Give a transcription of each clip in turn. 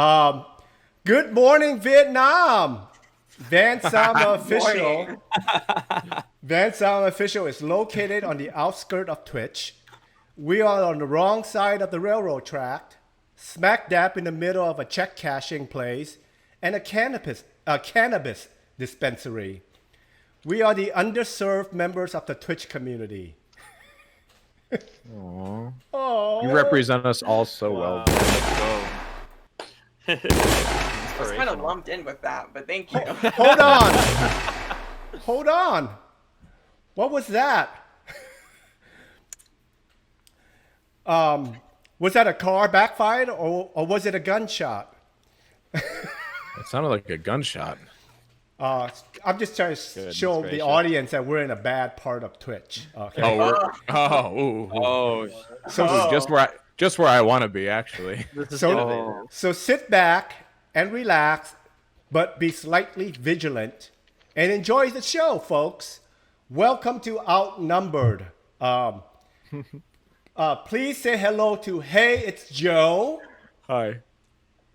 Um, Good morning, Vietnam. Vansamaofficial. Vansamaofficial is located on the outskirts of Twitch. We are on the wrong side of the railroad track, smack dab in the middle of a check cashing place and a cannabis dispensary. We are the underserved members of the Twitch community. Aww. Oh, You represent us all so well. Let's go. I was kind of lumped in with that, but thank you. hold on. Hold on. What was that? Was that a car backfired or was it a gunshot? It sounded like a gunshot. I'm just trying to show the audience that we're in a bad part of Twitch. Okay. So this is just where I want to be, actually. So sit back and relax, but be slightly vigilant and enjoy the show, folks. Welcome to Outnumbered. Please say hello to Heyitsjoe. Hi.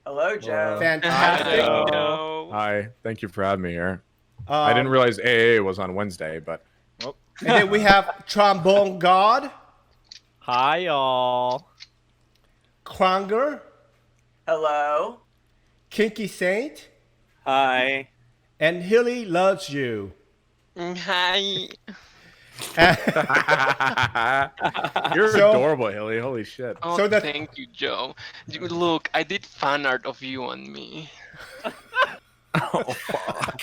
Hello, Joe. Fantastic. Hi. Thank you for having me here. I didn't realize AA was on Wednesday, but... And then we have Trombonegawd. Hi, y'all. Kronger. Hello. KinkySaint. Hi. And Hililovesyou. Hi. You're adorable, Hilly. Holy shit. Oh, So that- thank you, Joe. Look, I did fan art of you on me. Oh, fuck.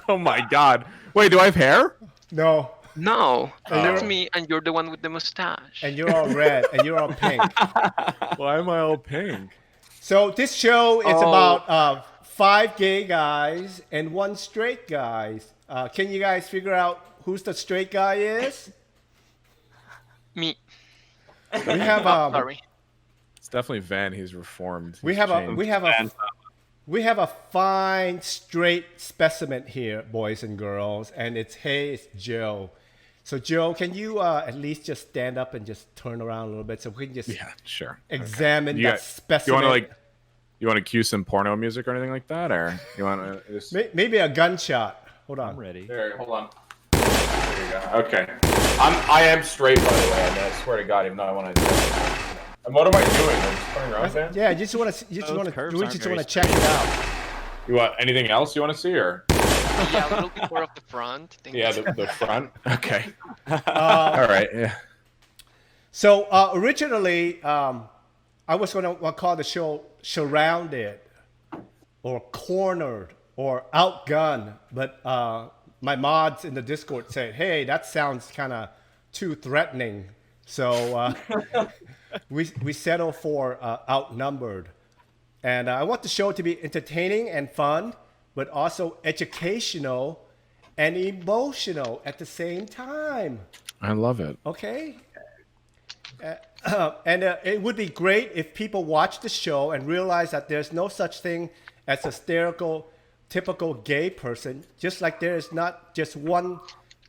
Oh, my God. Wait, do I have hair? No. No, that's you're- me, and you're the one with the mustache. And you're all red and you're all pink. Why am I all pink? So this show is about 5 gay guys and 1 straight guy. Can you guys figure out who's the straight guy is? Me. We have Sorry. It's definitely Van. He's reformed. we He's have changed. a fine straight specimen here, boys and girls, and it's Heyitsjoe. So Joe, can you at least just stand up and just turn around a little bit so we can just Sure. examine You that got- specimen? You want to cue some porno music or anything like that, or you want to just? Maybe a gunshot. Hold on. I'm ready. There, hold on. There you go. Okay. I am straight, by the way. I mean, I swear to God, even though I want to. And what am I doing? I'm just turning around, Van? Yeah, you just want to check it out. You want anything else you want to see, or? Yeah, a little bit more of the front. Thank Yeah, you. the front. Okay. All right. Yeah. So originally, I was going to call the show Surrounded or Cornered or Outgunned, but my mods in the Discord said, hey, that sounds kind of too threatening. So we settle for Outnumbered. And I want the show to be entertaining and fun, but also educational and emotional at the same time. I love it. Okay? And it would be great if people watch the show and realize that there's no such thing as a typical gay person, just like there is not just one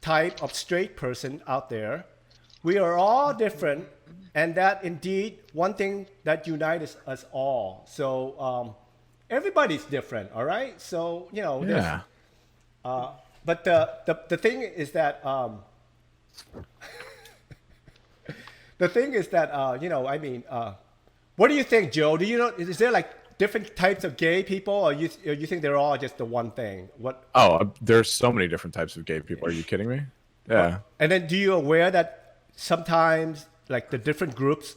type of straight person out there. We are all different, and that indeed one thing that unites us all. So everybody's different, all right? So, you know, Yeah. but the thing is that the thing is that what do you think, Joe? Do you know, is there like different types of gay people, or you think they're all just the one thing? What? Oh, there's so many different types of gay people. Are you kidding me? Yeah. And then do you aware that sometimes like the different groups,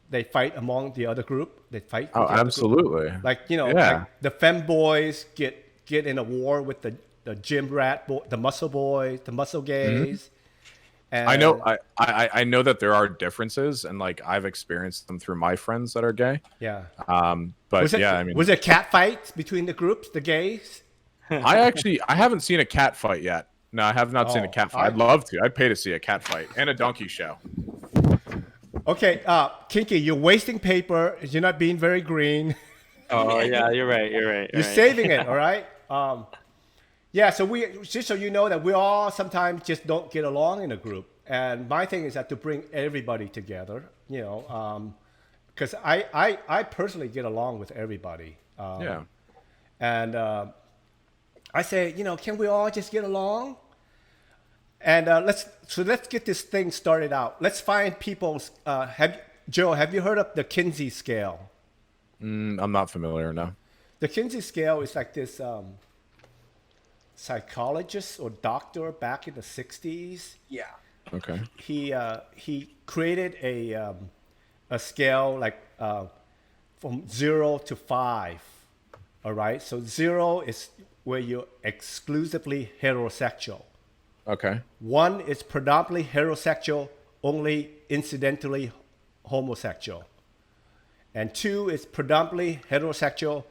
they fight among the other group? They fight. Oh, with the other group? absolutely. Like, you know, Yeah. like the femboys get in a war with the gym rat, the muscle boys, the muscle gays. And I know. I know that there are differences, and like I've experienced them through my friends that are gay. Yeah. But Was it, yeah, I mean, was there cat fights between the groups, the gays? I haven't seen a cat fight yet. No, I have not seen a cat fight. I'd love to. I'd pay to see a cat fight and a donkey show. Okay, Kinky, you're wasting paper. You're not being very green. Oh yeah, you're right. You're saving it, all right? Yeah, so just so you know that we all sometimes just don't get along in a group. And my thing is that to bring everybody together, you know, because I personally get along with everybody. Yeah. And I say, can we all just get along? And let's get this thing started out. Let's find people's. Joe, have you heard of the Kinsey scale? I'm not familiar, no. The Kinsey scale is like this psychologist or doctor back in the 60s. Yeah. Okay. He created a scale like from 0 to 5. All right. So 0 is where you're exclusively heterosexual. Okay. 1 is predominantly heterosexual, only incidentally homosexual. And 2 is predominantly heterosexual,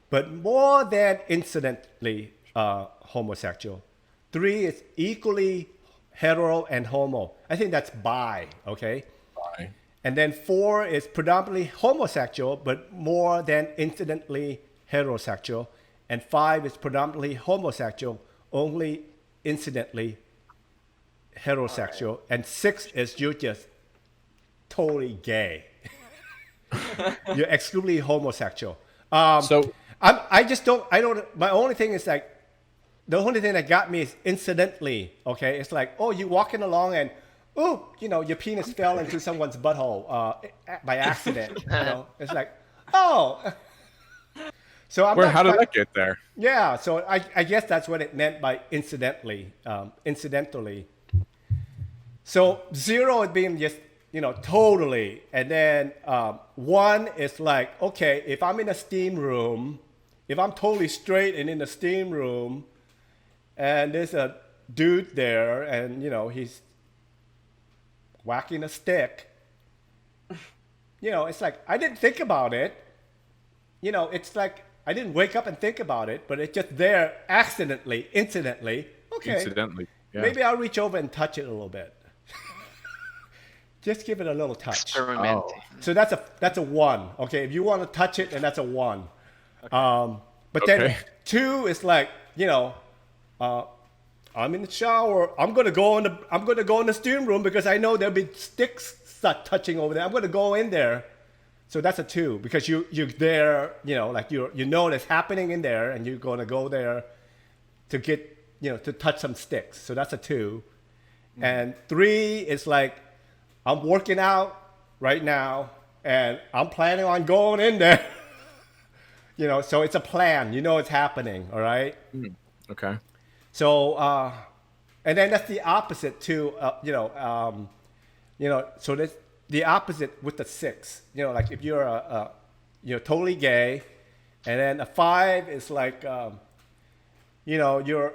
but more than incidentally homosexual. 3 is equally hetero and homo. I think that's bi, okay? Bye. And then 4 is predominantly homosexual, but more than incidentally heterosexual. And 5 is predominantly homosexual, only incidentally heterosexual. Right. And 6 is you're just totally gay. You're exclusively homosexual. So I don't. My only thing is like, the only thing that got me is incidentally. Okay, it's like, oh, you walking along and, oh, your penis fell into someone's butthole by accident. It's like, oh. So how did that get there? Yeah, so I guess that's what it meant by incidentally. So 0 is being just, totally. And then 1 is like, okay, if I'm in a steam room, if I'm totally straight and in the steam room, and there's a dude there, and, he's whacking a stick, it's like, I didn't think about it. It's like, I didn't wake up and think about it, but it's just there accidentally, incidentally. Okay. Incidentally, yeah. Maybe I'll reach over and touch it a little bit. Just give it a little touch. Experimenting. Oh. So that's a 1. Okay, if you want to touch it, then that's a 1. Okay. But then 2 is like, I'm in the shower. I'm gonna go in the steam room because I know there'll be sticks start touching over there. I'm gonna go in there. So that's a 2 because you're there, like you know it's happening in there, and you're gonna go there to get, to touch some sticks. So that's a 2. And 3 is like, I'm working out right now, and I'm planning on going in there. So it's a plan. It's happening. All right. Okay. So, and then that's the opposite too. So that's the opposite with the 6. Like if you're you're totally gay, and then a 5 is like, you're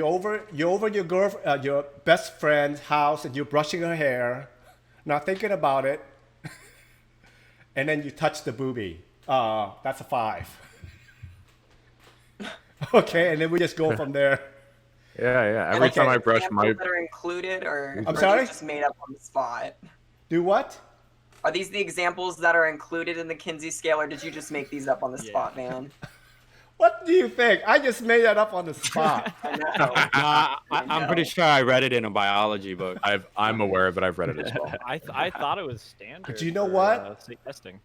over your best friend's house, and you're brushing her hair, not thinking about it, and then you touch the boobie. That's a 5. Okay, and then we just go from there. Yeah. Every time I brush my... that are included, or I'm sorry? just made up on the spot? Do what? Are these the examples that are included in the Kinsey scale, or did you just make these up on the spot, man? What do you think? I just made that up on the spot. I know. I'm pretty sure I read it in a biology book. I'm aware of it. I've read it as well. I thought it was standard. Do you know for, what? Testing.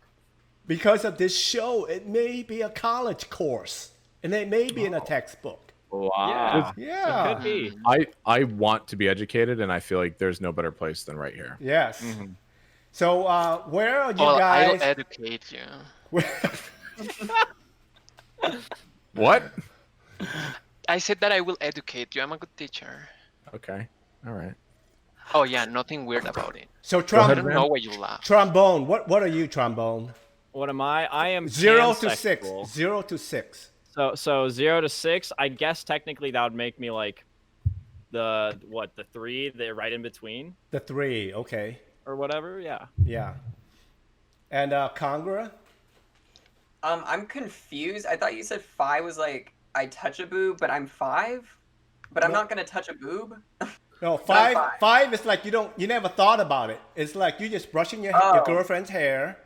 Because of this show, it may be a college course, and it may be in a textbook. Wow. Yeah. It could be. I want to be educated, and I feel like there's no better place than right here. Yes. So where are you Well, guys? I'll educate you. What? I said that I will educate you. I'm a good teacher. Okay. All right. Oh yeah, nothing weird about it. So I don't man. know why you laugh. trombone. What are you, trombone? What am I? I am 0 to 6. pansexual. 0 to 6. So 0 to 6. I guess technically that would make me like the 3, the right in between The 3. Okay. or whatever. Yeah. Yeah. And Congra? I'm confused. I thought you said 5 was like, I touch a boob, but I'm 5? But I'm not gonna touch a boob? No, I'm 5. 5 is like you never thought about it. It's like you just brushing your girlfriend's hair.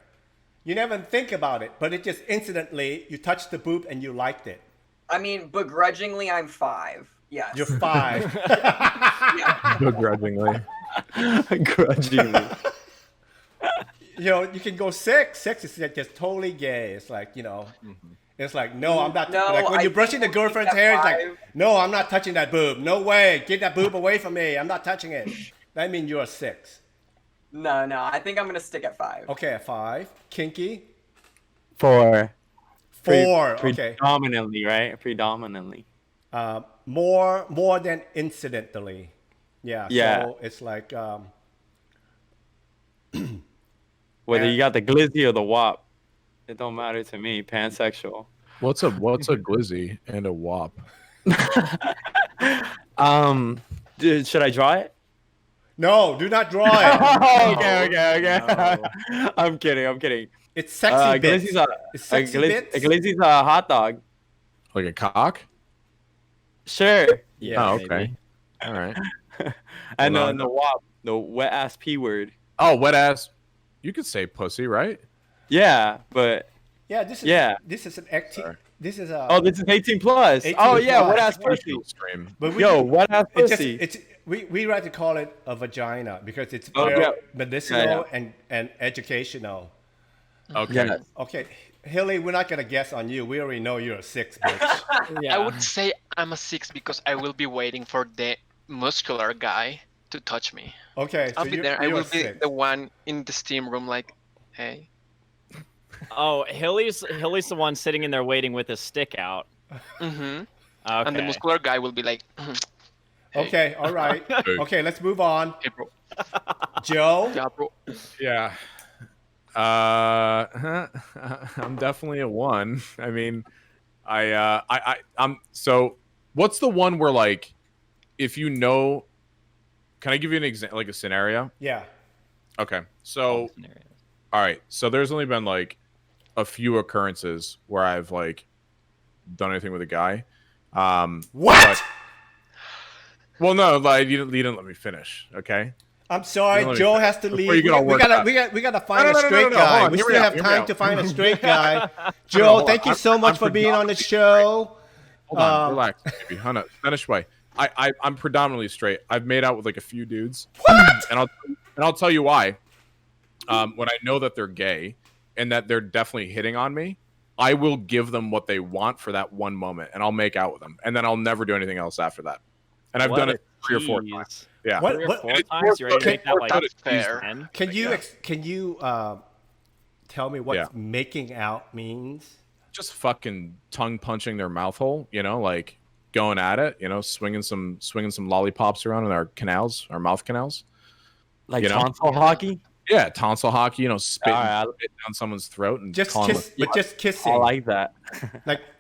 You never think about it, but it just incidentally you touched the boob and you liked it. I mean, begrudgingly, I'm 5. Yes. You're 5. Begrudgingly. Grudgingly. you can go 6. 6 is just totally gay. It's like, it's like, no, I'm not. No, like when I you're brushing the think we'll girlfriend's keep hair, at it's like, 5. no, I'm not touching that boob. No way. Get that boob away from me. I'm not touching it. That means you're a 6. No, I think I'm gonna stick at 5. Okay, at 5. Kinky. 4. 4. Okay. Predominantly, right? Predominantly. More than incidentally. Yeah. Yeah. So it's like, Whether Yeah. you got the glizzy or the wop, it don't matter to me. Pansexual. What's a glizzy and a wop? Dude, should I draw it? no, do not draw it. Okay. I'm kidding. It's sexy bits. Glizzy's It's sexy bits. a glizzy's a hot dog. Like a cock? Sure. Yeah. Oh, maybe. okay. All right. And Hold then on. the wop, the wet ass P word. Oh, wet ass. You could say pussy, right? Yeah, but Yeah, this is Yeah. This is an active. Sorry. This is a. this is 18 plus. 18 oh yeah, plus. wet ass pussy. Stream. But we, Yo, wet ass it's just, pussy. it's we like to call it a vagina because it's Oh, very yeah. medicinal and educational. Okay. Yeah. Okay, Hilly, we're not gonna guess on you. We already know you're a 6, bitch. Yeah. I would say I'm a 6 because I will be waiting for the muscular guy to touch me. Okay, I'll so be you're, there. I you're will a be 6. the one in the steam room, like, hey. Oh, Hilly's the one sitting in there waiting with his stick out. Mm-hmm. Okay. And the muscular guy will be like, hey. Okay, all right. Okay, let's move on. Hey, bro. Joe. Yeah, bro. Yeah. I'm definitely a 1. I mean, I'm so. What's the one where like, if you know, can I give you an example, like a scenario? Yeah. Okay. So, all right. So there's only been like a few occurrences where I've like done anything with a guy. What? but- well, no, like you didn't let me finish. Okay. I'm sorry, Let me Joe finish. has to Before leave. you get all worked up. We gotta find No, a no, no, straight no, no, guy. hold on, We hear still me out, have hear me time out. to find a straight guy. No, Joe, hold thank on. you so I'm much for being on the show. Hold on, relax, baby. Hunter, finish way. I'm predominantly straight. I've made out with like a few dudes. What? And I'll tell you why. When I know that they're gay and that they're definitely hitting on me, I will give them what they want for that one moment, and I'll make out with them, and then I'll never do anything else after that. And I've What done a it 3 or 4 tease. times. Yeah. What? 3 or What? 4 times? You ready to make that like That's fair. 10? Can you tell me what Yeah. making out means? Just fucking tongue punching their mouth hole, like going at it, swinging some lollipops around in our canals, our mouth canals. Like You know? tonsil hockey. Yeah, tonsil hockey, spitting Alright, spit down someone's throat and Just calling kiss, them- but just kissing. I like that.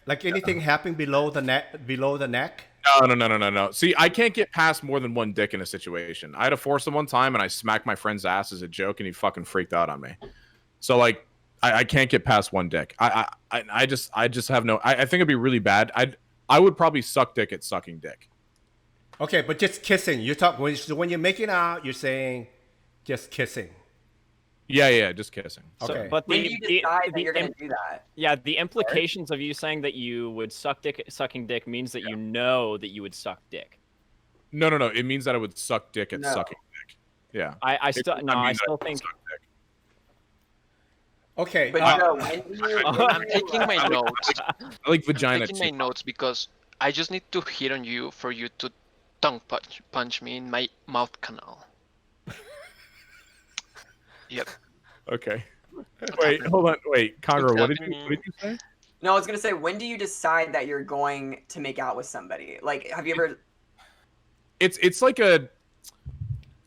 like anything happening below the neck. Below the neck. No. See, I can't get past more than one dick in a situation. I had to force him one time, and I smacked my friend's ass as a joke, and he fucking freaked out on me. So like, I can't get past one dick. I just have no. I think it'd be really bad. I would probably suck dick at sucking dick. Okay, but just kissing. You're talking when you're making out. You're saying just kissing. Yeah, just kissing. So, Okay. but When do you decide that you're gonna do that? yeah, the implications of you saying that you would sucking dick means that you know that you would suck dick. No. It means that I would suck dick at No. sucking dick. Yeah. I still It no, I means that still would think suck dick. Okay. But Joe, when do you? I'm taking my notes. I like vagina Taking my too. notes because I just need to hit on you for you to tongue punch me in my mouth canal. Yep. Okay. Wait, hold on. Wait, Congra, what did you say? No, I was gonna say, when do you decide that you're going to make out with somebody? Like, have you ever? It's like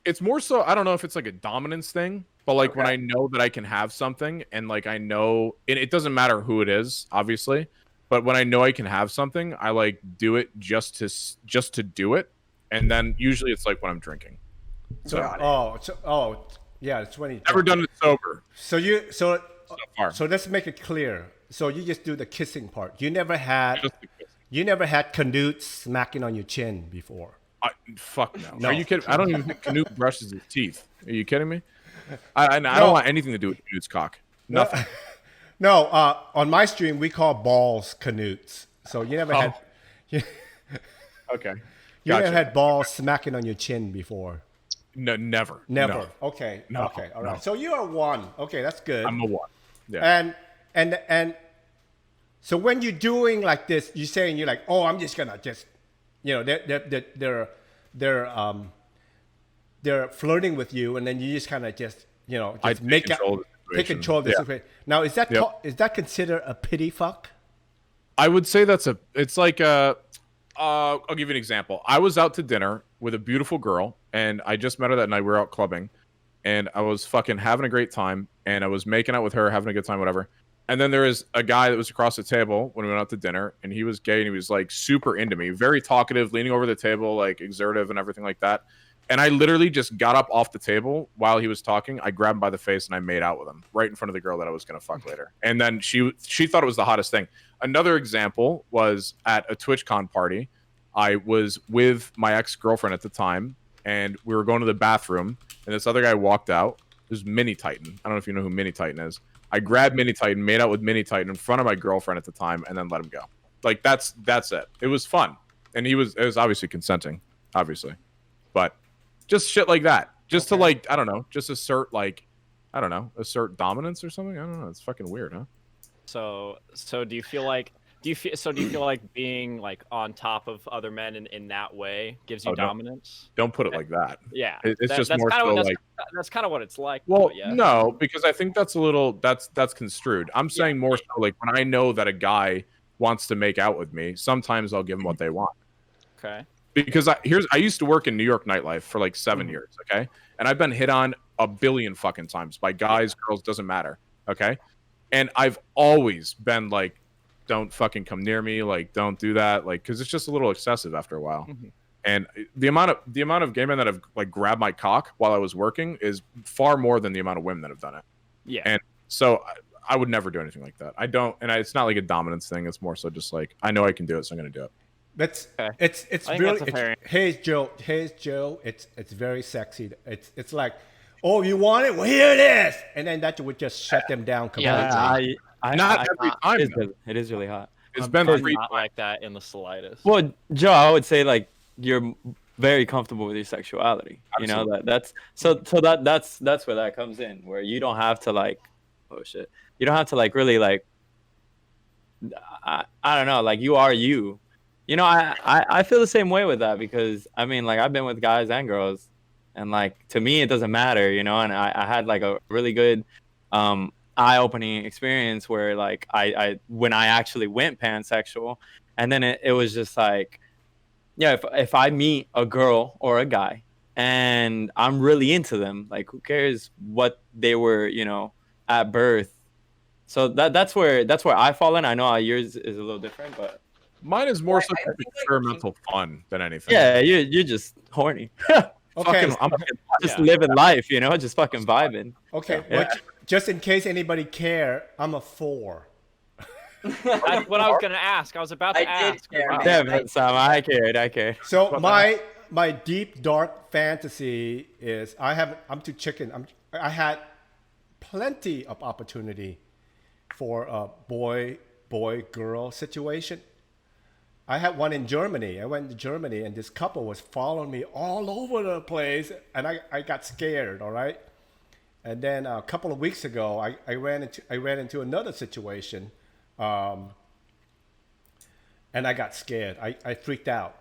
it's more so, I don't know if it's like a dominance thing, but like when I know that I can have something and like I know, and it doesn't matter who it is, obviously, but when I know I can have something, I like do it just to do it, and then usually it's like when I'm drinking. So Got it. Yeah, it's when you never done it sober so far. so let's make it clear. So you just do the kissing part. You never had Just the Canute smacking on your chin before. fuck no. No. Are you kidding? I don't even think Canute brushes his teeth. Are you kidding me? I don't want anything to do with Canute's cock. Nothing. No, on my stream we call balls Canutes. So you never had Okay. you never Gotcha. had balls smacking on your chin before. No, never. Never. No. Okay. No, Okay. All right. no. So you are one. Okay, that's good. I'm a 1. Yeah. And so when you're doing like this, you're saying you're like, oh, I'm just gonna just, you know, they're flirting with you, and then you just kind of just, you know, just make out, take control of the situation. Now, is that is that considered a pity fuck? I would say it's like I'll give you an example. I was out to dinner with a beautiful girl, and I just met her that night. We were out clubbing, and I was fucking having a great time, and I was making out with her, having a good time, whatever. And then there was a guy that was across the table when we went out to dinner, and he was gay, and he was like super into me, very talkative, leaning over the table, like exertive and everything like that. And I literally just got up off the table while he was talking. I grabbed him by the face and I made out with him right in front of the girl that I was going to fuck later. And then she thought it was the hottest thing. Another example was at a TwitchCon party. I was with my ex-girlfriend at the time, and we were going to the bathroom, and this other guy walked out. It was Mini Titan. I don't know if you know who Mini Titan is. I grabbed Mini Titan, made out with Mini Titan in front of my girlfriend at the time, and then let him go. Like, that's it. It was fun. And it was obviously consenting, obviously. But just shit like that. Just to, like, I don't know, just assert, like, I don't know, assert dominance or something? I don't know. It's fucking weird, huh? So do you feel like being like on top of other men in that way gives you dominance? Don't put it like that. Yeah, it's just more so like that's kind of what it's like. Well, yeah. no, because I think that's a little that's construed. I'm saying more so like when I know that a guy wants to make out with me, sometimes I'll give them what they want. Okay. Because I used to work in New York nightlife for like 7 years. Okay, and I've been hit on a billion fucking times by guys, girls, doesn't matter. Okay, and I've always been like, don't fucking come near me, like don't do that, like, because it's just a little excessive after a while. And the amount of gay men that have like grabbed my cock while I was working is far more than the amount of women that have done it. Yeah. And so I would never do anything like that. I don't, and it's not like a dominance thing. It's more so just like I know I can do it, so I'm gonna do it. It's think really that's a fair- Heyitsjoe. It's very sexy. It's like, oh, you want it? Well, here it is, and then that would just shut them down completely. Yeah, Not every time. It is really hot. It's been It's 3 not like that in the slightest. Well, Joe, I would say like you're very comfortable with your sexuality. Absolutely. You know that's where that comes in, where you don't have to like, oh shit, you don't have to like really like, I don't know, like you are you. You know, I feel the same way with that because I mean, like I've been with guys and girls, and like to me it doesn't matter, you know. And I had like a really good eye-opening experience where like I when I actually went pansexual, and then it was just like, yeah, if I meet a girl or a guy and I'm really into them, like who cares what they were, you know, at birth. So that's where I fall in. I know yours is a little different, but mine is more I so think, like, experimental fun than anything. yeah, you're just horny. Okay. I'm Just living life, you know, just fucking vibing. Okay. Yeah. Well, just in case anybody care, I'm a 4. That's what I was gonna ask. I was about to I did ask. care, Wow. man. Yeah, but Sam, I cared. So my deep dark fantasy is I'm too chicken. I had plenty of opportunity for a boy girl situation. I had one in Germany. I went to Germany, and this couple was following me all over the place, and I got scared. All right, and then a couple of weeks ago, I ran into another situation, and I got scared. I freaked out.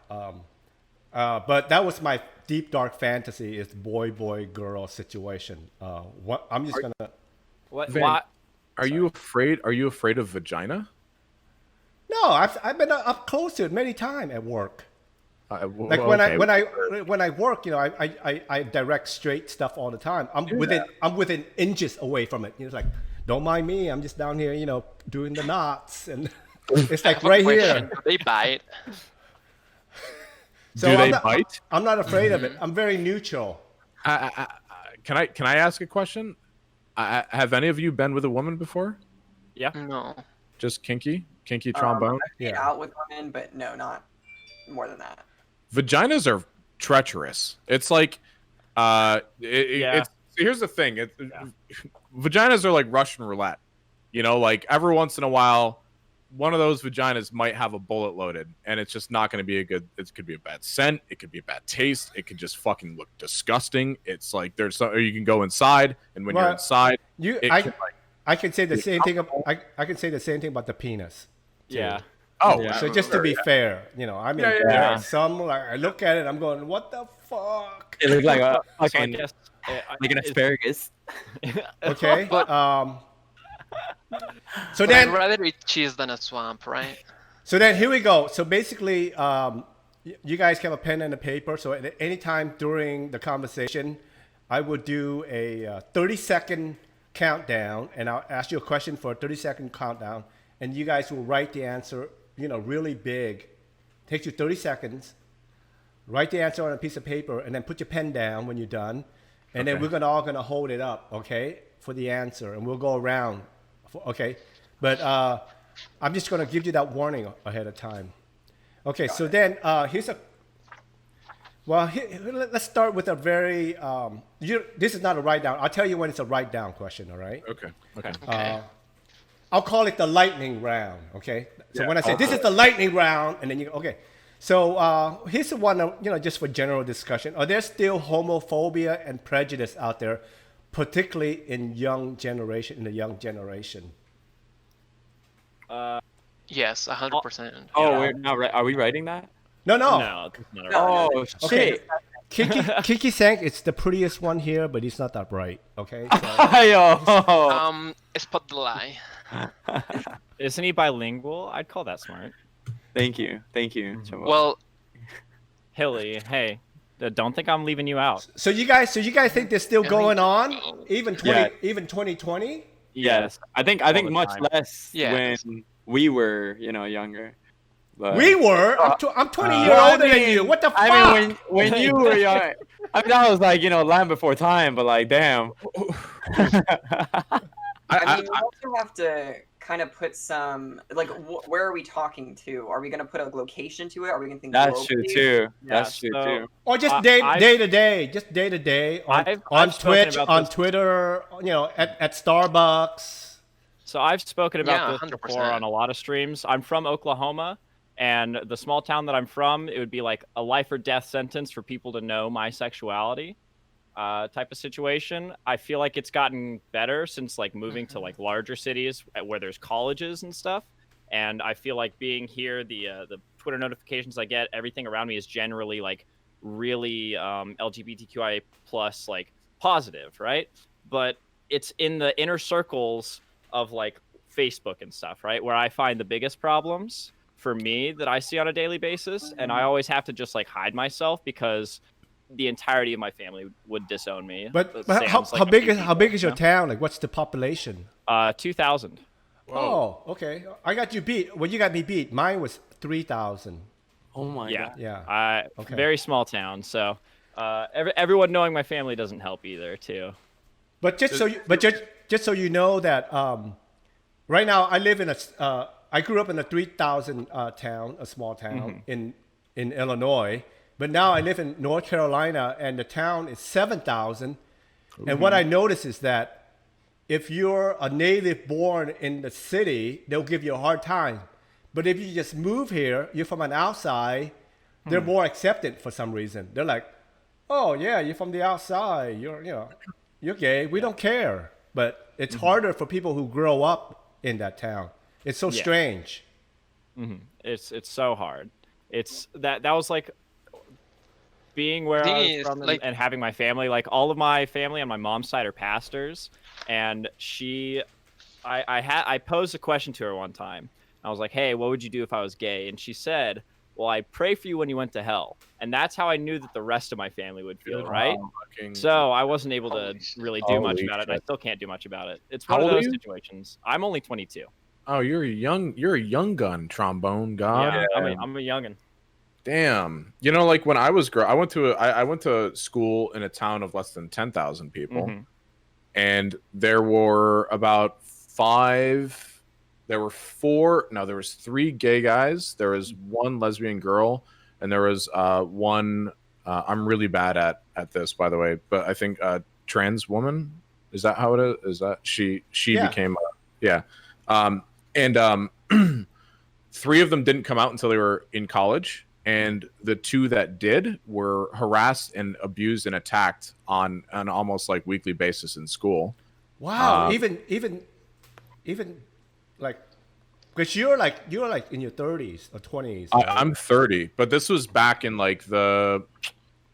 But that was my deep dark fantasy: is boy girl situation. I'm just gonna. What? Van, Why? Are you afraid? Are you afraid of vagina? No, I've been up close to it many times at work. Like okay. when I work, you know, I direct straight stuff all the time. I'm within inches away from it. You know, it's like, don't mind me. I'm just down here, you know, doing the knots, and it's like right here. They bite. So Do I'm they not, bite? I'm not afraid of it. I'm very neutral. Can I ask a question? Have any of you been with a woman before? Yeah. No. Just kinky trombone? I've made out with women, but no, not more than that. Vaginas are treacherous. It's like, here's the thing. Vaginas are like Russian roulette. You know, like every once in a while, one of those vaginas might have a bullet loaded, and it's just not going to be a good. It could be a bad scent. It could be a bad taste. It could just fucking look disgusting. It's like there's some, or you can go inside, and when you're inside, I can say the same thing. I can say the same thing about the penis. Too. Yeah. Oh, Yeah. So just to be fair, you know, I mean, there are some like I look at it, I'm going, what the fuck? It looks like a So I fucking guess, like an asparagus. Okay. But- So But then, I'd rather eat cheese than a swamp, right? so then here we go. So basically, you guys have a pen and a paper. So at any time during the conversation, I would do a 30-second countdown, and I'll ask you a question for a 30-second countdown, and you guys will write the answer, you know, really big. Takes you 30 seconds. Write the answer on a piece of paper, and then put your pen down when you're done, and then we're all gonna hold it up, okay, for the answer, and we'll go around. Okay, but I'm just gonna give you that warning ahead of time. Okay, so then here's a. Well, let's start with a very. This is not a write down. I'll tell you when it's a write down question. All right. Okay. Okay. I'll call it the lightning round. Okay. So when I say this is the lightning round, and then you okay. So here's the one. You know, just for general discussion. Are there still homophobia and prejudice out there, particularly in the young generation? Yes, 100%. Oh, we're not. Are we writing that? No. No, it's not a Oh Okay. shit! KinkySaint, it's the prettiest one here, but he's not that bright. Okay. So, Yo. Spot the lie. Isn't he bilingual? I'd call that smart. Thank you. Chumbo. Well, Hilly, hey, don't think I'm leaving you out. so you guys think they're still going on, even 2020? Yes. I think the much time. less Yes. when we were, younger. But, We were. I'm 20 years well, older than you. What the fuck? I mean, when you were young, I mean, that was like, land before time. But like, damn. I mean, we also have to kind of put some like where are we talking to? Are we gonna put a location to it? Are we gonna think That's true globally? too. Yeah, That's true so- too. Or just I've- day to day, just day to day on I've spoken Twitch, about on this- Twitter, at Starbucks. So I've spoken about Yeah, this 100%. before on a lot of streams. I'm from Oklahoma, and the small town that I'm from, it would be like a life or death sentence for people to know my sexuality, type of situation. I feel like it's gotten better since like moving to like larger cities where there's colleges and stuff. And I feel like being here, the Twitter notifications I get, everything around me is generally like really LGBTQIA plus like positive, right? But it's in the inner circles of like Facebook and stuff, right? Where I find the biggest problems for me that I see on a daily basis. And I always have to just like hide myself because the entirety of my family would disown me. But It how sounds like how a big few is how people, big is you your town? Like, what's the population? know? 2,000. Oh, okay. I got you beat. Well, you got me beat. Mine was 3,000. Oh my Yeah. god. Yeah. Okay. Very small town. So everyone knowing my family doesn't help either, too. But just so you know that right now I live in I grew up in a 3,000 town, a small town in Illinois. But now I live in North Carolina, and the town is 7,000. And what I notice is that if you're a native born in the city, they'll give you a hard time. But if you just move here, you're from an outside, they're more accepted for some reason. They're like, oh yeah, you're from the outside. You're gay. We don't care. But it's harder for people who grow up in that town. It's so strange. It's so hard. It's that was like being where I Thing was is, from like- and having my family, like all of my family on my mom's side are pastors, and I posed a question to her one time. I was like, hey, what would you do if I was gay? And she said, well, I pray for you when you went to hell. And that's how I knew that the rest of my family would feel, right? So I wasn't able to really do much Holy about it. And I shit. still can't do much about it. It's How one of old are those you? situations. I'm only 22. Oh, you're a young gun, trombone god. Yeah, I'm a youngin'. Damn. You know, like when I was I went to school in a town of less than 10,000 people, and there were about there was 3 gay guys, there was 1 lesbian girl, and there was one I'm really bad at this, by the way, but I think trans woman, is that how it is? Is that she became 3 of them didn't come out until they were in college, and the 2 that did were harassed and abused and attacked on an almost like weekly basis in school. Wow, even like, because you're like in your 30s or 20s. Right? I'm 30, but this was back in like the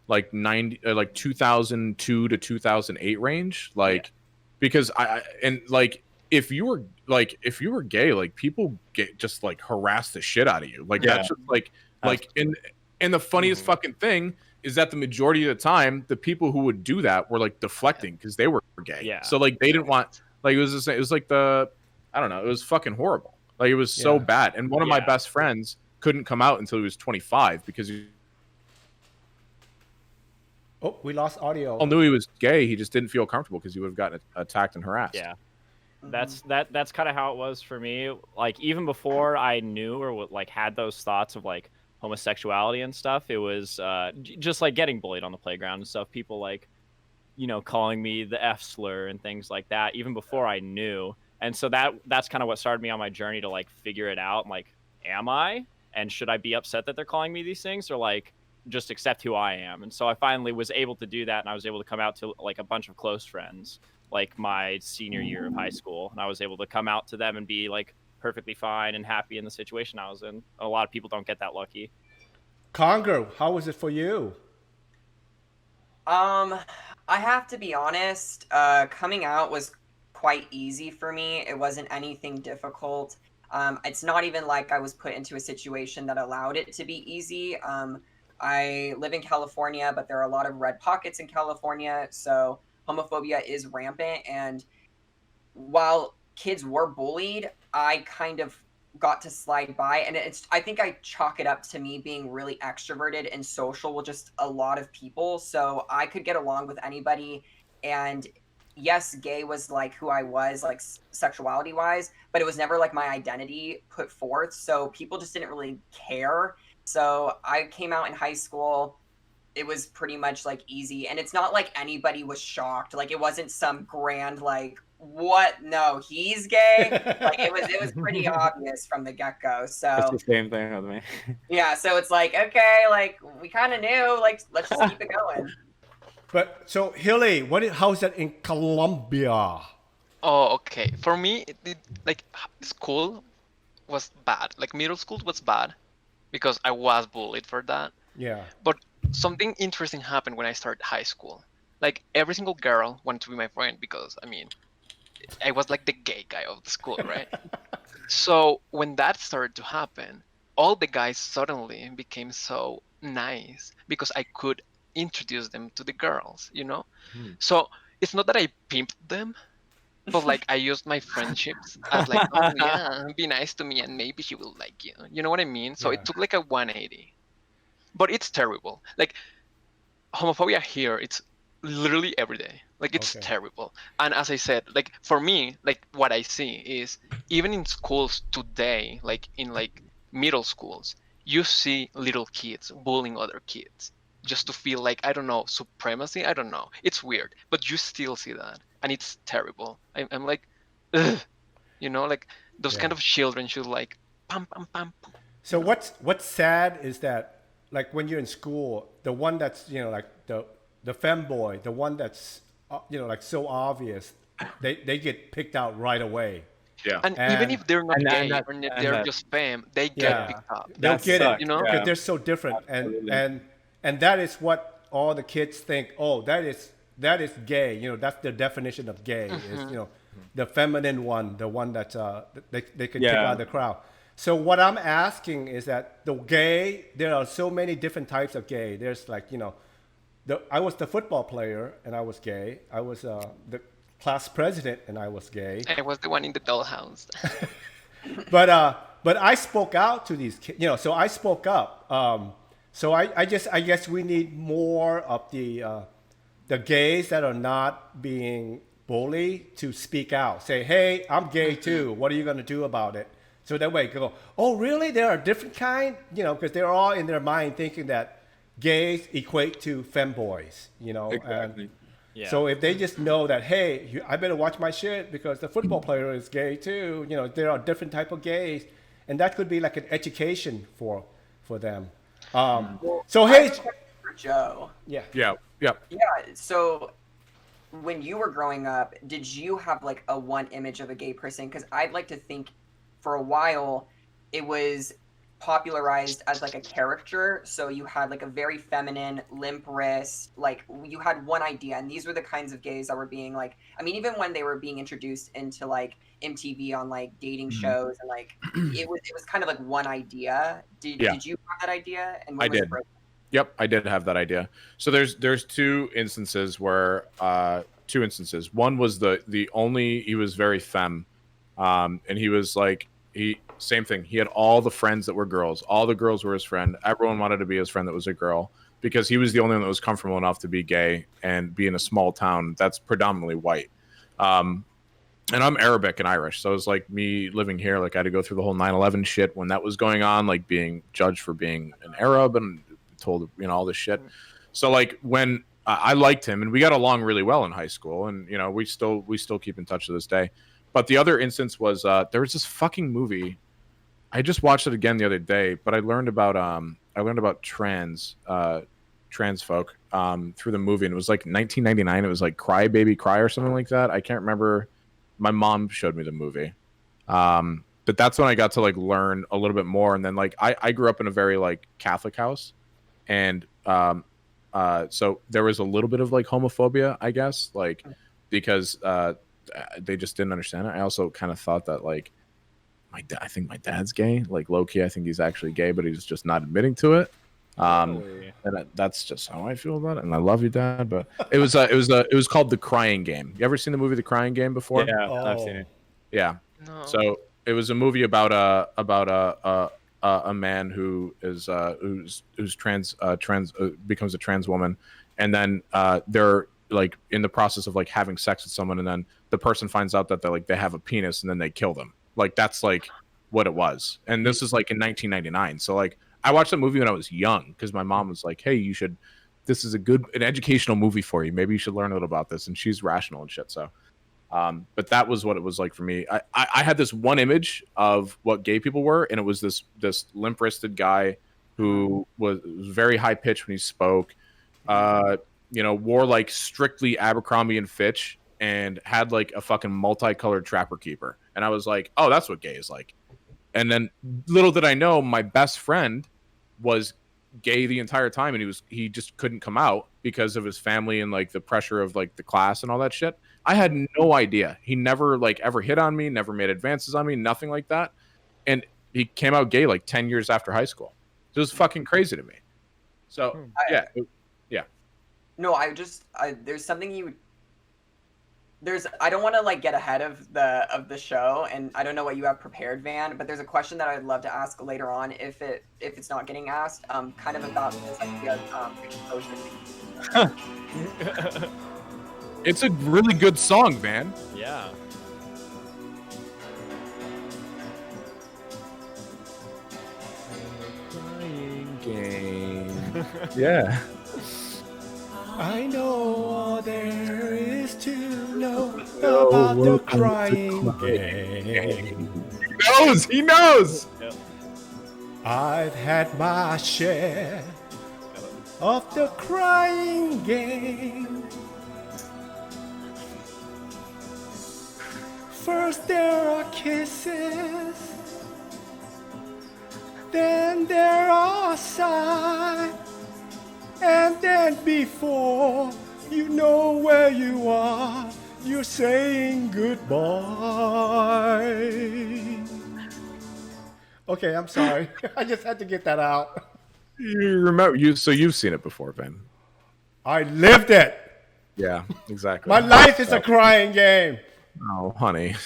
2002 to 2008 range, like because if you were gay, like people just like harass the shit out of you, like that's just like and the funniest fucking thing is that the majority of the time the people who would do that were like deflecting because they were gay. Yeah. So like they didn't want, like it was like the, I don't know, it was fucking horrible. Like it was so bad. And one of my best friends couldn't come out until he was 25 because he we lost audio. all knew he was gay. He just didn't feel comfortable because he would have gotten attacked and harassed. Yeah. That's kind of how it was for me. Like even before I knew or like had those thoughts of like homosexuality and stuff, it was just like getting bullied on the playground and stuff. People like, you know, calling me the F slur and things like that even before I knew. And so that's kind of what started me on my journey to like figure it out. I'm like, am I? And should I be upset that they're calling me these things, or like just accept who I am? And so I finally was able to do that, and I was able to come out to like a bunch of close friends like my senior year of high school, and I was able to come out to them and be like perfectly fine and happy in the situation I was in. A lot of people don't get that lucky. Conger, how was it for you? I have to be honest, coming out was quite easy for me. It wasn't anything difficult. It's not even like I was put into a situation that allowed it to be easy. I live in California, but there are a lot of red pockets in California, so homophobia is rampant. And while kids were bullied, I kind of got to slide by, and I think I chalk it up to me being really extroverted and social with just a lot of people, so I could get along with anybody. And yes, gay was like who I was, like sexuality wise, but it was never like my identity put forth, so people just didn't really care. So I came out in high school. It was pretty much like easy, and it's not like anybody was shocked. Like it wasn't some grand like, what? No, he's gay. Like it was pretty obvious from the get-go. So It's the same thing with me. yeah, so it's like, okay, like we kind of knew, like let's just keep it going. But so Hilly, how's that in Colombia? Oh, okay. For me, like school was bad. Like middle school was bad because I was bullied for that. Yeah. But something interesting happened when I started high school. Like every single girl wanted to be my friend because I was like the gay guy of the school, right? So when that started to happen, all the guys suddenly became so nice because I could introduce them to the girls, you know? So it's not that I pimped them, but like I used my friendships as like, oh yeah, be nice to me and maybe she will like you. You know what I mean? So it took like a 180. But it's terrible. Like homophobia here, it's literally every day. Like it's terrible. And as I said, like for me, like what I see is even in schools today, like in like middle schools, you see little kids bullying other kids just to feel like, I don't know, supremacy. I don't know. It's weird, but you still see that, and it's terrible. I'm like, ugh. You know, like those kind of children should like pam pam pam. So what's sad is that like when you're in school, the one that's, you know, like the femboy, the one that's you know, like so obvious, they get picked out right away. Yeah. And even if they're not gay or they're that- just femme, they get picked up. They'll That get sucks, it, you know? because Yeah. they're so different, Absolutely. and that is what all the kids think. Oh, that is gay. You know, that's the definition of gay. Is, you know, the feminine one, the one that they could pick out of the crowd. So what I'm asking is that the gay, there are so many different types of gay. There's like, you know, I was the football player and I was gay. I was the class president and I was gay. I was the one in the dollhouse. But I spoke out to these kids, you know. So I spoke up. So I guess we need more of the gays that are not being bullied to speak out. Say, hey, I'm gay too. What are you gonna do about it? So that way you can go, oh really? There are different kind, you know, because they're all in their mind thinking that gays equate to femboys, you know. Exactly. And Yeah. so if they just know that, hey, I better watch my shit because the football player is gay too. You know, there are different type of gays, and that could be like an education for them. So hey, For Joe. yeah. Yeah. Yeah. Yeah. So when you were growing up, did you have like a one image of a gay person? Because I'd like to think for a while it was popularized as like a character. So you had like a very feminine, limp wrist, like you had one idea, and these were the kinds of gays that were being like, I mean, even when they were being introduced into like MTV on like dating shows, and like it was kind of like one idea. Did you have that idea? And when I did. Yep, I did have that idea. So there's two instances where one was the only, he was very femme, and he was like, same thing. He had all the friends that were girls. All the girls were his friend. Everyone wanted to be his friend that was a girl because he was the only one that was comfortable enough to be gay and be in a small town that's predominantly white. And I'm Arabic and Irish, so it was like me living here. Like I had to go through the whole 9/11 shit when that was going on, like being judged for being an Arab and told, you know, all this shit. So like when I liked him and we got along really well in high school, and you know we still keep in touch to this day. But the other instance was there was this fucking movie. I just watched it again the other day, but I learned about trans folk through the movie, and it was like 1999. It was like Cry Baby Cry or something like that. I can't remember. My mom showed me the movie, but that's when I got to like learn a little bit more. And then like I grew up in a very like Catholic house, and so there was a little bit of like homophobia, I guess, like because they just didn't understand it. I also kind of thought that like I think my dad's gay, like low key. I think he's actually gay, but he's just not admitting to it. And that's just how I feel about it. And I love you, Dad, but it was called The Crying Game. You ever seen the movie The Crying Game before? Yeah, I've seen it. Yeah. No. So it was a movie about a man who is who's trans becomes a trans woman, and then they're like in the process of like having sex with someone, and then the person finds out that they have a penis, and then they kill them. Like that's like what it was. And this is like in 1999. So like I watched that movie when I was young because my mom was like, "Hey, this is an educational movie for you. Maybe you should learn a little about this." And she's rational and shit. So, but that was what it was like for me. I had this one image of what gay people were, and it was this limp-wristed guy who was very high pitched when he spoke. You know, wore like strictly Abercrombie and Fitch, and had like a fucking multicolored trapper keeper. And I was like, "Oh, that's what gay is like." And then little did I know, my best friend was gay the entire time, and he just couldn't come out because of his family and like the pressure of like the class and all that shit. I had no idea. He never like ever hit on me, never made advances on me, nothing like that. And he came out gay like 10 years after high school. It was fucking crazy to me. So yeah. No, there's something I don't want to like get ahead of the show, and I don't know what you have prepared, Van, but there's a question that I'd love to ask later on if it's not getting asked, kind of about this idea of exposure. It's a really good song, man. Yeah. Crying game. Yeah. I know all there is to know about the crying game. He knows. Yep. I've had my share of the crying game. First there are kisses, then there are sighs. And then before you know where you are, you're saying goodbye. Okay, I'm sorry. I just had to get that out. You remember so you've seen it before, Ben. I lived it. Yeah, exactly. My life is a crying game. Oh, honey.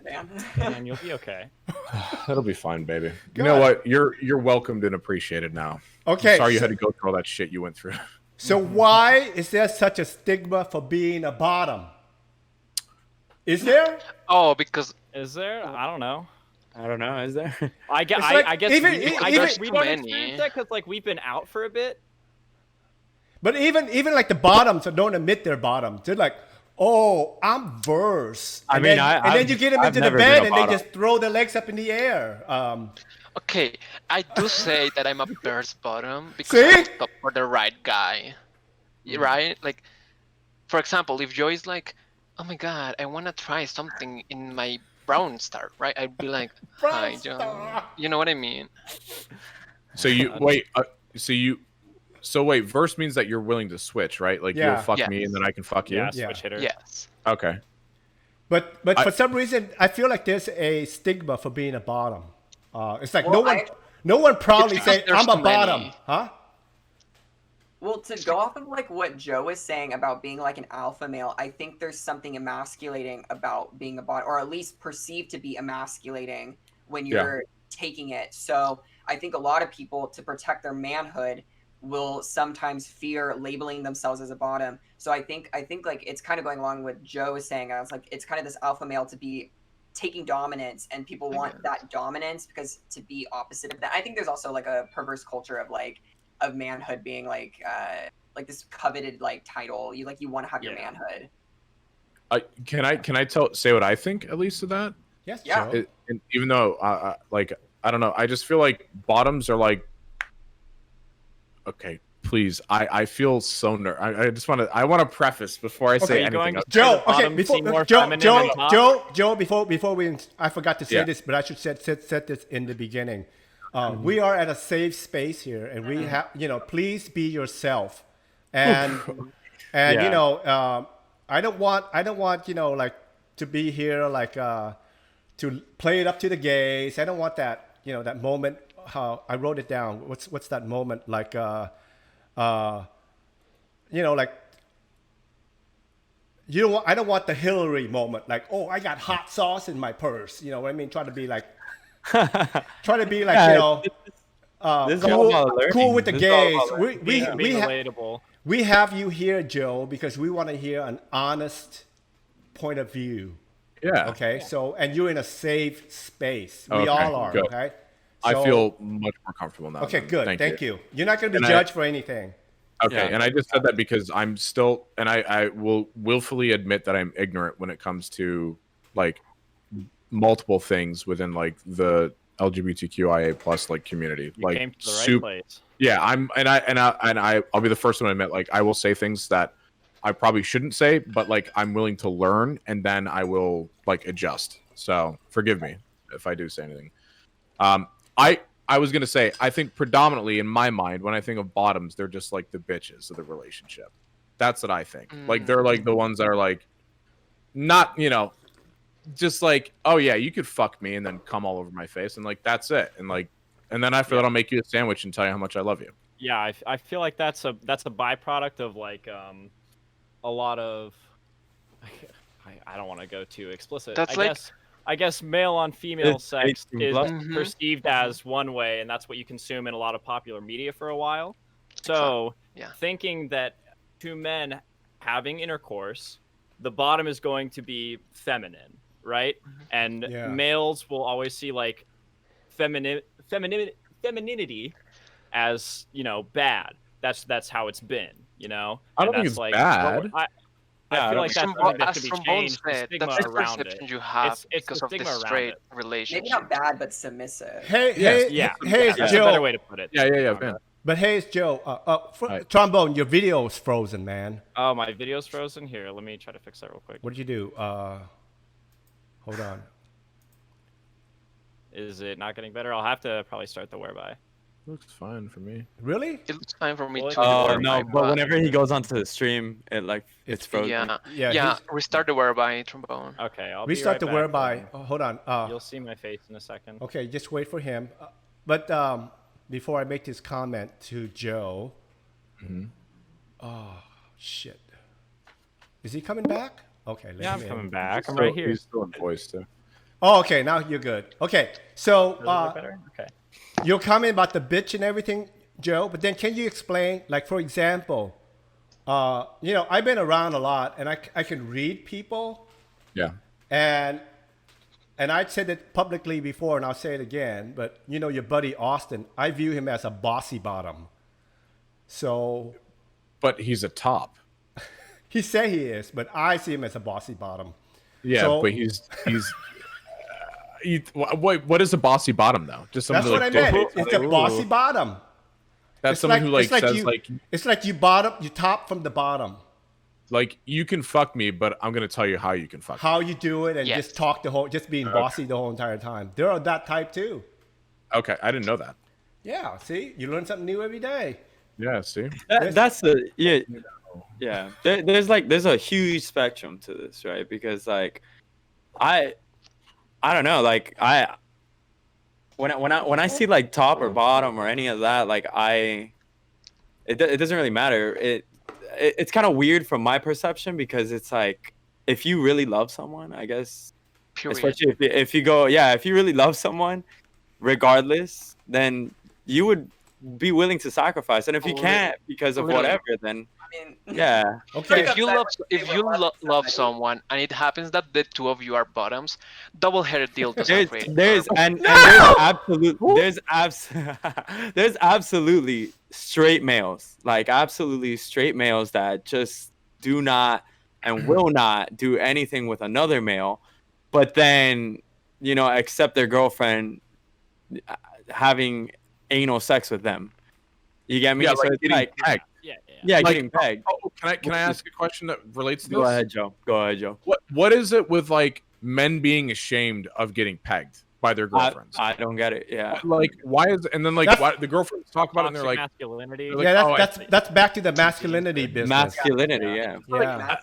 Damn. And you'll be okay. That'll be fine, baby. Good. You know what? You're welcomed and appreciated now. Okay. Sorry you had to go through all that shit you went through. So why is there such a stigma for being a bottom? Is there? Oh, because Is there? I don't know. I don't know. Is there? I guess It's like, I guess even- we, even- I guess we too don't many. experience that because like we've been out for a bit. But even like the bottoms don't admit they're bottoms. They're like, Oh, I'm verse. I And mean, then, and then you get them I've into the never been bed a and they bottom. just throw their legs up in the air. Okay, I do say that I'm a burst bottom because See? I will stop for the right guy, right? Like, for example, if Joe is like, "Oh my God, I want to try something in my brown star," right? I'd be like, "Hi, Joe." You know what I mean? So you wait. So wait. Verse means that you're willing to switch, right? Like Yeah. you'll fuck Yes. me and then I can fuck you. Yeah, Yeah. switch hitter. Yes. Okay. But for some reason, I feel like there's a stigma for being a bottom. It's like Well, no one proudly It's because say there's I'm a too many. bottom, huh? Well, to go off of like what Joe was saying about being like an alpha male, I think there's something emasculating about being a bottom, or at least perceived to be emasculating when you're taking it. So I think a lot of people, to protect their manhood, will sometimes fear labeling themselves as a bottom. So I think like it's kind of going along with Joe was saying. I was like, it's kind of this alpha male to be taking dominance, and people want that dominance because to be opposite of that. I think there's also like a perverse culture of like of manhood being like this coveted like title. You want to have your manhood. Can I say what I think at least of that? Yes, Yeah. Joe. And even though like I don't know, I just feel like bottoms are like. Okay, please. I feel so I just want to preface before I say you anything going else. to- Joe, the okay, bottom before seem more Joe, feminine than top? Joe, before we, I forgot to say Yeah. this, but I should set this in the beginning. We are at a safe space here, and we have, please be yourself, and and Yeah. I don't want, like to be here like to play it up to the gays. I don't want that, that moment. How I wrote it down. What's that moment like? Like you don't want, I don't want the Hillary moment, like, oh, I got hot sauce in my purse. You know what I mean? Trying to be like, Yeah, this is all about learning. cool with the This is all gays. about learning. Being relatable. We have you here, Joe, because we want to hear an honest point of view. Yeah. Okay. So, and you're in a safe space. We Okay, all are. good. Okay. I So- feel much more comfortable now. Okay. then. Good. Thank you. You're not going to be And judged for anything. Okay, Yeah. and I just said that because I'm still, and I will willfully admit that I'm ignorant when it comes to like multiple things within like the LGBTQIA plus like community. You like came to the right place. Yeah, I'll be the first one to admit like I will say things that I probably shouldn't say, but like I'm willing to learn and then I will like adjust. So forgive me if I do say anything. I was gonna say I think predominantly in my mind when I think of bottoms, they're just like the bitches of the relationship. That's what I think. Like they're like the ones that are like not, just like, oh yeah, you could fuck me and then come all over my face and like that's it. And like and then after that I'll make you a sandwich and tell you how much I love you. Yeah, I feel like that's a byproduct of like a lot of I don't want to go too explicit. That's I guess male on female sex is Mhm. perceived as one way, and that's what you consume in a lot of popular media for a while. So Yeah. thinking that two men having intercourse, the bottom is going to be feminine, right? And Yeah. males will always see like femininity as bad. That's how it's been, I don't And think that's it's like bad. I feel like that's something that As could be Trombone changed. The said, stigma that's the around perception it. you have It's because the of the stigma around straight it. Maybe relationship. not bad, but submissive. Hey, Yeah, hey, that's Joe. a better way to put it. Yeah, Ben. But hey, Joe. Right. Trombone, your video is frozen, man. Oh, my video's frozen. Here, let me try to fix that real quick. What did you do? Hold on. Is it not getting better? I'll have to probably start the whereby. Looks fine for me. Really? It looks fine for me Well, too. Oh whereby, no! But whenever he goes onto the stream, it's frozen. Yeah, Yeah, yeah. he's- Restart the whereby, Trombone. Okay, I'll Restart be the right back, whereby. then. Oh, hold on. You'll see my face in a second. Okay, just wait for him. But before I make this comment to Joe, oh shit, is he coming back? Okay, let Yeah, him I'm in. coming back. I'm right here. He's still in voice too. Oh, okay, now you're good. Okay, so Really look better? Okay. you're comment about the bitch and everything, Joe. But then can you explain, like for example, I've been around a lot, and I can read people. Yeah. And I said it publicly before, and I'll say it again. But your buddy Austin, I view him as a bossy bottom. So But he's a top. He said he is, but I see him as a bossy bottom. Yeah, So- but he's what is a bossy bottom though? Just someone That's who, what I like, meant. It's a bossy bottom. That's It's someone who like it's like says you, like it's like you top from the bottom. you can fuck me, but I'm gonna tell you how you can fuck me. How you do it and Yes. just talk just being bossy the whole entire time. They're that type too. Okay, I didn't know that. Yeah, see, you learn something new every day. Yeah, see. That's the yeah. There's a huge spectrum to this, right? Because like, I don't know. Like when I see like top or bottom or any of that, like it doesn't really matter. It's kind of weird from my perception because it's like if you really love someone, I guess, Period. especially if you really love someone, regardless, then you would be willing to sacrifice. And if you can't because of Literally. whatever, then I mean, yeah. Okay. If you love someone and it happens that the two of you are bottoms, double-headed deal doesn't create. There's absolutely straight males, like absolutely straight males that just do not and will not do anything with another male, but then accept their girlfriend having anal sex with them. You get me? Yeah, So like it's getting like pegged. yeah, Like, getting pegged. Oh, can I ask a question that relates to this? Go ahead, Joe. What is it with like men being ashamed of getting pegged by their girlfriends? I don't get it. Yeah. Like why is and then like That's- why the girlfriends talk about it and they're like masculinity. They're like, Yeah, oh, that's back to the masculinity business. Masculinity, yeah. Yeah.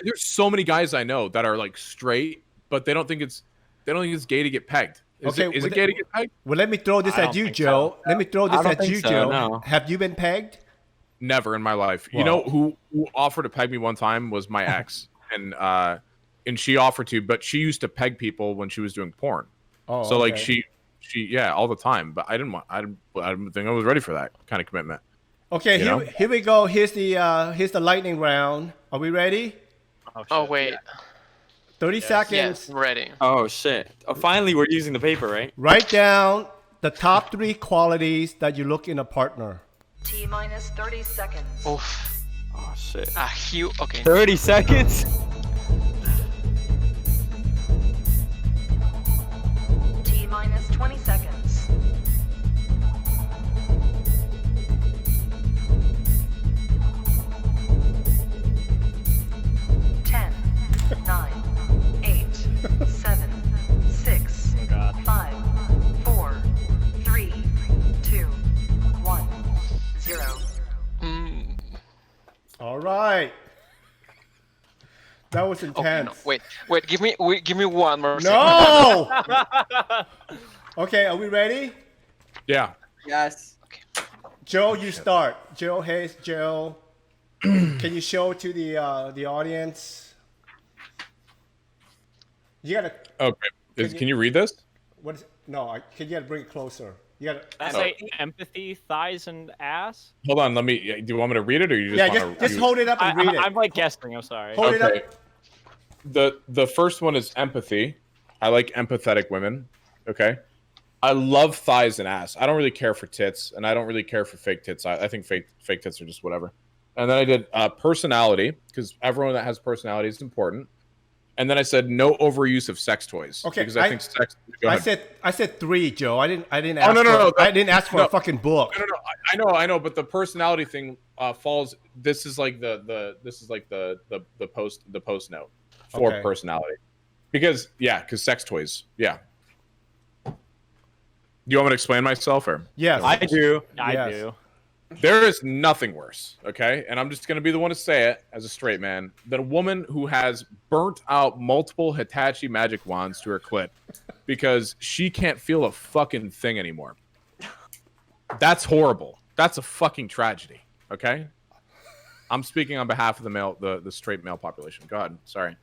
there's so many guys I know that are like straight, but they don't think it's gay to get pegged. Is Okay, it with gay to get pegged? Well, let me throw this I at don't you, think Joe. so. Let me throw I this don't at think you, so, Joe. no. Have you been pegged? Never in my life. Wow. You know who offered to peg me one time was my ex, and she offered to, but she used to peg people when she was doing porn. Oh, So like okay. she all the time, but I didn't think I was ready for that kind of commitment. Okay, you know? here we go. Here's the lightning round. Are we ready? Oh wait, 30 seconds. yes, ready. Oh shit! Finally, we're using the paper, right? Write down the top 3 qualities that you look in a partner. T minus 30 seconds. Oof. Oh shit! A huge. Okay. 30 seconds. T minus 20 seconds. Ten, 9, 8, 7, 6, Oh God. 5, 4, 3, 2, 1, 0. Mm, All right. That was okay, intense. no, wait. Give me one more. second. No! Okay, are we ready? Yeah. yes. Joe, you start. Joe Hayes, Joe. Can you show it to the audience? You gotta. Okay. Can you read this? What is? No, you gotta bring it closer. You gotta. I say empathy, thighs, and ass. Hold on. Do you want me to read it or you just Yeah, want just hold it up and read it. I'm like guessing. I'm sorry. Hold it Okay. up. The first one is empathy. I like empathetic women. Okay. I love thighs and ass. I don't really care for tits, and I don't really care for fake tits. I think fake tits are just whatever. And then I did personality, because everyone that has personality is important. And then I said no overuse of sex toys. Okay, Because I think sex. Go I ahead. said 3, Joe. I didn't ask. no, I didn't ask for no. a fucking book. No, I know, but the personality thing falls. This is like the post note for Okay. personality, because sex toys. Yeah. Do you want me to explain myself, or Yes. I do. I Yes. do. there is nothing worse, okay? And I'm just gonna be the one to say it as a straight man, than a woman who has burnt out multiple Hitachi magic wands to her clit because she can't feel a fucking thing anymore. That's horrible. That's a fucking tragedy. Okay. I'm speaking on behalf of the straight male population. Go ahead. Sorry.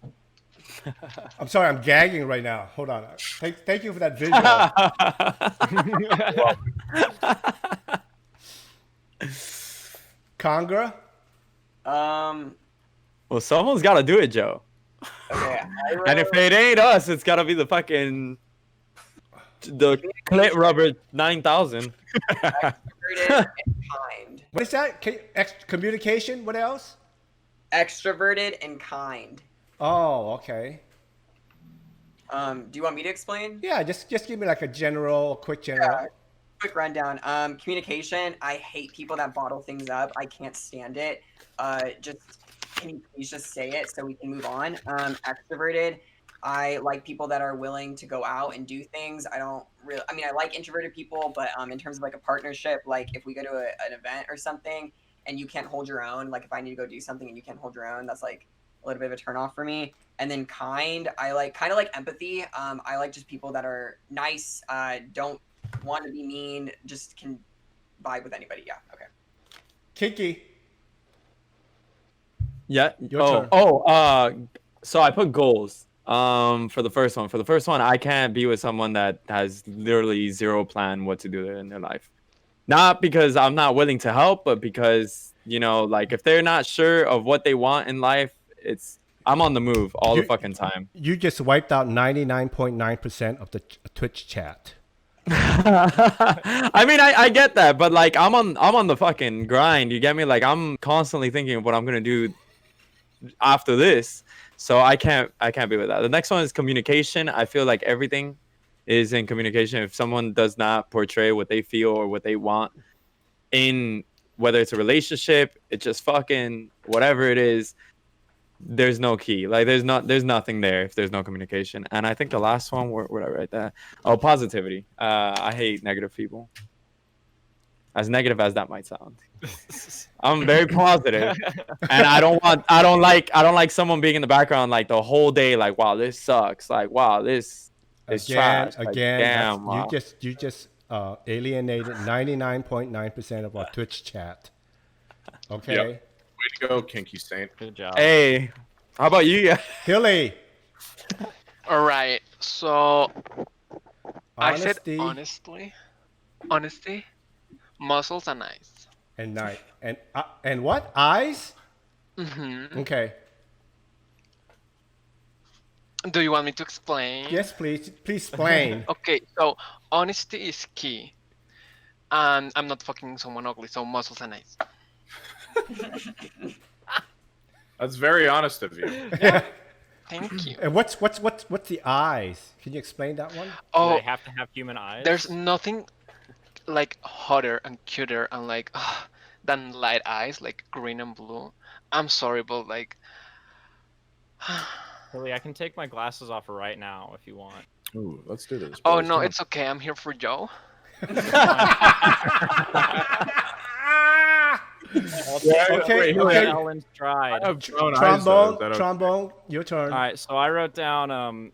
I'm sorry, I'm gagging right now. Hold on. Thank you for that visual. Congra? Well, someone's got to do it, Joe. Okay. And if it ain't us, it's got to be the clit rubber 9000. Extroverted and kind. What is that? Communication? What else? extroverted and kind. Oh, okay. Do you want me to explain? Yeah, just give me like a quick general. Yeah. Quick rundown. Communication. I hate people that bottle things up. I can't stand it. Can you please just say it so we can move on? Extroverted. I like people that are willing to go out and do things. I like introverted people, but in terms of like a partnership, like if we go to an event or something and you can't hold your own, like if I need to go do something and you can't hold your own, that's like a little bit of a turn off for me. And then kind, I like kind of like empathy. I like just people that are nice, don't want to be mean, just can vibe with anybody. Yeah. Okay. Kinky. Yeah. Your turn. So I put goals. For the first one. For the first one, I can't be with someone that has literally zero plan what to do in their life. Not because I'm not willing to help, but because, like if they're not sure of what they want in life, I'm on the move all the fucking time. You just wiped out 99.9% of the Twitch chat. I mean, I get that, but like I'm on the fucking grind. You get me? Like I'm constantly thinking of what I'm gonna do after this. So I can't be with that. The next one is communication. I feel like everything is in communication. If someone does not portray what they feel or what they want in whether it's a relationship, it's just fucking whatever it is, there's no key. Like there's nothing there if there's no communication. And I think the last one, where I write that? Oh, positivity. I hate negative people. As negative as that might sound. I'm very positive, and I don't like someone being in the background like the whole day, like, wow, this sucks, like, wow, this is trash. Again, like, damn, wow. you just alienated 99.9% of our Twitch chat. Okay. Yep. Way to go, KinkySaint. Good job. Hey, how about you? Hilly. All right. So I said Honesty honesty, muscles and eyes. and night and what? Eyes? Mm-hmm. Okay. Do you want me to explain? Yes, please. Please explain. Okay, so honesty is key. And I'm not fucking someone ugly, so muscles and eyes. That's very honest of you. Thank you. And what's the eyes? Can you explain that one? Do Oh, they have to have human eyes? there's nothing like hotter and cuter and like than light eyes, like green and blue. I'm sorry, but like Really, I can take my glasses off right now if you want. Ooh, let's do this. oh boys. no, Come on. it's okay. I'm here for Joe. Okay. Ellen's tried. I have brown eyes, though. Is that okay? Trombone, your turn. All right, so I wrote down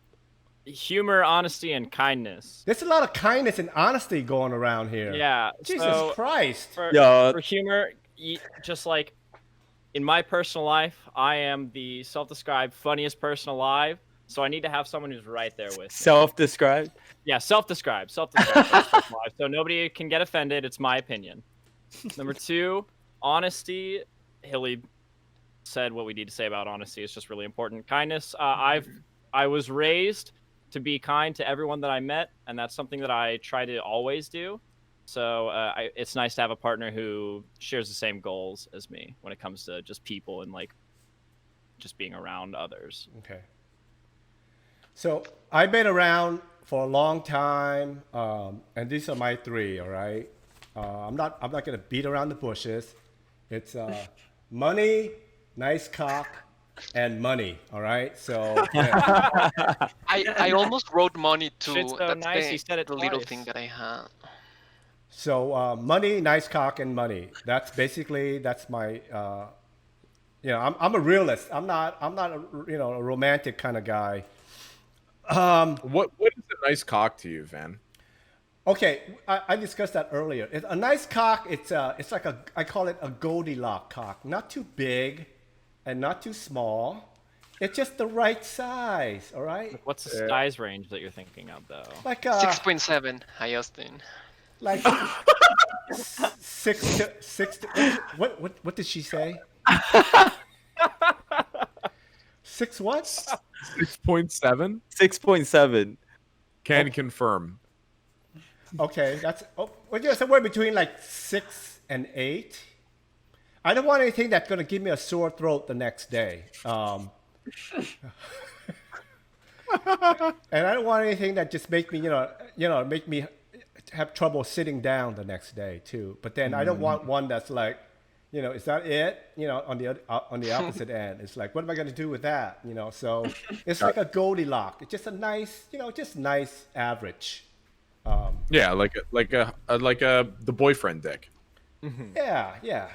humor, honesty, and kindness. There's a lot of kindness and honesty going around here. Yeah. Jesus so Christ. for humor, just like in my personal life, I am the self-described funniest person alive. So I need to have someone who's right there with me. Self-described. Yeah, self-described funniest person alive. So nobody can get offended. It's my opinion. Number 2, honesty. Hilly said what we need to say about honesty. It's just really important. Kindness. I was raised to be kind to everyone that I met, and that's something that I try to always do. So it's nice to have a partner who shares the same goals as me when it comes to just people and like just being around others. Okay. So I've been around for a long time, and these are my 3. All right. I'm not gonna beat around the bushes. It's money, nice cock, and money. All right. So yeah. I almost wrote money too. Shit's so nice, he said it the little twice. thing that I had. So money, nice cock, and money. That's my. I'm a realist. I'm not a romantic kind of guy. What is a nice cock to you, Van? Okay, I discussed that earlier. A nice cock, it's like I call it a Goldilocks cock. Not too big, and not too small. It's just the right size. All right. What's the size range that you're thinking of, though? Like 6.7. Hi, Austin. like 6 to what did she say? 6 what? 6.7. 6.7. Can confirm. Okay, that's somewhere between like 6 and 8. I don't want anything that's gonna give me a sore throat the next day. And I don't want anything that just make me, make me have trouble sitting down the next day too. But then I don't want one that's like, is that it? On the opposite end, it's like, what am I going to do with that? So it's like a Goldilocks. It's just a nice, just nice average. Yeah, like the boyfriend dick. Yeah.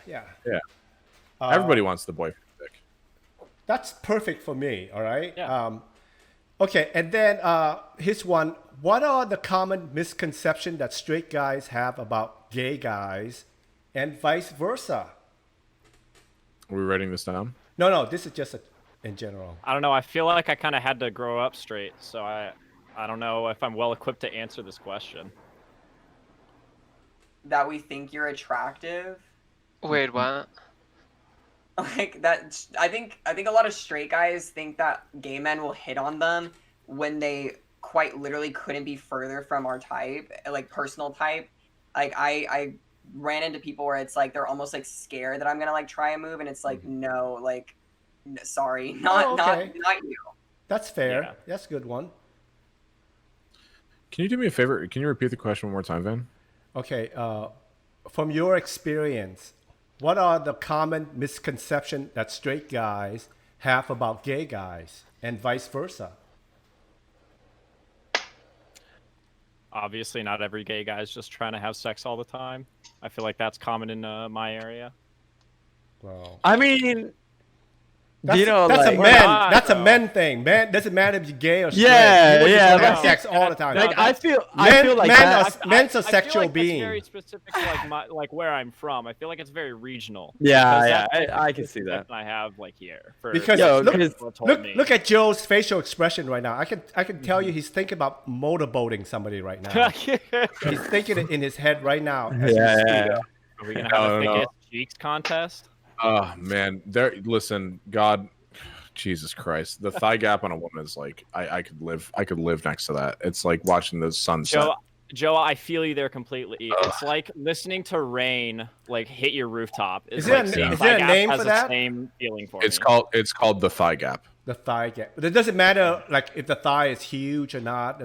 Everybody wants the boyfriend dick. That's perfect for me. All right. Yeah. Okay, and then here's one. What are the common misconceptions that straight guys have about gay guys, and vice versa? Are we writing this down? No, this is just in general. I don't know. I feel like I kind of had to grow up straight, so I don't know if I'm well equipped to answer this question. That we think you're attractive. Wait, what? Like that, I think a lot of straight guys think that gay men will hit on them when they quite literally couldn't be further from our type, like personal type. Like I ran into people where it's like they're almost like scared that I'm gonna like try a move, and it's like no, like sorry, not you. That's fair. Yeah. That's a good one. Can you do me a favor? Can you repeat the question one more time, Van? Okay, from your experience, what are the common misconceptions that straight guys have about gay guys, and vice versa? Obviously, not every gay guy is just trying to have sex all the time. I feel like that's common in my area. Well, I mean, that's, like, a men. That's a men thing. Man, doesn't matter if you're gay or straight. Yeah, You just yeah, wanna have but- sex all the time. like No, I feel like men that. are men's a I feel sexual like that's being. very specific to like where I'm from. I feel like it's very regional. Yeah, Because yeah, that's I can see that. I have like here for Because Yo, look, because- people told me. look at Joe's facial expression right now. I can tell you he's thinking about motorboating somebody right now. He's thinking it in his head right now. as we Yeah, speak. yeah. Are we gonna have a No. thickest cheeks contest? Oh man, listen, God, Jesus Christ, the thigh gap on a woman is like I could live next to that. It's like watching the sunset. Joe, I feel you there completely. It's like listening to rain like hit your rooftop. It's Is there like a- seeing is there a thigh gap name has for the that? same feeling for It's me. called the thigh gap. The thigh gap. But it doesn't matter like if the thigh is huge or not.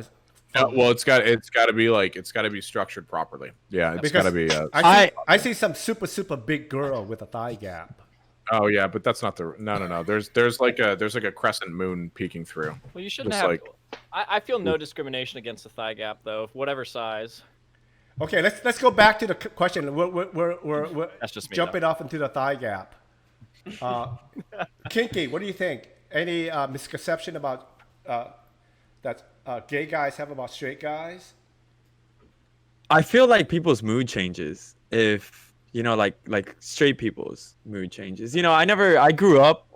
Well, it's got to be structured properly. Yeah, it's got to be. I see some super big girl with a thigh gap. Oh yeah, but that's not the. No. There's like a crescent moon peeking through. Well, you shouldn't Just have. like- I feel no discrimination against the thigh gap though, whatever size. Okay, let's go back to the question. We're That's just me, jumping off into the thigh gap. Kinky, what do you think? Any misconception about that gay guys have about straight guys? I feel like people's mood changes if like straight people's mood changes. I grew up,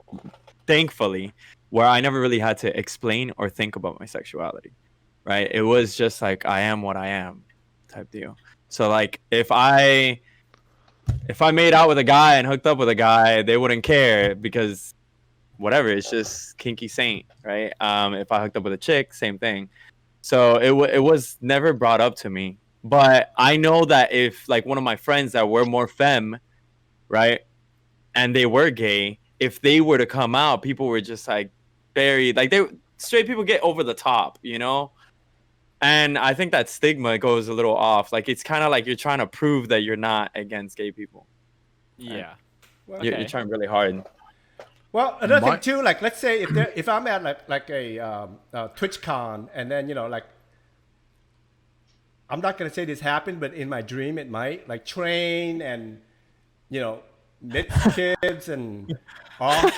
thankfully, where I never really had to explain or think about my sexuality, right? It was just like I am what I am type deal. So like if I made out with a guy and hooked up with a guy, they wouldn't care because whatever, it's just KinkySaint, right? If I hooked up with a chick, same thing. So it was never brought up to me. But I know that if like one of my friends that were more femme, right, and they were gay, if they were to come out, people were just like straight people get over the top, And I think that stigma goes a little off. Like it's kind of like you're trying to prove that you're not against gay people. Yeah. Well, You're trying really hard. Well, another thing too, like let's say if I'm at like a TwitchCon, and then like I'm not gonna say this happened, but in my dream it might, like Train and Mitch kids and all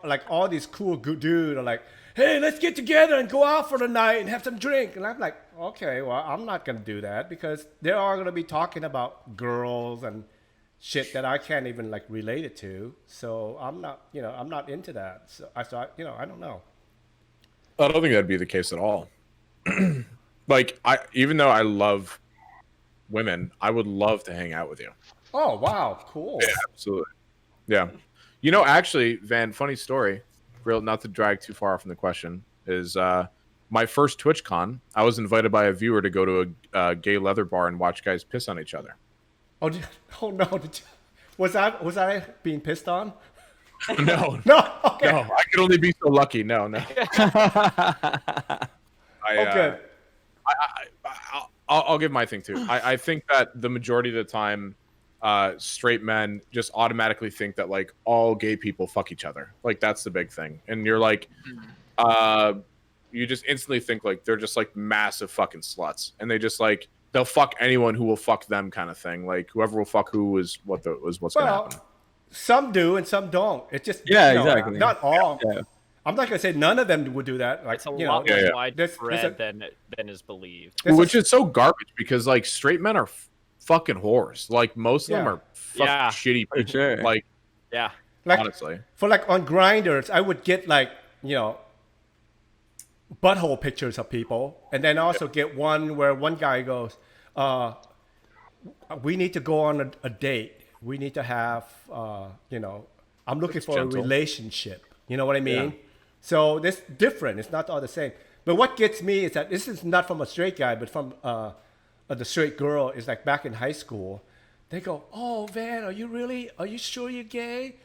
like all these cool dudes are like, hey, let's get together and go out for the night and have some drink, and I'm like, okay, well I'm not gonna do that because they are gonna be talking about girls and shit that I can't even like relate it to. So I'm not into that. So I thought, I don't know. I don't think that'd be the case at all. Like even though I love women, I would love to hang out with you. Oh wow, cool. Yeah, absolutely. Yeah. Actually, Van, funny story, real not to drag too far from the question, is my first TwitchCon, I was invited by a viewer to go to a gay leather bar and watch guys piss on each other. Oh no! Was I being pissed on? No, No. Okay. no, I could only be so lucky. No. Okay. I'll give my thing too. I think that the majority of the time, straight men just automatically think that like all gay people fuck each other. Like that's the big thing, and you're like, you just instantly think like they're just like massive fucking sluts, and they just like they'll fuck anyone who will fuck them kind of thing. Like whoever will fuck who is what's gonna happen. Some do and some don't. It's just exactly. Not all. Yeah. I'm not gonna say none of them would do that. Like It's a you lot know, more there's widespread than is believed. Which is so garbage because like straight men are fucking whores. Like most of them are fucking shitty For people. sure. Like Yeah. like honestly. for like on Grinders, I would get like butthole pictures of people, and then also get one where one guy goes, "We need to go on a date. We need to have I'm looking for gentle. a relationship." You know what I mean? Yeah. So this different. It's not all the same. But what gets me is that this is not from a straight guy, but from the straight girl. Is like back in high school, they go, "Oh, Van, are you sure you're gay?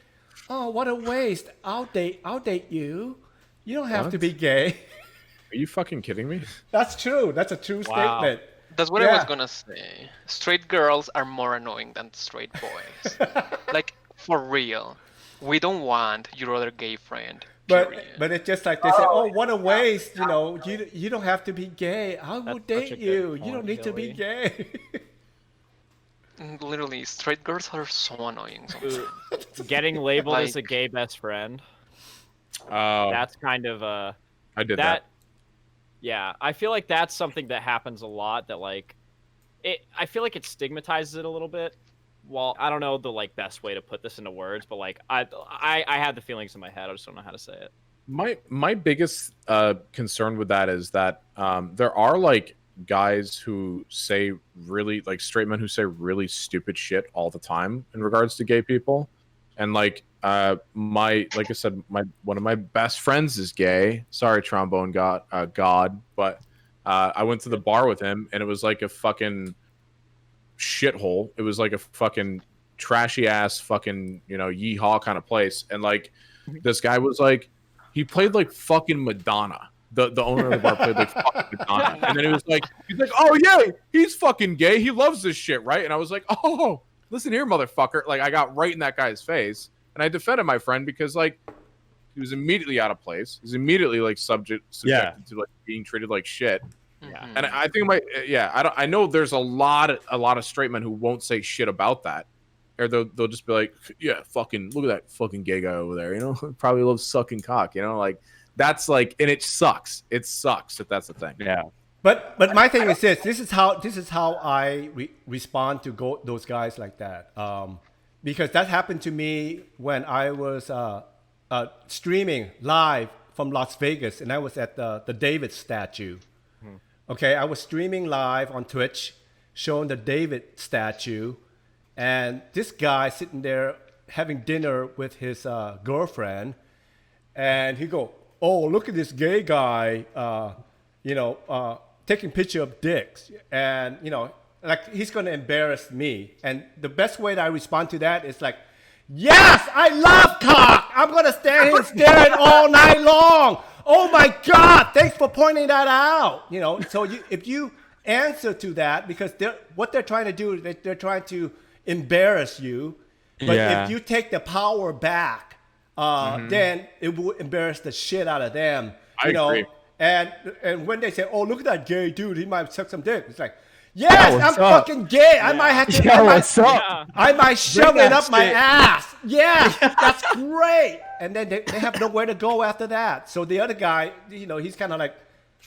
Oh, what a waste. I'll date you. You don't have to What? be gay." Are you fucking kidding me? That's true. That's a true Wow. statement. That's what I was Yeah. gonna say. Straight girls are more annoying than straight boys. Like for real. We don't want your other gay friend. Period. But it's just like they say, "Oh, what a waste. You don't have to be gay. I will That's such a date good you. You point, don't need to be Billy. gay." Literally, straight girls are so annoying sometimes. Getting labeled as a Like- gay best friend. Oh, That's kind of I did that. Yeah, I feel like that's something that happens a lot. That like, I feel like it stigmatizes it a little bit. Well, I don't know the like best way to put this into words, but like I had the feelings in my head. I just don't know how to say it. My biggest concern with that is that there are like guys who say really like straight men who say really stupid shit all the time in regards to gay people, and like like I said, one of my best friends is gay. Sorry, Trombonegawd, but I went to the bar with him and it was like a fucking shithole. It was like a fucking trashy ass fucking yeehaw kind of place, and like this guy was like he played like fucking Madonna. The owner of the bar played like fucking Madonna, and then he's like, "Oh yeah, he's fucking gay. He loves this shit, right?" And I was like, "Oh, listen here, motherfucker!" Like I got right in that guy's face, and I defended my friend because like he was immediately out of place. He's immediately like subjected to like being treated like shit. Yeah. And I think I know there's a lot of straight men who won't say shit about that, or they'll just be like, "Yeah, fucking look at that fucking gay guy over there. Probably loves sucking cock. Like that's like, and it sucks. It sucks if that's the thing. Yeah. But my thing is this. This is how I respond to those guys like that. Because that happened to me when I was streaming live from Las Vegas, and I was at the David statue. Okay, I was streaming live on Twitch, showing the David statue, and this guy sitting there having dinner with his girlfriend, and he go, "Oh, look at this gay guy, taking picture of dicks," and like he's gonna embarrass me. And the best way that I respond to that is like, "Yes, I love cock. I'm gonna stand here and stare at it all night long. Oh my God, thanks for pointing that out." So if you answer to that, because what they're trying to do is they're trying to embarrass you. But if you take the power back, then it will embarrass the shit out of them. I agree. And when they say, "Oh, look at that gay dude, he might suck some dick," it's like, "Yes, I'm what's up? fucking gay. I might have to. Yo, what's up? Yeah. I might shove Bring it that up my shit. ass. Yeah, that's great." And then they have nowhere to go after that. So the other guy, he's kind of like,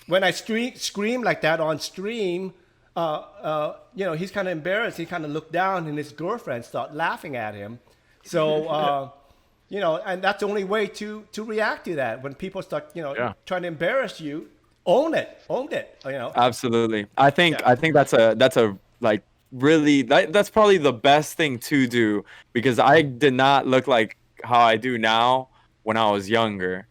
when I scream like that on stream, he's kind of embarrassed. He kind of looked down, and his girlfriend started laughing at him. So, and that's the only way to react to that. When people start, trying to embarrass you, own it. Absolutely. I think that's a like really that's probably the best thing to do, because I did not look like how I do now when I was younger,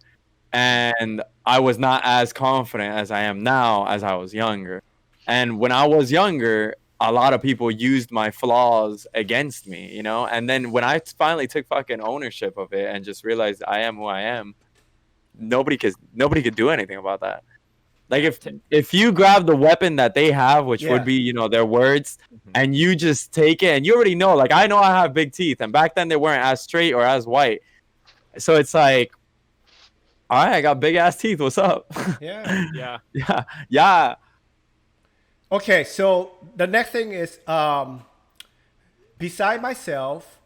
and I was not as confident as I am now as I was younger. And when I was younger, a lot of people used my flaws against me, you know. And then when I finally took fucking ownership of it and just realized I am who I am, nobody could do anything about that. Like if you grab the weapon that they have, which would be, you know, their words, and you just take it, and you already know, like I know I have big teeth, and back then they weren't as straight or as white, so it's like, all right, I got big ass teeth. What's up? Yeah. Okay, so the next thing is, beside myself,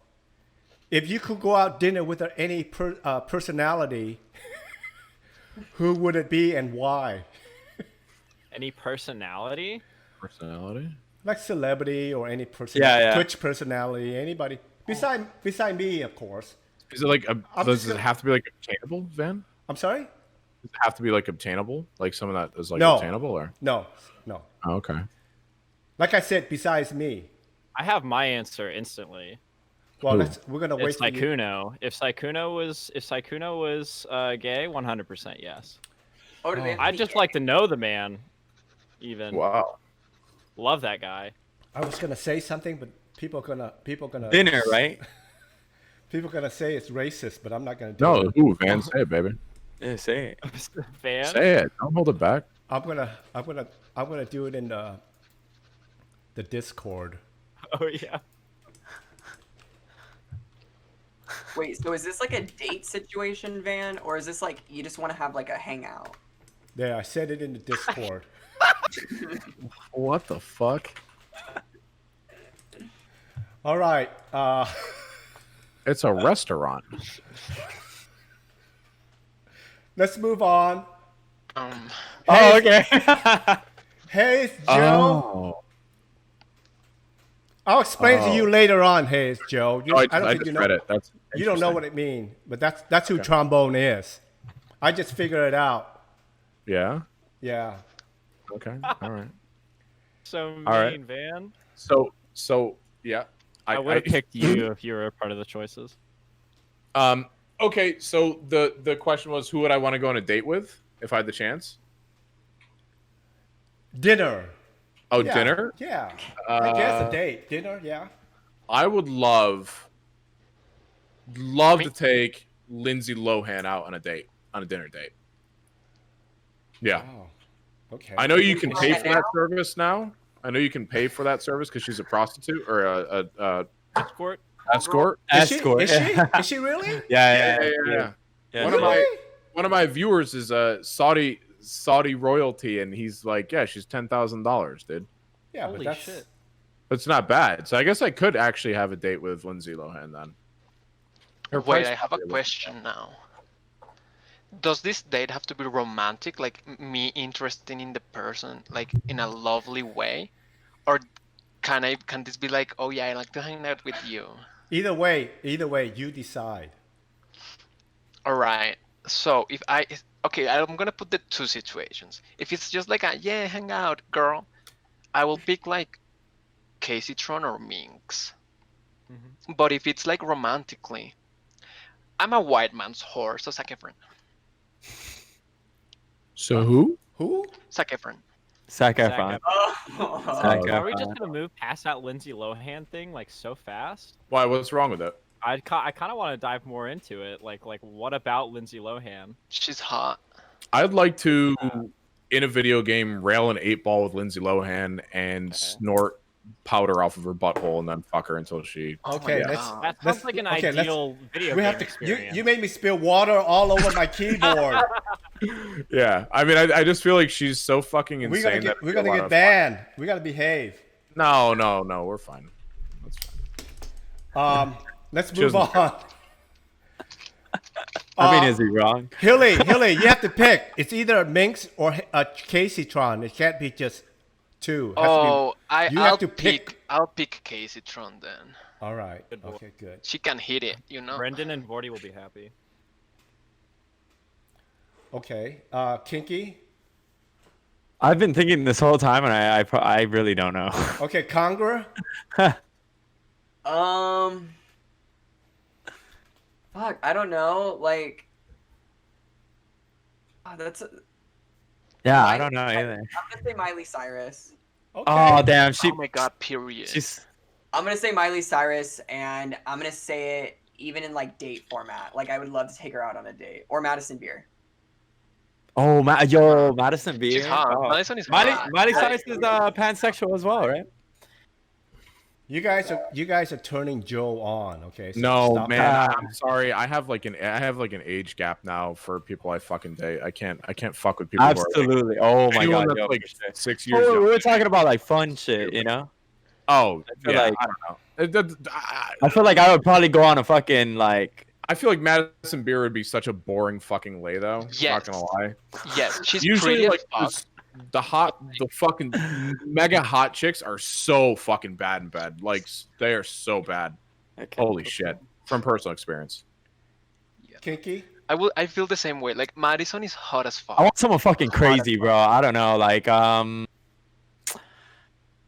if you could go out dinner with any personality, who would it be and why? Any personality? Like celebrity or any person, Twitch personality, anybody beside me, of course. Is it like does it have to be like obtainable, Van? I'm sorry? Does it have to be like obtainable? Like someone that is like No. obtainable or No. Oh, okay. Like I said, besides me. I have my answer instantly. Well, we're gonna wait It's for you. Sykkuno. If Sykkuno was gay, 100% yes. Oh, do they have to I'd be just gay? like to know the man. Even Wow. love that guy. I was gonna say something, but people gonna Dinner, right? people gonna say it's racist, but I'm not gonna do No, it. ooh, Van, say it, baby. Yeah, say it. Fan. Say it. Don't hold it back. I'm gonna do it in the Discord. Oh yeah. Wait, so is this like a date situation, Van, or is this like you just want to have like a hangout? There, I said it in the Discord. What the fuck? All right. It's a restaurant. Let's move on. Oh, okay. Heyitsjoe. Oh. I'll explain to you later on, Heyitsjoe. No, I don't think just you know. read it. That's You don't know what it means, but that's who Trombone is. I just figured it out. Yeah. Yeah. Okay. All right. So mean, right. Van. So yeah. I would have picked you if you were a part of the choices. Okay. So the question was, who would I want to go on a date with if I had the chance? Dinner. Oh, Yeah. dinner. Yeah. I guess a date. Dinner. Yeah. I would love to take Lindsay Lohan out on a dinner date. Yeah. Oh. Okay. I know you can pay for that service now. I know you can pay for that service because she's a prostitute or a Escort. escort. Is she? Escort. Is she? Is she really? Yeah. One of my viewers is a Saudi royalty, and he's like, yeah, she's $10,000, dude. Yeah, Holy but that's shit. That's not bad. So I guess I could actually have a date with Lindsay Lohan then. Wait, price I have a point- question now. Does this date have to be romantic, like me interested in the person, like in a lovely way, or can this be like, oh yeah, I like to hang out with you? Either way, you decide. All right. So I'm gonna put the two situations. If it's just like a yeah, hang out, girl, I will pick like Heyitsjoe or Minx. But if it's like romantically, I'm a white man's whore, so Zac Efron. So who? Who? Zac Efron. Zac Efron. Oh. Zac Are we Efron. just gonna move past that Lindsay Lohan thing like so fast? Why? What's wrong with it? I kind of want to dive more into it. Like what about Lindsay Lohan? She's hot. I'd like to, in a video game, rail an 8-ball with Lindsay Lohan and snort powder off of her butthole and then fuck her until she. Okay, my let's. God. That sounds like an ideal video We game have to. experience. You made me spill water all over my keyboard. Yeah, I mean, I just feel like she's so fucking insane. We're gonna get banned. We gotta behave. No, we're fine. That's fine. Let's She move doesn't on. I mean, is he wrong? Hilly, you have to pick. It's either a Minx or a Heyitsjoe. It can't be just two. It has to be- I'll have to pick Heyitsjoe then. All right. Good boy. Okay, good. She can hit it, you know. Brendan and Vorty will be happy. Okay. Kinky. I've been thinking this whole time, and I really don't know. Okay, Congra. Fuck, I don't know. Like, that's. Yeah, I Miley- don't know either. I'm gonna say Miley Cyrus. Okay. Oh damn, Oh my god, period. she's I'm gonna say Miley Cyrus, and I'm gonna say it even in like date format. Like I would love to take her out on a date, or Madison Beer. yo, Madison Beer. She's hot. Oh. Madison is Miley, hot. Miley Cyrus is pansexual as well, right? You guys are turning Joe on. Okay. So No, stop man, that. I'm sorry. I have like an age gap now for people I fucking date. I can't fuck with people. Absolutely. Oh my Anyone god. that's Yo, like for sure. 6 Oh, years. we younger. were talking about like fun shit, you know? Oh, feel yeah. like- I don't know. I feel like I would probably go on a fucking like. I feel like Madison Beer would be such a boring fucking lay though. Yes. Not gonna lie. Yes, she's Usually pretty like as fuck. the fucking mega hot chicks are so fucking bad in bed. Like they are so bad. Okay. Holy shit. From personal experience. Kinky. I feel the same way. Like Madison is hot as fuck. I want someone fucking crazy, bro. I don't know, like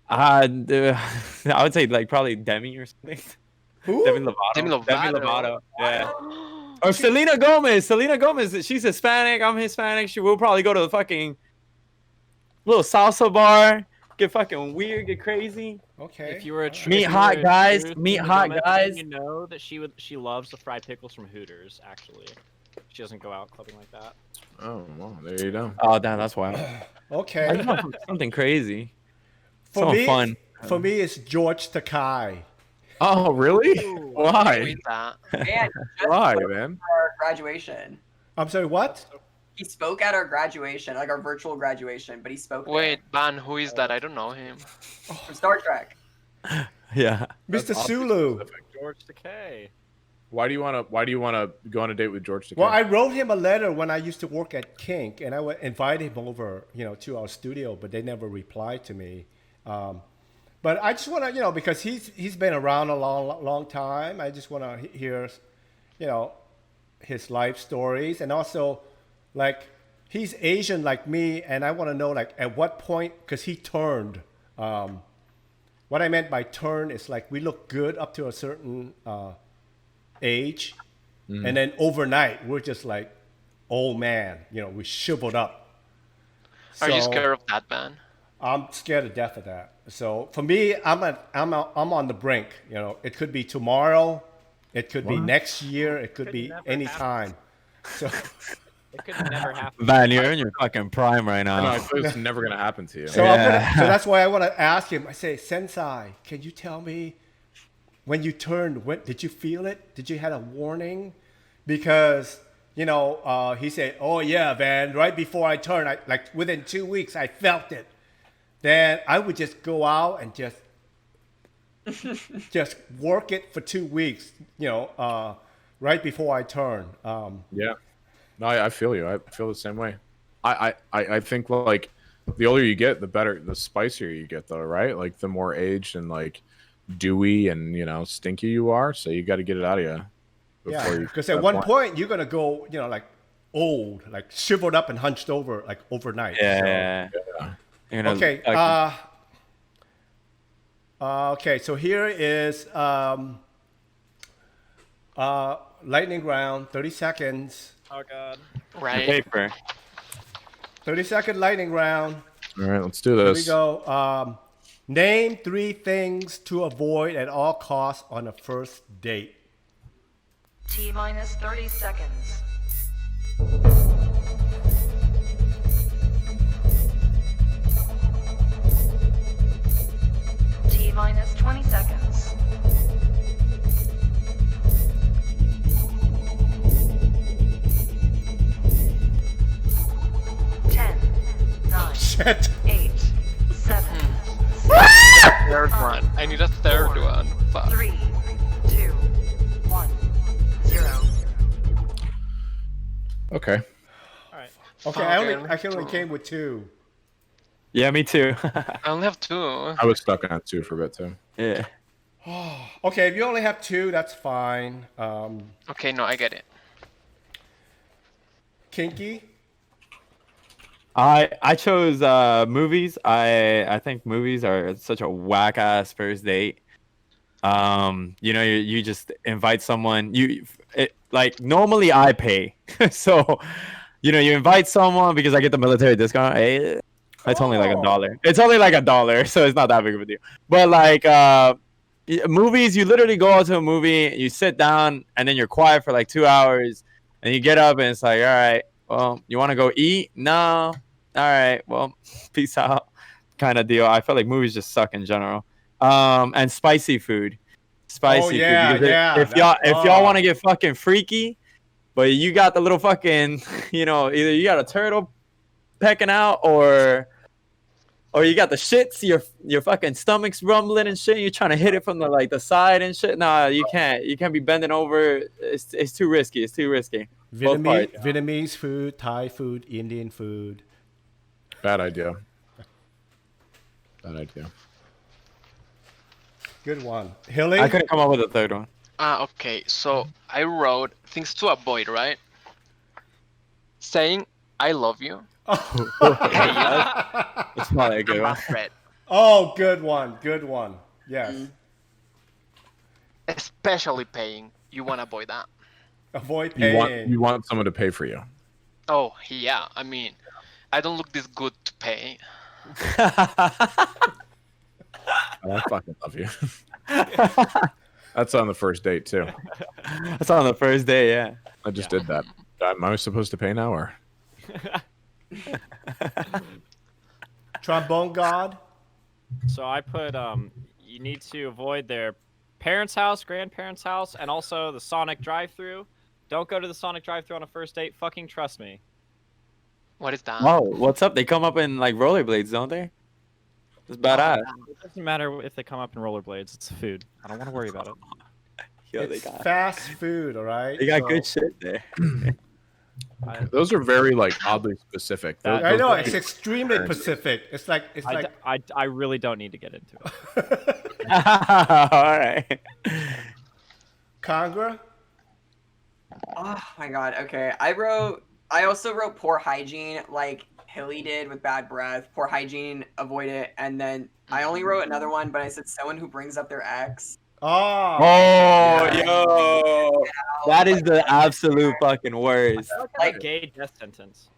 I would say like probably Demi or something. Who? Demi Lovato. Demi Lovato. Yeah. Or Selena Gomez. Selena Gomez. She's Hispanic. I'm Hispanic. She will probably go to the fucking little salsa bar. Get fucking weird. Get crazy. Okay. If you were a Meet if you hot were a guys, Hooters meet Selena hot Gomez, guys. You know that she loves the fried pickles from Hooters. Actually, she doesn't go out clubbing like that. Oh well, there you go. Oh damn, that's wild. I Okay. just want something crazy. For Someone me, fun. for me, it's George Takai. Oh really? Why? Read that. Man, he just Why, spoke man? at our graduation. I'm sorry. What? He spoke at our graduation, like our virtual graduation, but he spoke there. Wait, Ban, who is that? I don't know him. From Star Trek. Yeah. Mr. Sulu. George Takei. Why do you wanna go on a date with George Takei? Well, I wrote him a letter when I used to work at Kink, and I would invite him over, to our studio, but they never replied to me. But I just want to, because he's been around a long time. I just want to hear, his life stories, and also, like, he's Asian like me, and I want to know, like, at what point, because he turned. What I meant by turn is like we look good up to a certain age, and then overnight we're just like old man. We shriveled up. Are you So, scared of that, Ban? I'm scared to death of that. So for me, I'm on the brink. It could be tomorrow, it could be next year, it could be never any happen. time. So It could never happen. Man, you're in your fucking prime right No, I now. feel it's never gonna happen to you. So, Yeah. so that's why I want to ask him. I say, Sensei, can you tell me when you turned? When did you feel it? Did you had a warning? Because he said, "Oh yeah, Van. Right before I turned, like within 2 weeks, I felt it. Then I would just go out and just work it for 2 weeks. Right before I turn. Yeah. No, I feel you. I feel the same way. I think like the older you get, the better, the spicier you get, though, right? Like the more aged and like dewy and stinky you are. So you got to get it out of you. Yeah, because at one point you're gonna go, like old, like shriveled up and hunched over, like overnight. Yeah. You're gonna- Okay. Okay. So here is lightning round. 30 seconds. Oh god. Right. paper. 30-second lightning round. All right, let's do Here this. we go. Name 3 things to avoid at all costs on a first date. T minus 30 seconds. T minus 20 seconds. Ten, nine, Shit. 8, 7, Third one. I need a third one. Fuck. 3, 2, 1, 0. Okay. All right. Okay. I can only came with 2. Yeah, me too. I only have 2. I was stuck on 2 for a bit too. yeah. Okay. If you only have 2, that's fine. Okay, no, I get it. Kinky. I chose movies. I think movies are such a whack ass first date. You just invite someone. Like normally I pay, so you invite someone because I get the military discount. It's only like Oh. $1. It's only like $1, so it's not that big of a deal. But like movies, you literally go out to a movie, you sit down, and then you're quiet for like 2 hours, and you get up, and it's like, all right, well, you want to go eat? No. All right, well, peace out, kind of deal. I feel like movies just suck in general. And spicy food, spicy yeah, food. Because yeah, if y'all want to get fucking freaky, but you got the little fucking, either you got a turtle pecking out, or you got the shits, your fucking stomach's rumbling and shit. You're trying to hit it from the side and shit. Nah, you can't. You can't be bending over. It's too risky. It's too risky. Both parts. Vietnamese food, Thai food, Indian food. Bad idea. Bad idea. Good one. Hilly? I couldn't come up with a third one. Okay, so I wrote things to avoid, right? Saying I love you. It's probably a good I'm one. not threat. Oh, good one. Good one. Yes. Especially paying. You want to avoid that. Avoid You paying. want someone to pay for you. Oh, yeah. I mean, I don't look this good to pay. I fucking love you. That's on the first date too. That's on the first day, yeah. I just did that. Am I supposed to pay now or? Trombonegawd? So I put you need to avoid their parents' house, grandparents' house, and also the Sonic drive-through. Don't go to the Sonic drive-through on a first date. Fucking trust me. What is that? Whoa, what's up? They come up in like rollerblades, don't they? It's badass. It doesn't matter if they come up in rollerblades. It's food. I don't want to worry about it. Yo, they It's got fast food, all right? they got So- good shit there. Those are very like oddly specific. That- I know, Those- it's extremely Pacific. It's like, I really don't need to get into it. All right. Congra? Oh my god. Okay. I also wrote poor hygiene, like Hilly did with bad breath. Poor hygiene, avoid it. And then I only wrote another one, but I said someone who brings up their ex. Oh. Oh, yeah. yo. That is the absolute fucking worst. Like gay death sentence.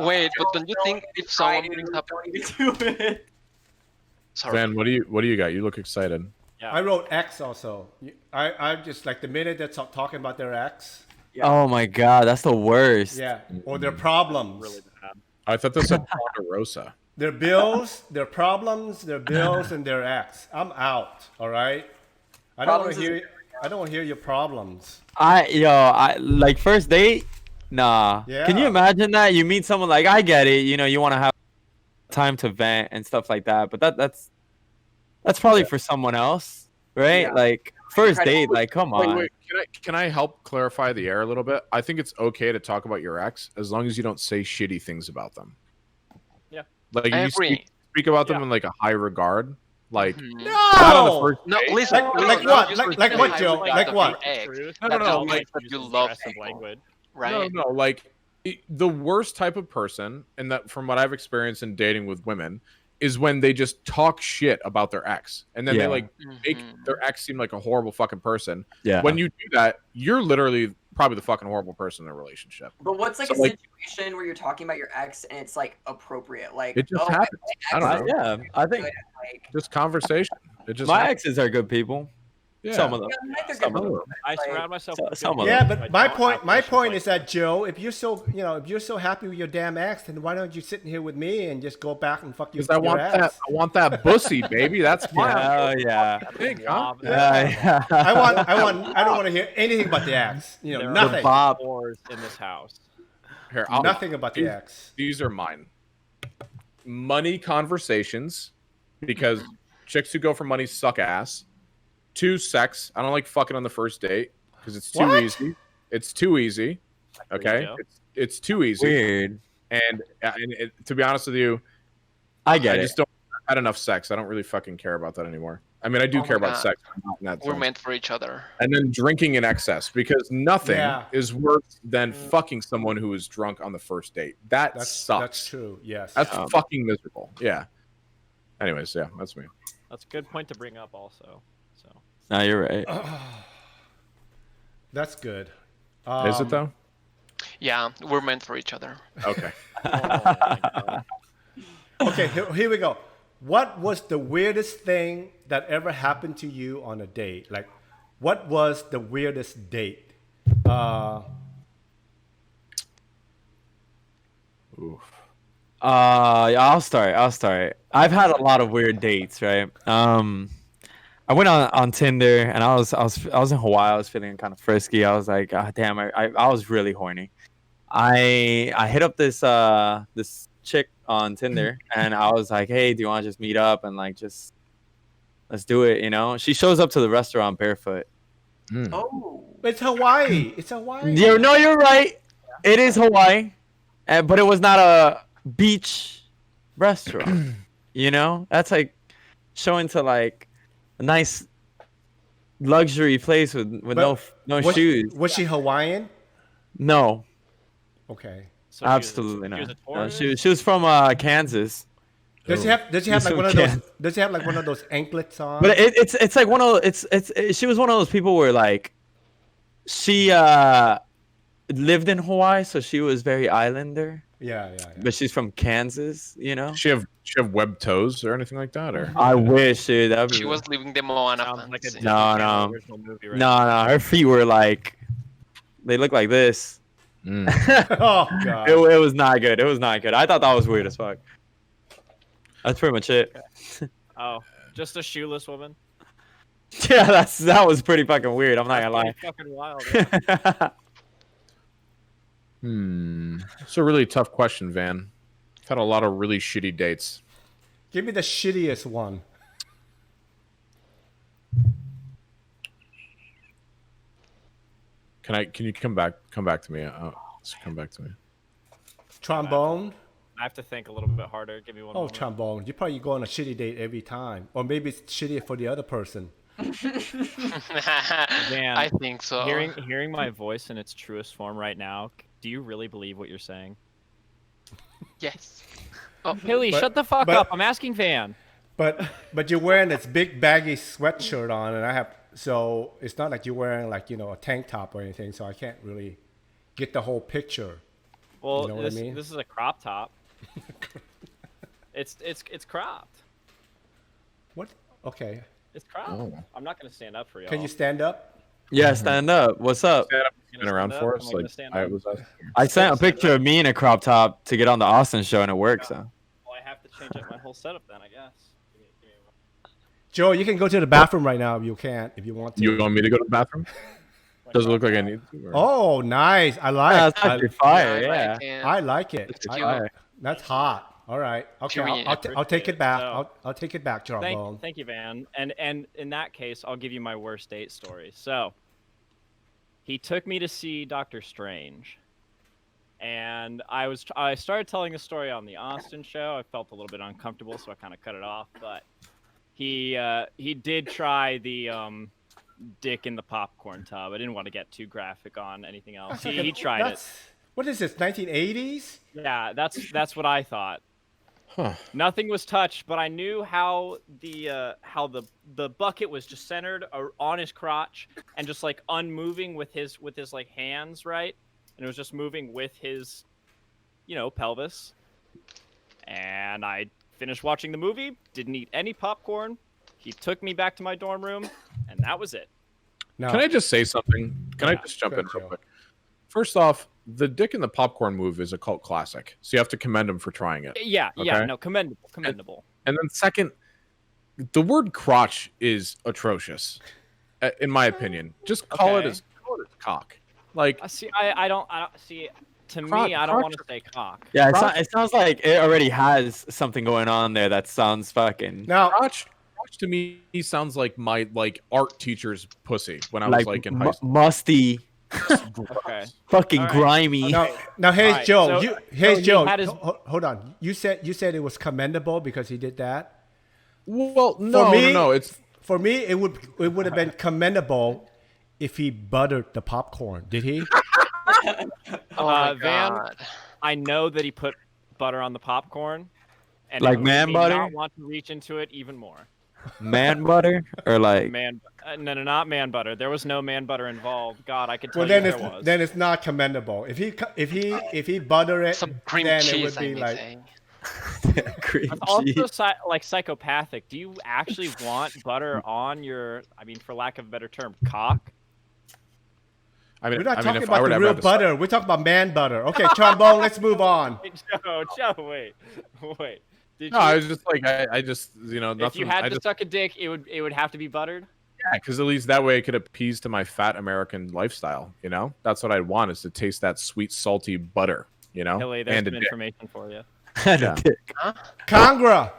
Wait, but don't you think if someone brings up... Don't even do it. Sorry. Van, what do you got? You look excited. I wrote X also. I'm just like the minute they're talking about their ex. Oh my god, that's the worst. Yeah. Or their problems. Really bad. I thought this said Ponderosa. Their bills, their problems, their bills, and their ex. I'm out. All right. I don't want to hear. I don't want to hear your problems. I like first date. Nah. Yeah. Can you imagine that? You meet someone like I get it. You want to have time to vent and stuff like that. But that's probably for someone else, right? Yeah. Like first date. Like come on. Wait. Can I help clarify the air a little bit? I think it's okay to talk about your ex as long as you don't say shitty things about them. Yeah. Like I you agree. speak about them Yeah. in like a high regard. Like Mhm. not on the No. first No, date. listen. Like listen, what? just Like respect what, the Joe? fact Like of what? your ex. No, That no, tells like- that you love people, language. right? No, like the worst type of person, and that from what I've experienced in dating with women, is when they just talk shit about their ex, and then they Yeah. like make Mhm. their ex seem like a horrible fucking person. Yeah. When you do that, you're literally probably the fucking horrible person in a relationship. But what's like So, a like- situation where you're talking about your ex and it's like appropriate? Like, It just oh, happens. I don't know. Yeah, I think Like, Just conversation. It just my happens. exes are good people. Yeah. Some of them. yeah, they're Some good of them. looking, I like- surround myself So- with some good of Yeah, people. but I my don't point. have My issues point like is that Joe, if you're so happy with your damn ex, then why don't you sit in here with me and just go back and fuck your, Because I want your that. ex? I want that bussy, baby. That's fine. Yeah, yeah. Big, huh? Yeah, I don't want to hear anything about the ex. There are Nothing. Bob. wars in this house. Here, Nothing about the ex. These are mine. Money conversations, because chicks who go for money suck ass. 2, sex. I don't like fucking on the first date because it's too What? easy. It's too easy. Okay, Joe. it's too easy. Weird. And to be honest with you, I get I it. just don't I had enough sex. I don't really fucking care about that anymore. I mean, I do Oh care my about God. sex. But not in that We're sense. meant for each other. And then drinking in excess, because nothing Yeah. is worse than fucking someone who is drunk on the first date. That That's sucks. true. Yes. That's fucking miserable. Yeah. Anyways, yeah, that's me. That's a good point to bring up also. So No, you're right. That's good. Is it though? Yeah, we're meant for each other. Okay. oh my God. Okay, here we go. What was the weirdest thing that ever happened to you on a date? Like, what was the weirdest date? Oof. Yeah, I'll start. I've had a lot of weird dates, right? I went on Tinder and I was in Hawaii. I was feeling kind of frisky. I was like, damn, I was really horny. I hit up this chick on Tinder and I was like, hey, do you want to just meet up and like just let's do it, you know? She shows up to the restaurant barefoot. Oh. It's Hawaii. It's Hawaii. No, you're right. It is Hawaii, but it was not a beach restaurant. You know, that's like showing to like a nice luxury place with no shoes. Was she Hawaiian? No, Okay. So absolutely she was not. a No, tourist? she was from Kansas. Does she have She's like from one of those? Kansas. Does she have like one of those anklets on? But it's like one of she was one of those people where like she lived in Hawaii, so she was very islander. yeah. But she's from Kansas, you know. Does she have webbed toes or anything like that, or? I wish, dude. That'd be She was living the Moana Sounds like a fantasy. Disney No, Channel no. original movie right no. Her feet were like they look like this. Mm. Oh god. It was not good. It was not good. I thought that was weird as fuck. That's pretty much it. Oh, just a shoeless woman. Yeah, that was pretty fucking weird. I'm not gonna lie. That's pretty fucking wild. Yeah. It's a really tough question, Van. I've had a lot of really shitty dates. Give me the shittiest one. Can you come back to me? Come back to me. Trombone. I have to think a little bit harder. Give me one Oh, moment. trombone. You probably go on a shitty date every time, or maybe it's shitty for the other person. Man, I think so. Hearing my voice in its truest form right now, do you really believe what you're saying? Yes. Hilly, But- shut the fuck but- up. I'm asking Van. But you're wearing this big baggy sweatshirt on, and so it's not like you're wearing like a tank top or anything. So I can't really get the whole picture. Well, You know what I mean? this is a crop top. It's cropped. What? Okay. It's cropped. Oh. I'm not gonna stand up for y'all. Can you stand up? Yeah, stand up. What's up? Stand up, You been gonna around stand for up? us. Am I gonna Like stand I up? was. I sent a picture of me in a crop top to get on the Austin show, and it worked. So Well, I have to change up my whole setup then, I guess. Give me a Joe, you can go to the bathroom right now if you can, if you want to. You want me to go to the bathroom? Does it look like I need to? Or? Oh, nice. I like. yeah, that's actually fire. Yeah. I like it. It's I cute. like- That's hot. All right. Okay. Chewy. I'll take it back. So- I'll take it back, trombone. Thank you, Van. And in that case, I'll give you my worst date story. So, he took me to see Doctor Strange, and I started telling the story on the Austin show. I felt a little bit uncomfortable, so I kind of cut it off. But he did try the dick in the popcorn tub. I didn't want to get too graphic on anything else. He tried it. What is this? 1980s? Yeah, that's what I thought. Huh. Nothing was touched, but I knew how the bucket was just centered on his crotch and just like unmoving with his like hands, right? And it was just moving with his, pelvis. And I finished watching the movie, didn't eat any popcorn. He took me back to my dorm room, and that was it. No. Can I just say something? Can I Yeah, just jump go in ahead, real Joe. quick? First off, the dick in the popcorn move is a cult classic, so you have to commend him for trying it. Yeah, Okay. no, commendable. And then second, the word crotch is atrocious, in my opinion. Just call it Okay. as cock. Like See, I don't see. To Crotch- me, I don't crotch- want to say cock. Yeah, Crotch- it sounds like it already has something going on there that sounds fucking Now, crotch to me sounds like my art teacher's pussy when I was like in high school. musty, Okay. fucking All right. grimy. now, hey, Alright, Joe. so- Hey, so he Joe. had his- Hold on. You said it was commendable because he did that. Well, no, me- no. It's For me, it would have been commendable if he buttered the popcorn. Did he? Oh my Van, god. I know that he put butter on the popcorn, and Like it made man me butter? Not want to reach into it even more. Man butter or like No, not man butter. There was no man butter involved. God, I could tell Well, you then there was. it's not commendable. If he butter it, Some cream then it cheese, would I be may like say. Cream It's also cheese. like psychopathic. Do you actually want butter on your, I mean, for lack of a better term, cock? I mean, We're not talking if I about were the to real have to butter. We're talking about man butter. Okay, Trombone, let's move on. Joe, wait. Did No, you, I was just like, I just, nothing. if you had I to just, suck a dick, it would have to be buttered? yeah, because at least that way it could appease to my fat American lifestyle. That's what I'd want is to taste that sweet, salty butter. Hilly, there's and a some dick. information for you. And a Yeah. dick. Congra.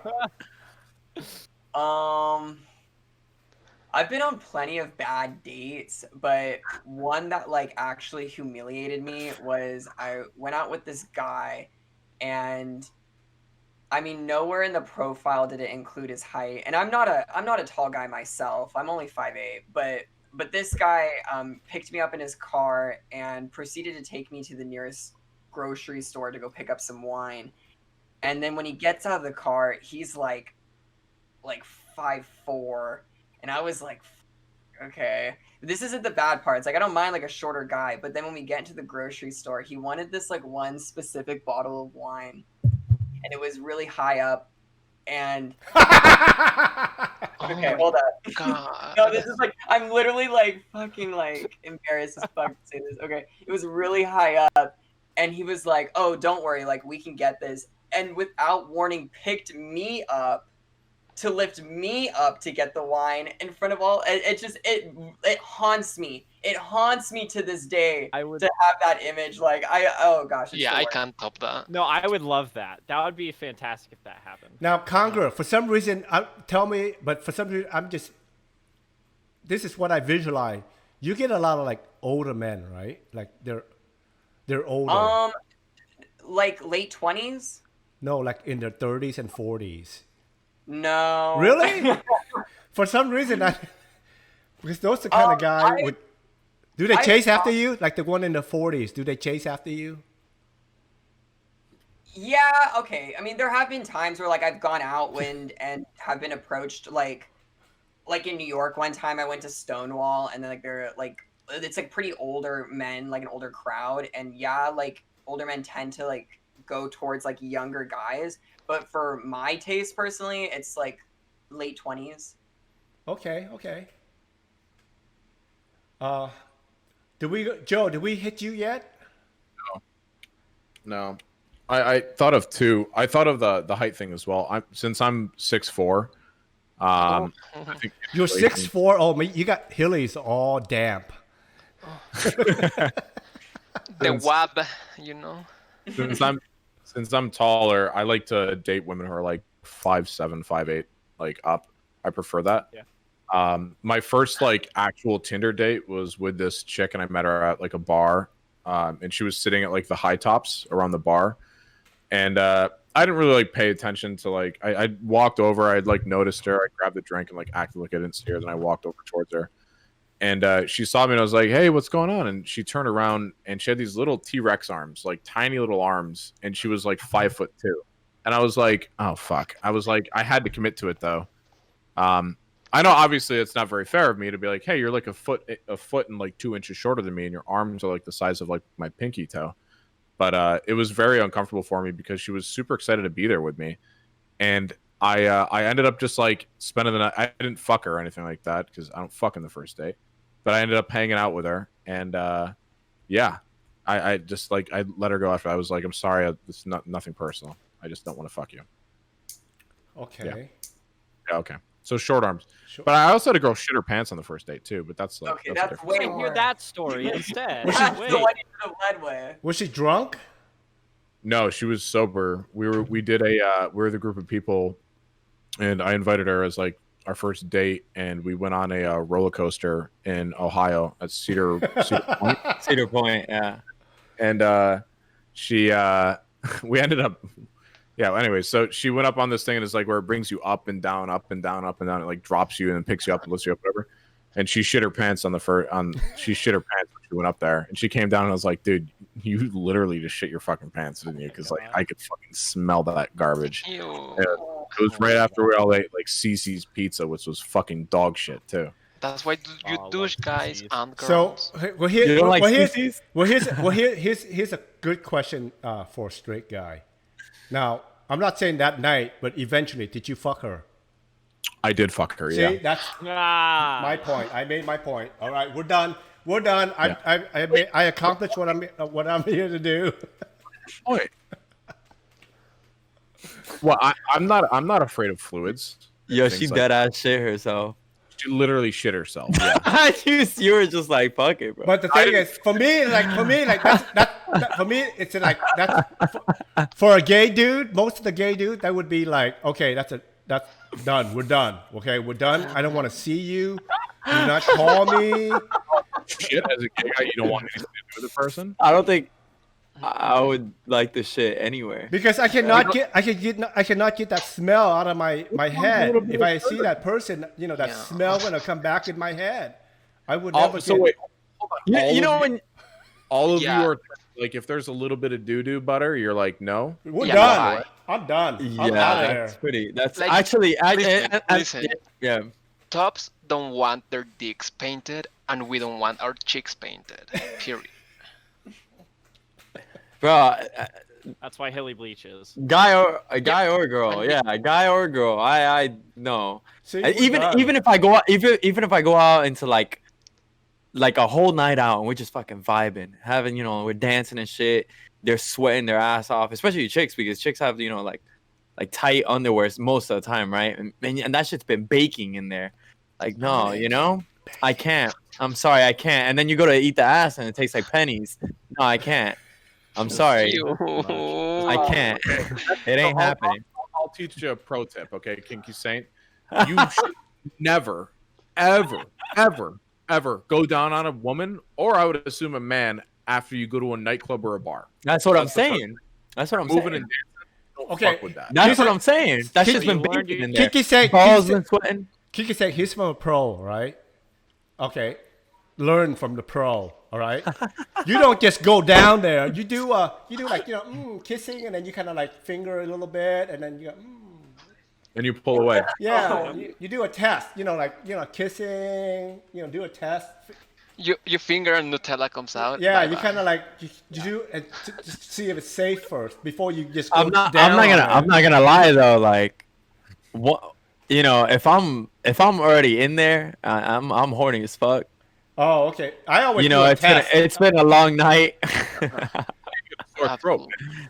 I've been on plenty of bad dates, but one that like actually humiliated me was I went out with this guy, and I mean nowhere in the profile did it include his height, and I'm not a tall guy myself. I'm only 5'8", but this guy picked me up in his car and proceeded to take me to the nearest grocery store to go pick up some wine. And then when he gets out of the car, he's like 5'4", and I was like, okay, this isn't the bad parts. Like I don't mind like a shorter guy, but then when we get into the grocery store, he wanted this like one specific bottle of wine, and it was really high up. And okay, hold on. God. No, this is like I'm literally like fucking like embarrassed as fuck to say this. Okay, it was really high up, and he was like, "Oh, don't worry, like we can get this." And without warning, picked me up to lift me up to get the wine in front of all. It haunts me. It haunts me to this day I would- to have that image. Like oh gosh. It's Yeah, the I worst. can't top that. No, I would love that. That would be fantastic if that happened. Now, Congra, for some reason, tell me, but for some reason, this is what I visualize. You get a lot of like older men, right? Like they're older. Like late 20s? No, like in their 30s and 40s. No. Really? For some reason, because those are the kind of guy would. Do they chase after you? Like the one in the 40s? Do they chase after you? Yeah, okay. I mean, there have been times where like I've gone out and have been approached like in New York one time I went to Stonewall, and then like they're like it's like pretty older men, like an older crowd, and yeah, like older men tend to like go towards like younger guys, but for my taste personally, it's like late 20s. Okay. Joe, did we hit you yet? No. I thought of two. I thought of the height thing as well. Since I'm 6'4", I think You're 6'4". Oh, you got Hilly's all damp. The wab, Since I'm taller, I like to date women who are like 5'7", 5'8", like up. I prefer that. Yeah. My first like actual Tinder date was with this chick, and I met her at like a bar, and she was sitting at like the high tops around the bar, and I didn't really like pay attention to like I walked over, I'd like noticed her, I grabbed the drink and like acted like I didn't see her, then I walked over towards her, and she saw me and I was like, hey, what's going on? And she turned around and she had these little T-Rex arms, like tiny little arms, and she was like 5'2", and I was like, oh fuck. I was like, I had to commit to it though. I know obviously it's not very fair of me to be like, hey, you're like a foot and like 2 inches shorter than me, and your arms are like the size of like my pinky toe. But it was very uncomfortable for me because she was super excited to be there with me, and I ended up just like spending the night. I didn't fuck her or anything like that because I don't fuck in the first date, but I ended up hanging out with her, and yeah, I just like I let her go after. I was like, I'm sorry, it's nothing personal. I just don't want to fuck you. Okay. Yeah, okay. So short arms. But I also had a girl shit her pants on the first date too. But that's like Okay, that's that's different. way Hear more. that story instead. That's Wait. the one you should have led with. Was she drunk? No, she was sober. We were the group of people, and I invited her as like our first date, and we went on a roller coaster in Ohio at Cedar Point. Cedar Point, yeah. And she we ended up. Yeah. Anyway, so she went up on this thing, and it's like where it brings you up and down, up and down, up and down. It like drops you and then picks you up and lifts you up, whatever. And she shit her pants on she shit her pants when she went up there, and she came down and I was like, dude, you literally just shit your fucking pants, didn't you? Because like I could fucking smell that garbage. Ew. Yeah. It was right after we all ate like Cece's pizza, which was fucking dog shit too. That's why you Oh, douche love guys cheese. and So, girls. well, here, You don't like well, here's, CC's? well, here's a good question for a straight guy. Now, I'm not saying that night, but eventually, did you fuck her? I did fuck her. See, Yeah. that's Ah. my point. I made my point. All right, we're done. We're done. Yeah. I accomplished what I'm here to do. Wait. Well, I'm not afraid of fluids. Yo, Things she like dead ass shit herself. She literally shit herself. Yeah. you were just like, fuck it, bro. But the thing is, for me, it's like that's for a gay dude. Most of the gay dude, that would be like, okay, that's done. We're done. Okay, we're done. I don't want to see you. Do not call me. Shit, as a gay guy, you don't want anything to do with the person. I don't think I would like the shit anywhere. Because I cannot get that smell out of my head. If I see that person, that smell gonna come back in my head. I would never. So wait, hold on. You know when All of Yeah. you are like, if there's a little bit of doo-doo butter, you're like, no. We're Yeah, done. why? I'm done. I'm out yeah, of that's there. pretty. That's Like, actually listen. yeah. Tops don't want their dicks painted, and we don't want our chicks painted. Period. Bro, That's why Hilly bleaches. guy or girl, yeah, a guy or girl. I no. See, we're Even done. if I go out, even if I go out into like a whole night out and we're just fucking vibing, having we're dancing and shit. They're sweating their ass off, especially chicks, because chicks have like tight underwear most of the time, right? And that shit's been baking in there. Like no, I can't. I'm sorry, I can't. And then you go to eat the ass and it tastes like pennies. No, I can't. I'm sorry. I can't. It ain't happening. I'll teach you a pro tip, okay, KinkySaint. You should never, ever, ever, ever go down on a woman, or I would assume a man, after you go to a nightclub or a bar. That's what I'm That's the first saying. That's what I'm Moving saying. and dancing, don't Okay. fuck with that. That's what I'm saying. That shit's You been learned baking you- in there. KinkySaint, Balls been sweating. KinkySaint, he's from a pro, right? Okay. Learn from the pro, all right? You don't just go down there. You do like, kissing, and then you kind of like finger a little bit, and then And you pull away. yeah, you do a test, kissing, do a test. Your finger and Nutella comes out. Yeah, you Bye-bye. kind of like you do it to see if it's safe first before you just go I'm not down on I'm it. not gonna lie though. Like, what if I'm already in there, I'm horny as fuck. Oh, okay. I always do a It's test. it's been a long night. Sore throat.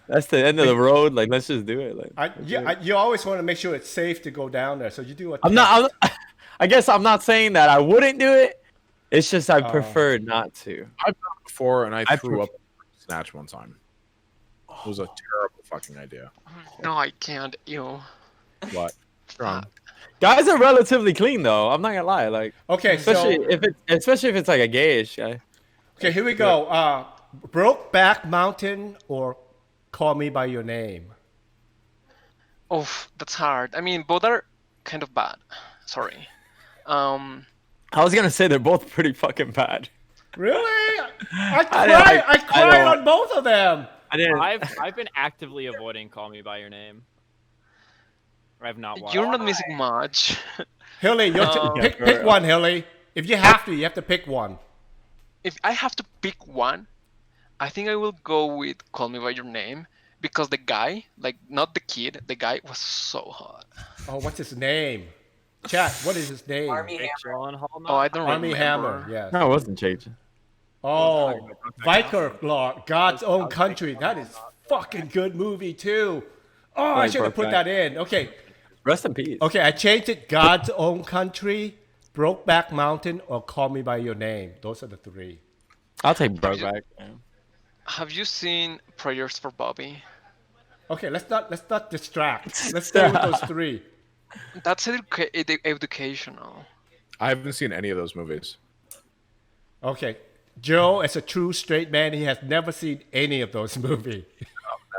That's the end of the road. Like, let's just do it. Like, You always want to make sure it's safe to go down there, so you do a I'm test. not. I guess I'm not saying that I wouldn't do it. It's just I prefer not to. I've done it before, and I I threw up snatch one time. It was a terrible fucking idea. No, I can't. What? Wrong. Guys are relatively clean though. I'm not gonna lie. Like, Okay, especially so if it's like a gayish guy. okay, here we go. Brokeback Mountain or Call Me by Your Name. Oh, that's hard. I mean, both are kind of bad. Sorry. I was gonna say they're both pretty fucking bad. Really? I I cried don't- on both of them. I didn't. I've been actively avoiding Call Me by Your Name. Or I've not watched. You're not missing much. Hilly, pick one, Hilly. If you have to pick one. If I have to pick one, I think I will go with Call Me by Your Name, because the guy, like not the kid, the guy was so hot. Oh, what's his name? Chat, what is his name? Army Jake Hammer. Gyllenhaal Oh, now? I don't Army remember. Hammer, yes. No, it wasn't changing. Oh, Viker Law, God's Own Country. That is fucking good movie too. Oh, I Right, should have put Brokeback. that in. Okay, Rest in peace. okay, I changed it. God's Own Country, Brokeback Mountain, or Call Me by Your Name. Those are the three. I'll take Brokeback. Man. Have you seen Prayers for Bobby? Okay, let's not distract. Let's stay with those three. That's educational. I haven't seen any of those movies. Okay, Joe, as a true straight man, he has never seen any of those movies.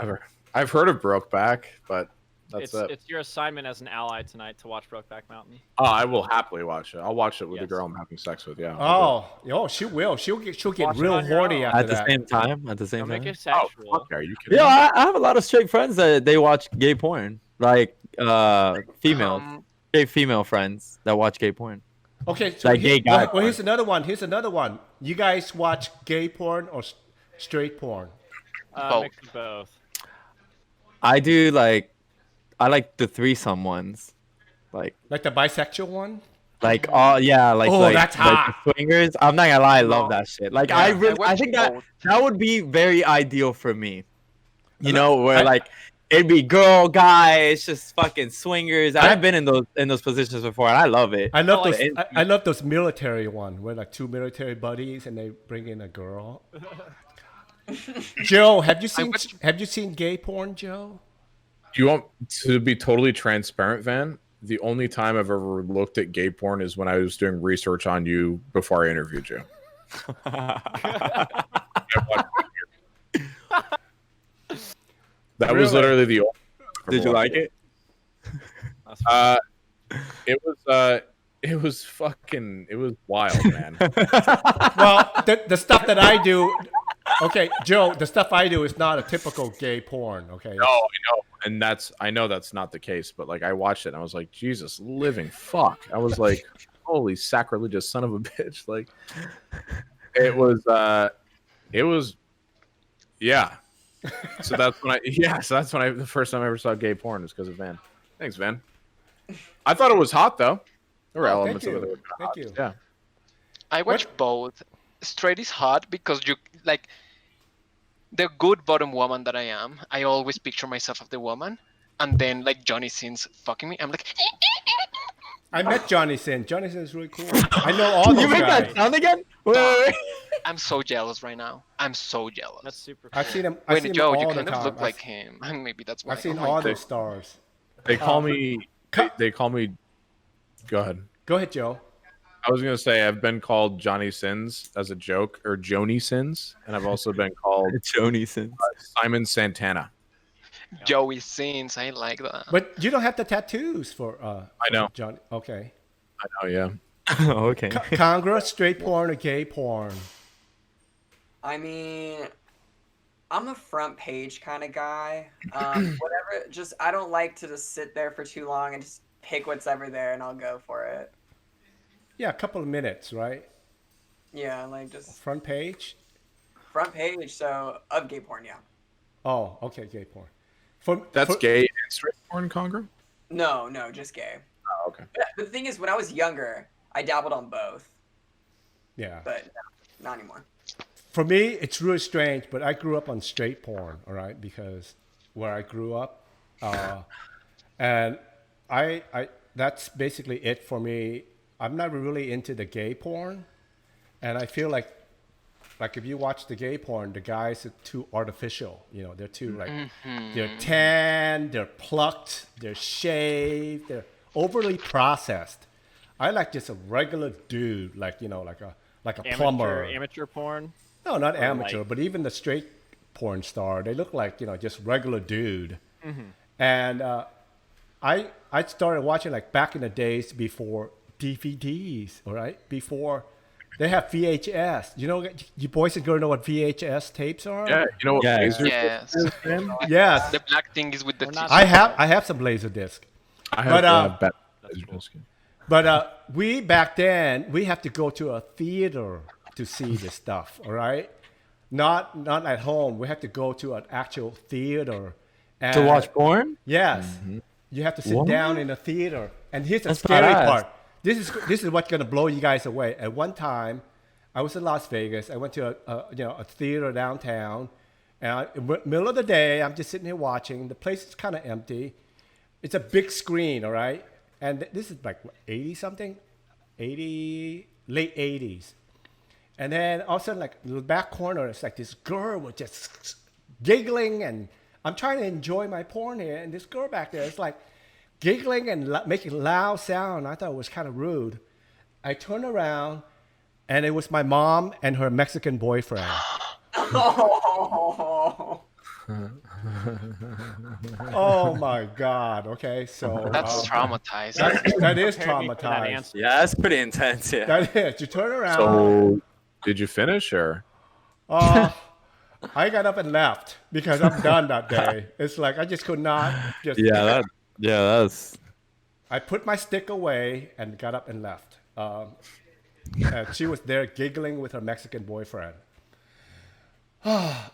Never. I've heard of Brokeback, but that's it. It's your assignment as an ally tonight to watch Brokeback Mountain. Oh, I will happily watch it. I'll watch it with the Yes. girl I'm having sex with. Yeah. Oh, she will. She'll get Watch it real on your horny own. after At the that. same time. At the same Don't make time. it Oh, sexual. fuck, are you kidding? Yeah, me? I have a lot of straight friends that they watch gay porn, like females, gay female friends that watch gay porn. Okay, so Like gay guy well, here's another one. Here's another one. You guys watch gay porn or straight porn? Both. Mix of both. I do like the threesome ones, like Like the bisexual one? all yeah, Oh, that's like hot. the swingers. I'm not gonna lie, I love that shit. Like Yeah. I watched think both. that would be very ideal for me. You And know, where I- like it'd be girl, guy, it's just fucking swingers. I've been in those positions before, and I love it. I love Like, those. it- I love those military one where like two military buddies and they bring in a girl. Joe, have you seen gay porn, Joe? You want to be totally transparent, Van? The only time I've ever looked at gay porn is when I was doing research on you before I interviewed you. That was Really? literally the only. Did you like it? It was fucking. It was wild, man. Well, the stuff that I do. Okay, Joe, the stuff I do is not a typical gay porn. Okay. No, I know, and I know that's not the case, but like I watched it and I was like, Jesus, living fuck. I was like, holy sacrilegious son of a bitch. Like, it was, yeah. So that's when the first time I ever saw gay porn was because of Van. Thanks, Van. I thought it was hot though. There were elements of it that were kinda Thank hot. you. Yeah. I watch both. Straight is hot because you like the good bottom woman that I am. I always picture myself as the woman, and then like Johnny Sins fucking me. I'm like, I met Johnny Sin. Johnny Sin is really cool. I know all those You make guys. that sound again? Wait. I'm so jealous right now. I'm so jealous. That's super cool. I've seen him. I've Wait, seen Joe, him you all the kind of time. look like him. Maybe that's why. I've seen Oh my all God. those stars. They call me. They call me. Go ahead. Go ahead, Joe. I was gonna say I've been called Johnny Sins as a joke, or Joni Sins, and I've also been called Joni Sins. Simon Santana. Joey Sins. I like that. But you don't have the tattoos for. I know. Johnny. Okay. I know, yeah. Oh, okay. Congress, straight porn or gay porn? I mean, I'm a front page kind of guy. Whatever, just I don't like to just sit there for too long and just pick what's ever there and I'll go for it. Yeah, a couple of minutes, right? Yeah, like just Front page. front page. So of gay porn, yeah. Oh, okay, gay porn. That's gay and straight porn, Congra? No, just gay. Oh, okay. But the thing is, when I was younger, I dabbled on both, Yeah. but no, not anymore. For me, it's really strange, but I grew up on straight porn, all right, because where I grew up, and I that's basically it for me. I'm not really into the gay porn, and I feel like if you watch the gay porn, the guys are too artificial. You know, they're too like they're tan, they're plucked, they're shaved, they're overly processed. I like just a regular dude, like like a plumber. Amateur porn. No, not Or amateur, like- but even the straight porn star, they look like just regular dude. And I started watching like back in the days before DVDs, all right, before they have VHS. You boys and girls know what VHS tapes are? Yeah, you know what? Yeah. Laser Yes. is, man? Yes, The black thing is with the We're not- tissue. I have some laser disc. I But, have Laser. But we back then we have to go to a theater to see this stuff. All right, not at home. We have to go to an actual theater and To watch porn? Yes, you have to sit What? down in a theater. And here's the That's scary badass. part. This is what's gonna blow you guys away. At one time, I was in Las Vegas. I went to a theater downtown, and in the middle of the day, I'm just sitting here watching. The place is kind of empty. It's a big screen, all right. And this is like 80 something, late 80s. And then all of a sudden, like in the back corner, it's like this girl was just giggling, and I'm trying to enjoy my porn here, and this girl back there is like giggling and making loud sound. I thought it was kind of rude. I turned around, and it was my mom and her Mexican boyfriend. Oh, Oh my God! Okay, so That's traumatizing. that is Prepared me for that traumatized. answer. Yeah, that's pretty intense. Yeah. That is. You turn around. So, did you finish or? I got up and left because I'm done that day. It's like I just could not. That's. I put my stick away and got up and left. And she was there giggling with her Mexican boyfriend.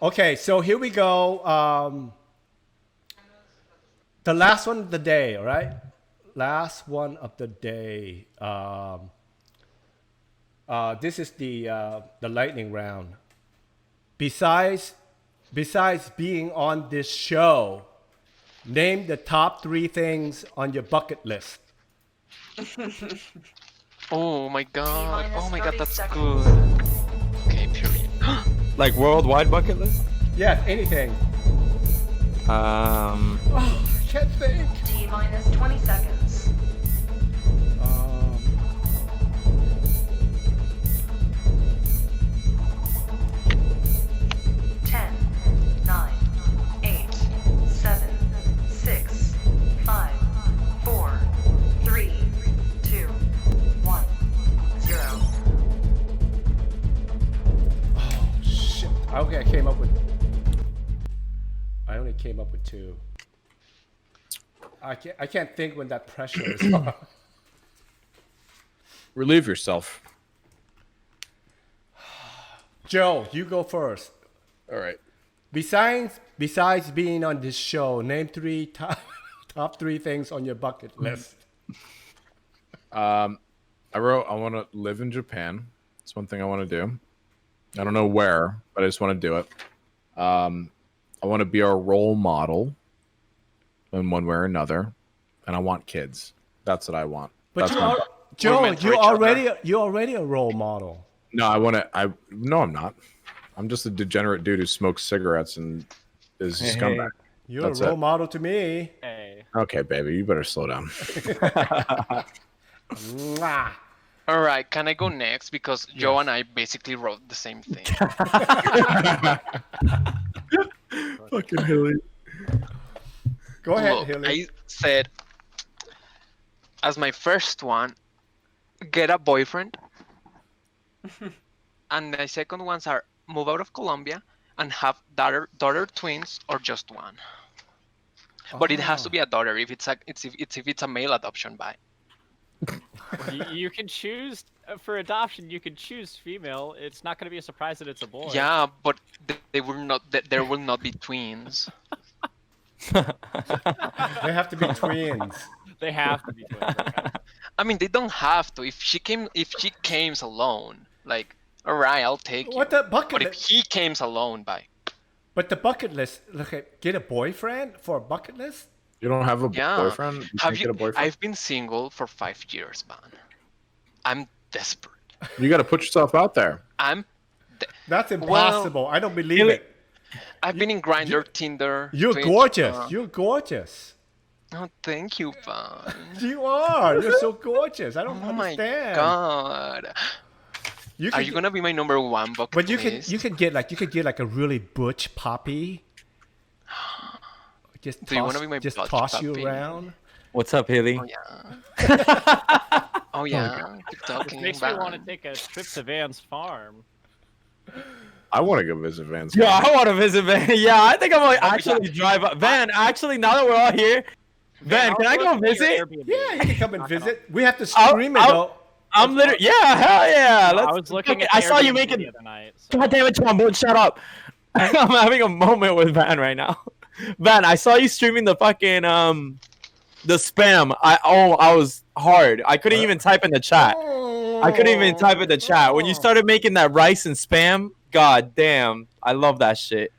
Okay, so here we go. The last one of the day, all right? Last one of the day. This is the lightning round. Besides being on this show, name the top 3 things on your bucket list. Oh my god. T-minus Oh my god, 30 that's seconds. good. Okay, period. Like worldwide bucket list? Yeah, anything. Um, Oh, I can't think. T-minus 20 seconds. Um, 10, 9, 8, 7, 6, 5, 4, 3, 2, 1, 0. oh shit. Okay, I only came up with 2. I can't think when that pressure is on. Relieve yourself. Joe, you go first. All right. Besides being on this show, name 3 top 3 things on your bucket list. I wrote I want to live in Japan. It's one thing I want to do. I don't know where, but I just want to do it. I want to be a role model in one way or another, and I want kids. That's what I want. But That's you my- are, Joe, meant for you're each other. already a role model. No, no, I'm not. I'm just a degenerate dude who smokes cigarettes and is a scumbag. You're That's a role it. model to me. Hey. Okay, baby, you better slow down. Mwah. All right, can I go next? Because Joe and I basically wrote the same thing. Fucking Hilly. Go ahead, Look, Hilly. I said, as my first one, get a boyfriend. And the second ones are move out of Colombia and have daughter twins or just one. But it has to be a daughter if it's a male adoption by. You can choose for adoption. You can choose female. It's not going to be a surprise that it's a boy. Yeah, but there will not be twins. They have to be twins. They have to be twins. Okay. I mean, they don't have to. If she came alone, like, all right, I'll take you. What the bucket But if list? he came alone, by. But the bucket list. Look at get a boyfriend for a bucket list. You don't have a Yeah. boyfriend? You Have can't you? get a boyfriend? I've been single for 5 years, man. I'm desperate. You got to put yourself out there. That's impossible. I don't believe it. I've been in Grindr, Tinder. You're Twitch, gorgeous. You're gorgeous. Oh, thank you, Van. You are. You're so gorgeous. I don't Oh my understand. god. You Are you gonna be my number one bucket But you list? can get like a really butch poppy. Just Do you wanna be my just butch toss you puppy? around. what's up, Haley? Oh yeah. Oh yeah. Keep This talking. makes me Van. want to take a trip to Van's farm. I want to go visit Vans. Yeah, I want to visit Van. Yeah, I think I'm gonna actually drive up. Van, actually, now that we're all here, Van, can I go visit? Yeah, you can come and visit. We have to I'll- stream it I'll- though. I'm literally, yeah, hell yeah. I was looking at. I saw you Airbnb making. the other night. So. God damn it, Trombone, shut up. I'm having a moment with Van right now. Van, I saw you streaming the fucking the spam. I was hard. I couldn't even type in the chat. I couldn't even type in the chat. When you started making that rice and spam, god damn. I love that shit.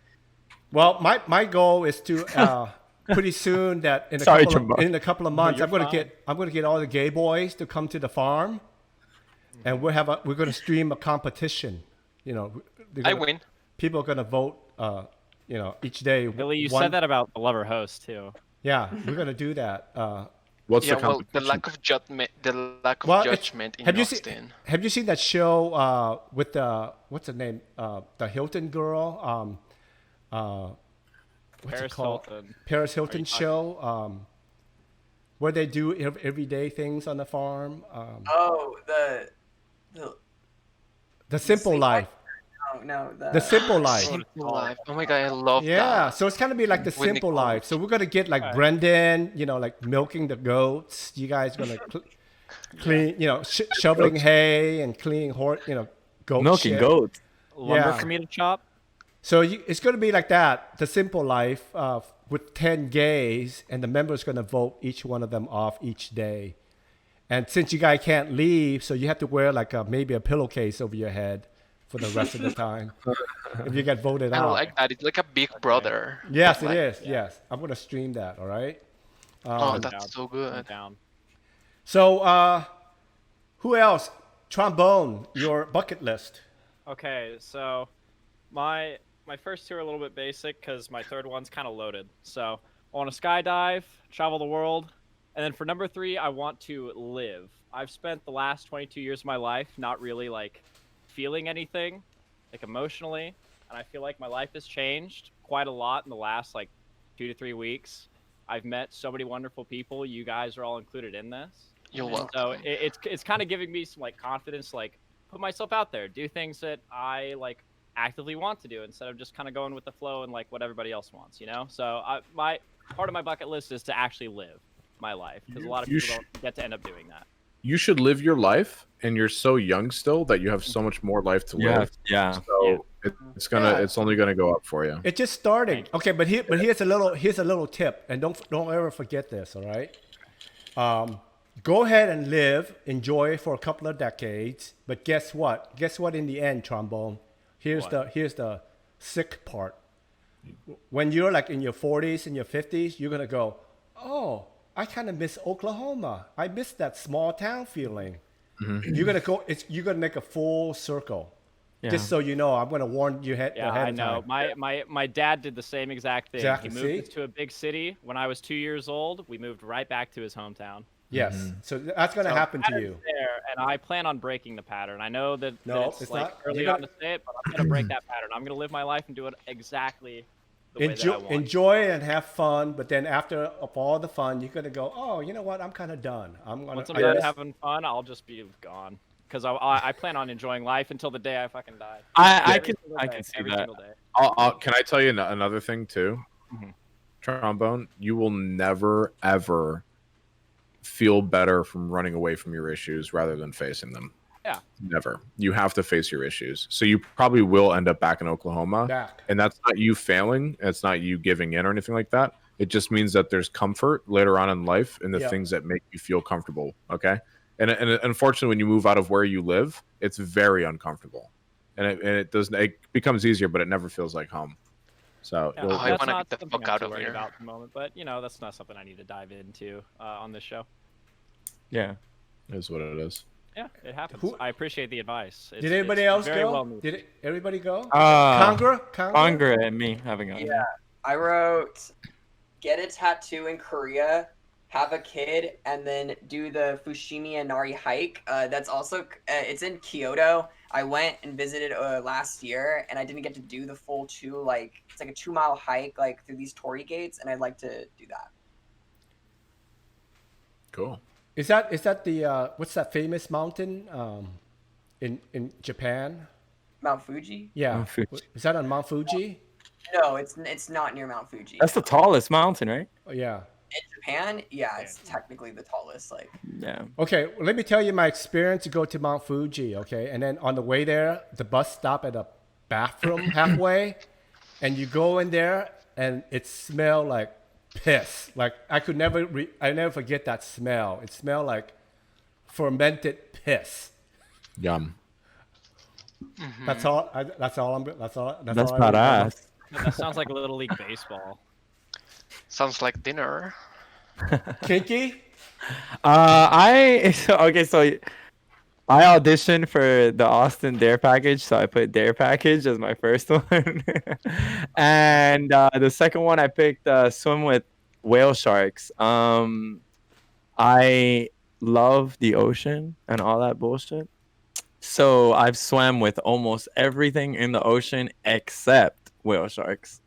Well, my goal is to pretty soon that in Sorry, a couple of months you're I'm gonna get all the gay boys to come to the farm, and we're gonna stream a competition. You know, they're I gonna- win. People are gonna vote. You know, each day. Billy, you one- said that about the lover host too. Yeah, we're gonna do that. What's Yeah, the well, competition? the lack of judgment, Well, judgment in have you Austin. seen? Have you seen that show with the what's her name? The Hilton girl. What's Paris it called? Hilton. Paris Hilton talking- show. Where they do everyday things on the farm. Oh, The Simple Sleep Life. no, The Simple Life. Simple life. Oh my god, I love Yeah, that. so it's gonna be like the Whitney Simple Collins. Life. So we're gonna get like Brendan, you know, like milking the goats. You guys gonna clean, you know, shoveling hay and cleaning goat Milking shit. goats. Lumber Yeah. for me to chop. So it's going to be like that, the simple life with 10 gays, and the members going to vote each one of them off each day. And since you guys can't leave, so you have to wear like maybe a pillowcase over your head for the rest of the time if you get voted I out. like that. It's like a big brother. Yes, but it like- is. Yes. I'm going to stream that, all right? Oh, I'm that's down. so I'm good. down. So who else? Trombone, your bucket list. Okay, so my first two are a little bit basic because my third one's kind of loaded. So I want to skydive, travel the world, and then for number 3, I want to live. I've spent the last 22 years of my life not really like feeling anything, like emotionally, and I feel like my life has changed quite a lot in the last like 2 to 3 weeks. I've met so many wonderful people. You guys are all included in this. You're And welcome. so it's kind of giving me some like confidence, like put myself out there, do things that I like actively want to do instead of just kind of going with the flow and like what everybody else wants, you know? So my part of my bucket list is to actually live my life because a lot of You people don't get to end up doing that. You should live your life, and you're so young still that you have so much more life to live. Yeah. So it's only gonna go up for you. It's just starting. Okay, but here's a little tip, and don't ever forget this. All right. Go ahead and live, enjoy for a couple of decades. But guess what? Guess what? In the end, Trombone, here's the sick part. When you're like in your 40s and your 50s, you're gonna go, oh, I kind of miss Oklahoma. I miss that small town feeling. Mm-hmm. You're gonna make a full circle. Yeah. Just so you know, I'm gonna warn you ahead Yeah, of I know. time. My dad did the same exact thing. Exactly, He see? moved us to a big city when I was 2 years old. We moved right back to his hometown. Yes. So that's gonna So happen to pattern's you. There, and I plan on breaking the pattern. I know that No, it's it's like not. early You're on to say it, but I'm gonna break that pattern. I'm gonna live my life and do it exactly the way that I want. Enjoy and have fun, but then after all the fun, you're gonna go, oh, you know what? I'm kind of done. Once I'm done having fun, I'll just be gone. Because I plan on enjoying life until the day I fucking die. I Every can single day, see every that. single day. Can I tell you another thing too? Mhm. Trombone, you will never ever feel better from running away from your issues rather than facing them. Yeah. Never. You have to face your issues. So you probably will end up back in Oklahoma. Back. And that's not you failing. It's not you giving in or anything like that. It just means that there's comfort later on in life in the Yeah. things that make you feel comfortable. Okay. And unfortunately, when you move out of where you live, it's very uncomfortable. And it becomes easier, but it never feels like home. So Yeah, you'll- I that's wanna not get the something fuck I'm out too of worried here. about at the moment, but you know that's not something I need to dive into on this show. Yeah. it is what it is. Yeah, it happens. Who- I appreciate the advice. Did anybody else very go? Well needed. Did everybody go? Congra Congra? and me having a Yeah, I wrote get a tattoo in Korea, have a kid, and then do the Fushimi Inari hike. That's also it's in Kyoto. I went and visited last year, and I didn't get to do the full it's like a 2-mile hike like through these torii gates, and I'd like to do that. Cool. Is that the what's that famous mountain in Japan? Mount Fuji? Yeah. Mount Fuji. Is that on Mount Fuji? No, it's not near Mount Fuji. That's the tallest mountain, right? Oh, yeah. In Japan, yeah, it's technically the tallest. Like, Yeah. Okay, well, let me tell you my experience to go to Mount Fuji, okay? And then on the way there, the bus stop at a bathroom halfway, and you go in there, and it smelled like piss. Like, I never forget that smell. It smelled like fermented piss. Yum. That's all I That's remember. badass. That sounds like Little League baseball. Sounds like dinner. Kinky? So I auditioned for the Austin Dare package, so I put Dare package as my first one, and the second one I picked swim with whale sharks. I love the ocean and all that bullshit, so I've swam with almost everything in the ocean except whale sharks,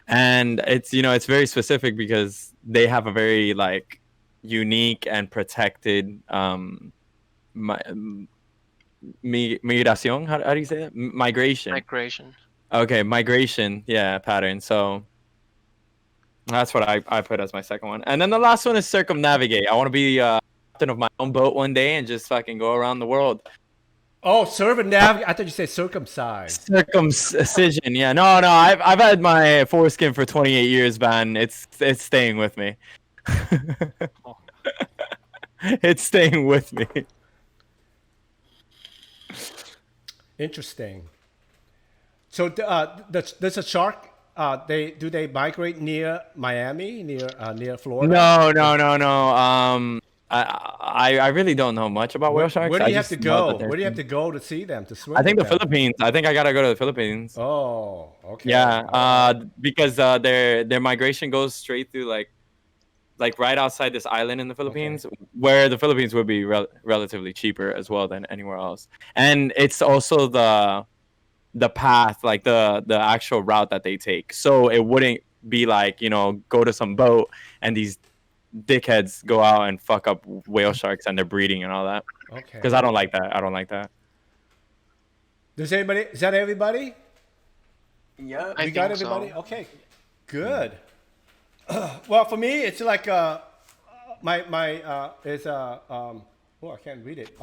and it's very specific because they have a very like unique and protected migración. How do you say that? Migration. Okay, migration. Yeah, pattern. So that's what I put as my second one. And then the last one is circumnavigate. I want to be captain of my own boat one day and just fucking go around the world. Oh, circumnavigate. I thought you said circumcised. Circumcision. Yeah. No. I've had my foreskin for 28 years, man. It's staying with me. It's staying with me. Interesting. So there's a shark. Do they migrate near Miami, near Florida? No. I really don't know much about whale sharks. Where do I you have just to know go? that they're- Where do you have to go to see them, to swim? I think the with them? Philippines. I think I gotta go to the Philippines. Oh, okay. Yeah, because their migration goes straight through like right outside this island in the Philippines, where the Philippines would be relatively cheaper as well than anywhere else, and it's also the path, like the actual route that they take. So it wouldn't be like, go to some boat and these dickheads go out and fuck up whale sharks and their breeding and all that. Okay. Because I don't like that. Is that everybody? Yep. I We got think so. everybody? Okay. Good. Well, for me, it's like I can't read it.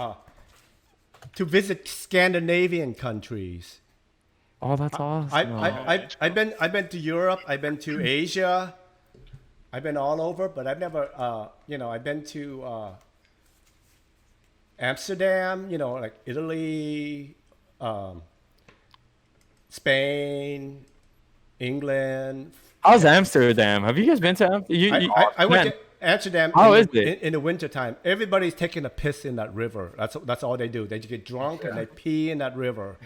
To visit Scandinavian countries. Oh, that's awesome. I've been to Europe. I've been to Asia. I've been all over, but I've never, I've been to Amsterdam. Like Italy, Spain, England. How's Amsterdam? Have you guys been to Amsterdam? I went to Amsterdam How is it? in the wintertime. Everybody's taking a piss in that river. That's all they do. They get drunk and they pee in that river,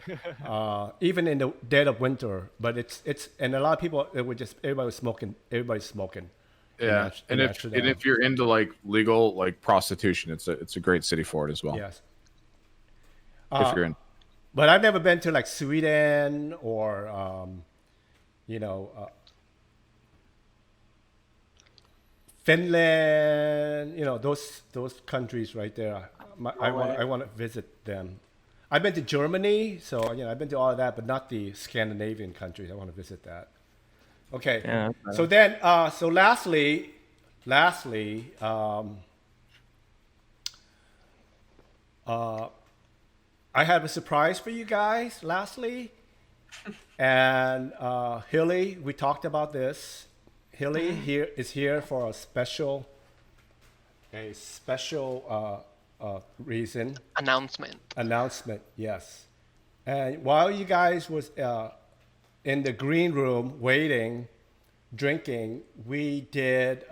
even in the dead of winter. But it's and a lot of people, everybody's smoking. Everybody's smoking. Yeah, and if you're into like legal like prostitution, it's a great city for it as well. Yes. If you're in. But I've never been to like Sweden or Finland, those countries right there. I want to visit them. I've been to Germany, so I've been to all of that, but not the Scandinavian countries. I want to visit that. Okay. Yeah. So then, so lastly, I have a surprise for you guys. Lastly, and Hilly, we talked about this. Hilly here is here for a special reason. Announcement, yes. And while you guys was in the green room waiting, drinking, we did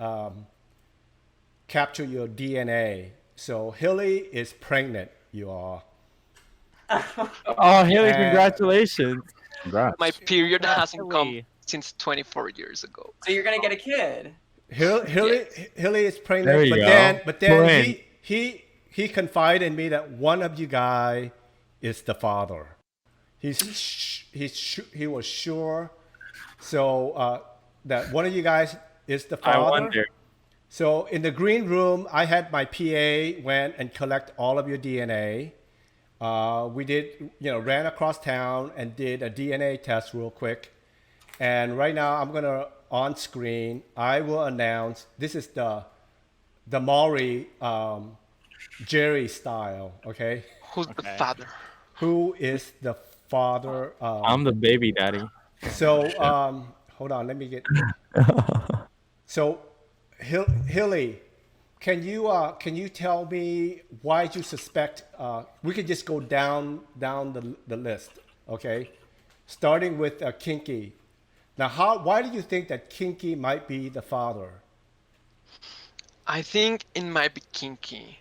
capture your DNA. So Hilly is pregnant, you all. Oh, Haley, congratulations. Congrats. My period hasn't come Really? since 24 years ago. So you're gonna get a kid. Hilly is pregnant, There you but go. then he confided in me that one of you guys is the father. He was sure, so that one of you guys is the father. I wonder. So in the green room, I had my PA went and collect all of your DNA. We did, ran across town and did a DNA test real quick. And right now, I'm gonna on screen. I will announce this is the Maury Jerry style. Okay, Who's the father? who is the father? I'm the baby daddy. So hold on, let me get. So, Hilly, can you tell me why you suspect? We could just go down the list, okay? Starting with Kinky. Now, why do you think that Kinky might be the father? I think it might be Kinky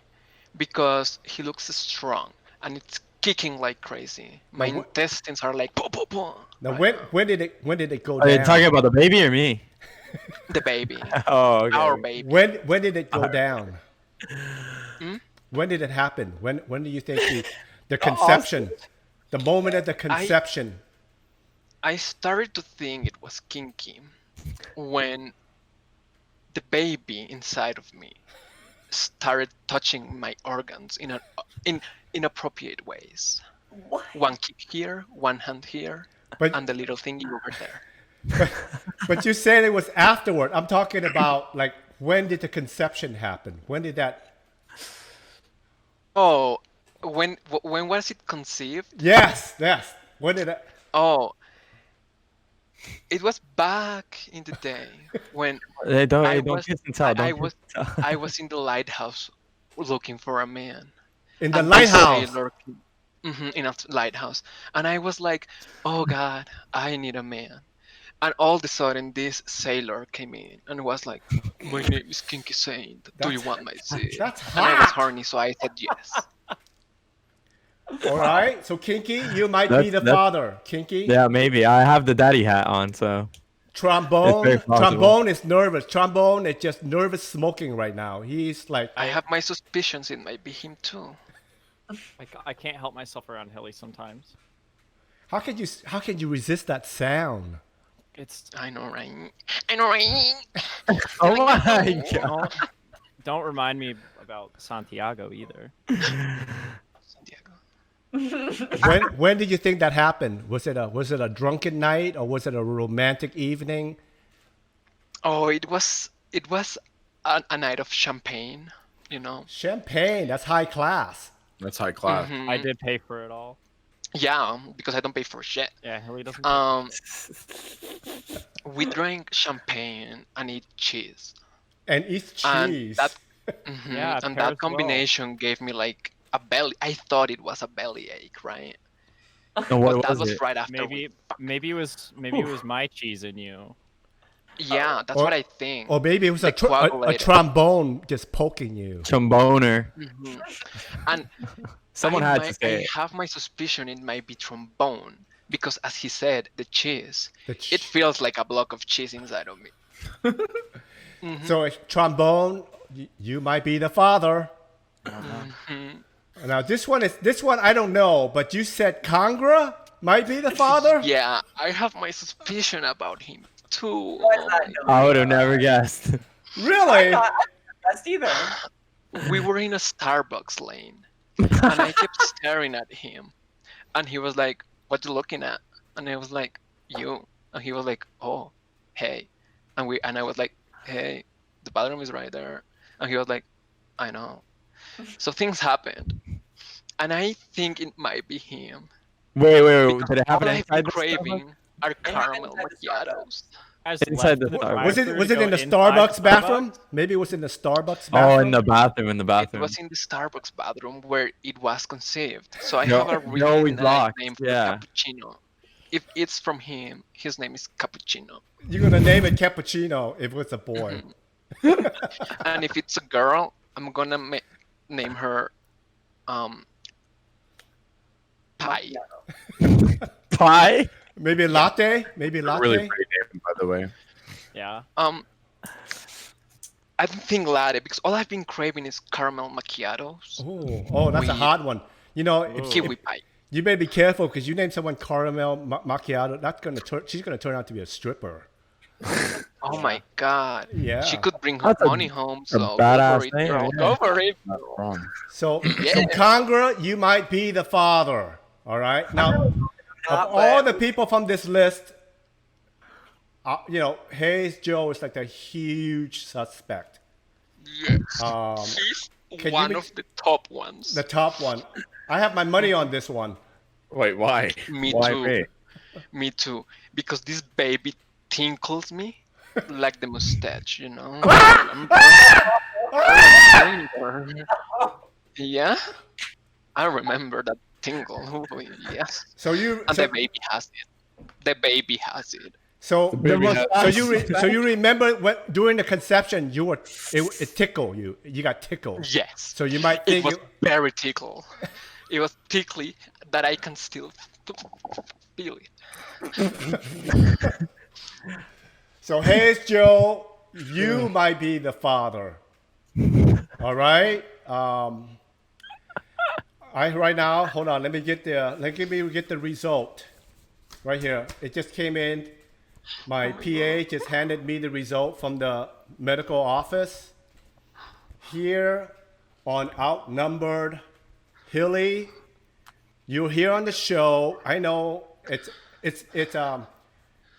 because he looks strong and it's kicking like crazy. My Now, intestines are like boom, boom, boom. Now, right when did it go Are you down? talking about the baby or me? now. The baby, Oh, okay. our baby. When did it go down? When did it happen? When do you think the conception, the moment of the conception? I started to think it was Kinky when the baby inside of me started touching my organs in inappropriate ways. What? One kick here, one hand here, But- and the little thingy over there. But you said it was afterward. I'm talking about like when did the conception happen? When did that? Oh, when was it conceived? Yes. When did it? Oh, it was back in the day when They don't. I Hey, don't was kiss and tell. I Don't was kiss and tell. I was in the lighthouse looking for a man. In the And this lighthouse. sailor in a lighthouse, and I was like, "Oh God, I need a man." And all of a sudden, this sailor came in and was like, "My name is KinkySaint. Do you want my seed?" That's And I was hot. horny, so I said yes. All right. So Kinky, you might be the That's- father. Kinky. Yeah, maybe. I have the daddy hat on, so Trombone. It's very possible. Trombone is nervous. Trombone is just nervous smoking right now. He's like. I have my suspicions it might be him too. I can't help myself around Hilly sometimes. How can you resist that sound? It's I know, right? I know, right? oh my god. don't remind me about Santiago either. Santiago. When did you think that happened? Was it a drunken night or was it a romantic evening? Oh, it was a night of champagne, you know. Champagne. That's high class. That's high class. Mhm. I did pay for it all. Yeah, because I don't pay for shit. Yeah, Hilly doesn't. We drank champagne and eat cheese. And eat And cheese. that Yeah, and pairs that well. combination gave me like a belly. I thought it was a belly ache, right? No, what But that was was it? right after. Maybe it was my cheese in you. Yeah, that's Or- what I think. or maybe it was Like a coagulated. trombone just poking you. Tromboner. Mhm. And Someone had to say I it. have my suspicion it might be trombone because, as he said, the cheese. The ch- It feels like a block of cheese inside of me. So trombone, you might be the father. Mhm. Now this one I don't know, but you said Congra might be the father. Yeah, I have my suspicion about him too. Why is Oh that my- no? I would have never guessed. Really? Not best either. We were in a Starbucks lane, and I kept staring at him, and he was like, "What you looking at?" And I was like, "You," and he was like, "Oh, hey," and I was like, "Hey, the bathroom is right there," and he was like, "I know." So things happened, and I think it might be him. Wait. Because Did it happen all I've been inside the Starbucks? craving are caramel inside the Starbucks. macchiatos. Guys Inside the left Starbucks. Was it drive-thru to in go the inside Starbucks the bathroom? Starbucks? Maybe it was in the Starbucks bathroom. Oh, in the bathroom. In the It bathroom. was in the Starbucks bathroom where it was conceived. So I They're- have a they're really always nice locked, name for yeah. Cappuccino. If it's from him, his name is Cappuccino. You're gonna name it Cappuccino if it's a boy. And if it's a girl, I'm gonna name her Pie. Pie. Maybe latte. Maybe latte. Really pretty name, by the way. Yeah. I don't think latte because all I've been craving is caramel macchiatos. Oh, that's a We- hot one. You know, if, Kiwi pie. you better be careful because you name someone caramel macchiato. That's she's gonna turn out to be a stripper. Oh my god. Yeah. She could bring her That's a- money home, so go badass for it, name, girl. yeah. Go for it. Not wrong. So Yeah. Congra, you might be the father. All right. Now, of all the people from this list, Heyitsjoe is like the huge suspect. Yes. He's He's one of the top ones. the top one. I have my money on this one. Wait, why? Me Why too. me? Me too. Because this baby tinkles me like the mustache, you know? Yeah? I remember that tingle. Oh, yes. So you, And so, the baby has it. The baby has it. so, baby has- so you remember what during the conception it tickled you. You got tickled. Yes. So you might It think was very tickle. It was tickly that I can still feel it. So Heyitsjoe, you might be the father. All right. Right now, hold on. Let me get the result. Right here. It just came in. My PA just handed me the result from the medical office. Here on Outnumbered, Hilly, you're here on the show. I know it's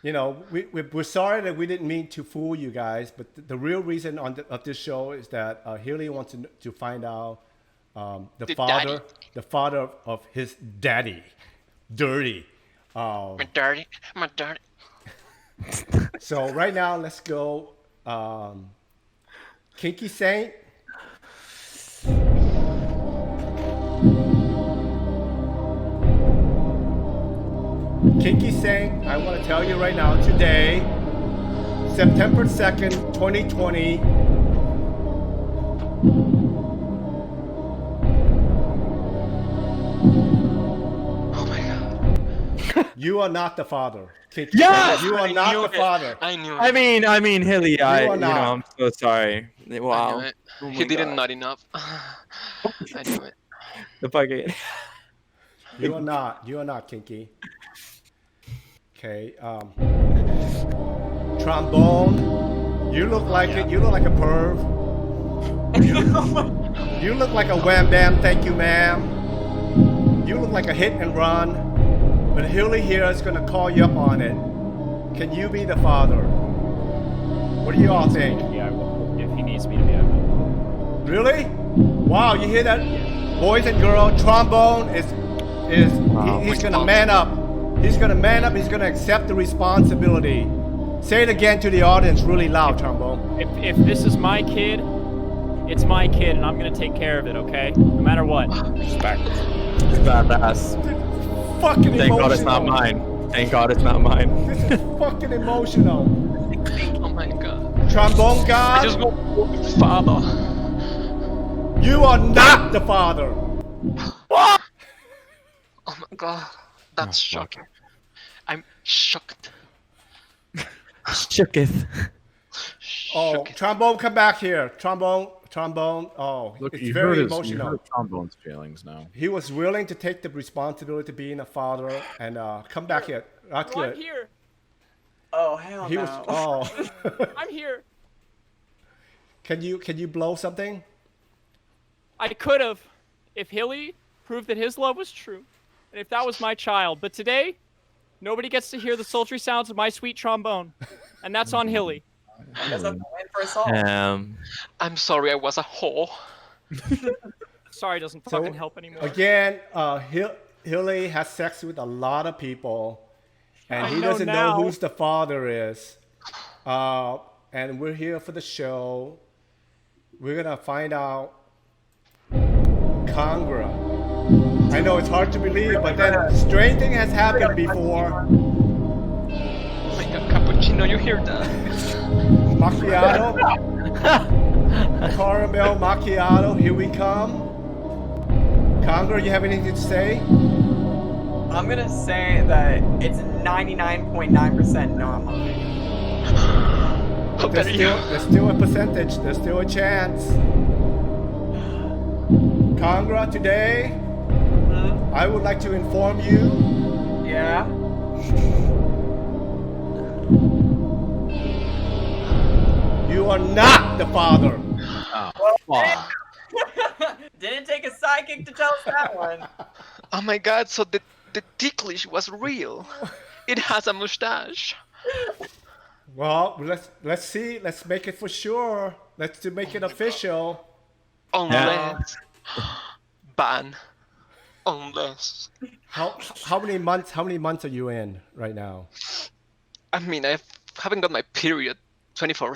we're sorry that we didn't mean to fool you guys, but the real reason of this show is that Hilly wants to find out the The father, daddy. the father of his daddy, Dirty. My dirty. So right now, let's go. KinkySaint. KinkySaint, I want to tell you right now, today, September 2nd, 2020. Oh my god. You are not the father. KinkySaint. Yes! You are I not knew the it. father. I knew it. I mean, Hilly, are not. I'm so sorry. I Wow. knew it. Oh my He didn't God. nut enough. I knew it. The fucking. You are not. You are not, Kinky. Okay. Trombone. You look like it. You look like a perv. You look like a wham bam. Thank you, ma'am. You look like a hit and run. But Hilly here is gonna call you up on it. Can you be the father? What do you all think? Yeah, I will, if he needs me to be. I will. Really? Wow, you hear that? Boys and girls, Trombone he's gonna man up. He's gonna man up, he's gonna accept the responsibility. Say it again to the audience really loud, Trombone. If this is my kid, it's my kid, and I'm gonna take care of it. Okay, no matter what. Respect. Badass. Fucking Thank emotional. God it's not mine. Thank God it's not mine. This is fucking emotional. Oh my god. Trombone I just God, go with his father. you are not the father. Oh my god. That's Oh, fuck. shocking. I'm shocked. Shooketh. Oh, Shocked. Trombone, come back here. Trombone. Oh, Look, it's you very hurt emotional. You hurt Trombone's feelings now. He was willing to take the responsibility of being a father and come back here. That's Oh, I'm good. here. Oh hell He no. was. Oh. I'm here. Can you blow something? I could have, if Hilly proved that his love was true, and if that was my child. But today, nobody gets to hear the sultry sounds of my sweet trombone, and that's on Hilly. I guess I'm in for assault. I'm sorry I was a whore. Sorry, doesn't So, fucking help anymore. Again, Hilly has sex with a lot of people, and he I know doesn't know now. who's the father is. And we're here for the show. We're gonna find out. Congra. I know it's hard to believe, but then strange thing has happened before. Oh my god, Cappuccino, you hear that? Macchiato. Caramel macchiato. Here we come. Congra, you have anything to say? I'm gonna say that it's 99.9% not mine. How dare you? There's still a percentage. There's still a chance. Congra, today, Hmm? I would like to inform you Yeah. you are not the father. Didn't take a sidekick to tell us that one. Oh my god, so the ticklish was real. It has a mustache. Well, let's see. Let's make it for sure. Let's make it official. Unless. Ban. Unless. How many months are you in right now? I mean, I haven't got my period 24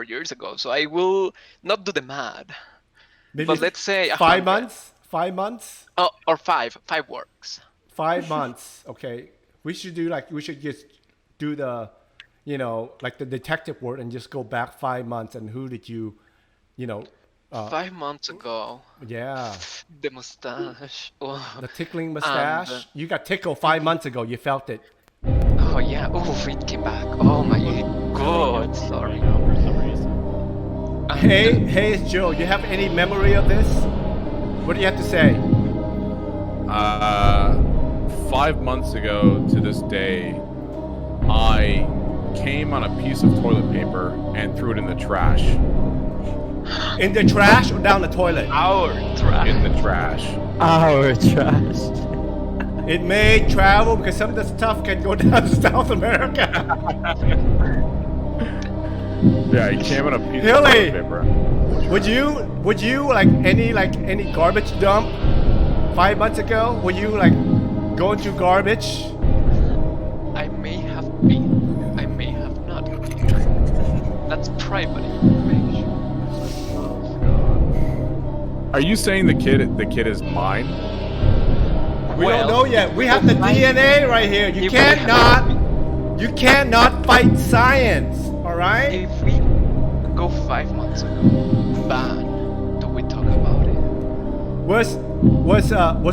years ago, so I will not do the math. Maybe But let's say 5 100. months. 5 months. Oh, or 5. 5 works. 5 months. Okay. We should just do the, like the detective work and just go back 5 months and who did you, 5 months ago, yeah, the mustache. Oh, the tickling mustache. And, You got tickled 5 months ago. You felt it. oh yeah. Oh, it came back. Oh my god. Sorry. Now, for some reason. Hey, it's Joe. You have any memory of this? What do you have to say? 5 months ago to this day, I came on a piece of toilet paper and threw it in the trash. In the trash or down the toilet? Our trash. In the trash. Our trash. It may travel because some of the stuff can go down to South America. Yeah, he came in a piece Hilly! of toilet paper. Would you like any garbage dump 5 months ago? Were you like going through garbage? I may have been. I may have not been. That's private information. Are you saying the kid is mine? We don't Well, know yet. We have the DNA right here. You If we cannot fight science. All right? If we go 5 months ago, ban, do we talk about it? Was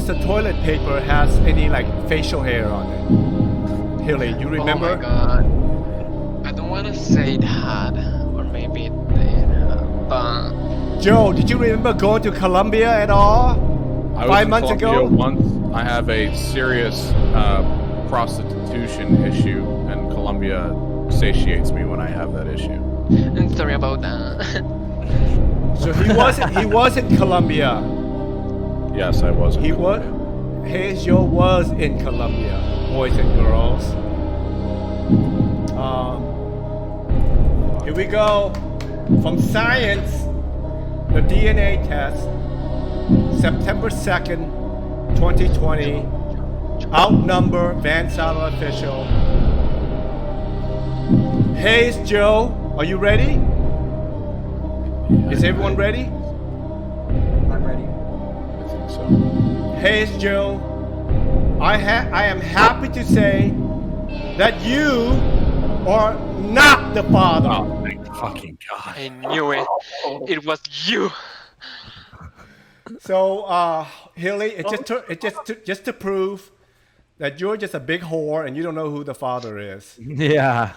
the toilet paper has any like facial hair on it? Hilly, you remember? Oh my god. I don't want to say it had, or maybe it did. But Joe, did you remember going to Colombia at all? I was 5 in months Colombia ago? Once I have a serious prostitution issue, and Colombia satiates me when I have that issue. I'm sorry about that. So he was in Colombia. Yes, I was. He was. Heyitsjoe was in Colombia, boys and girls. Here we go. From science, the DNA test, September 2nd, 2020. Outnumbered, Vansamaofficial. Heyitsjoe, are you ready? Is everyone ready? I'm ready. I think so. Heyitsjoe, I am happy to say that you are not the father. Oh, thank fucking God. I knew it. It was you. So, Hilly, just to prove that you're just a big whore and you don't know who the father is. Yeah.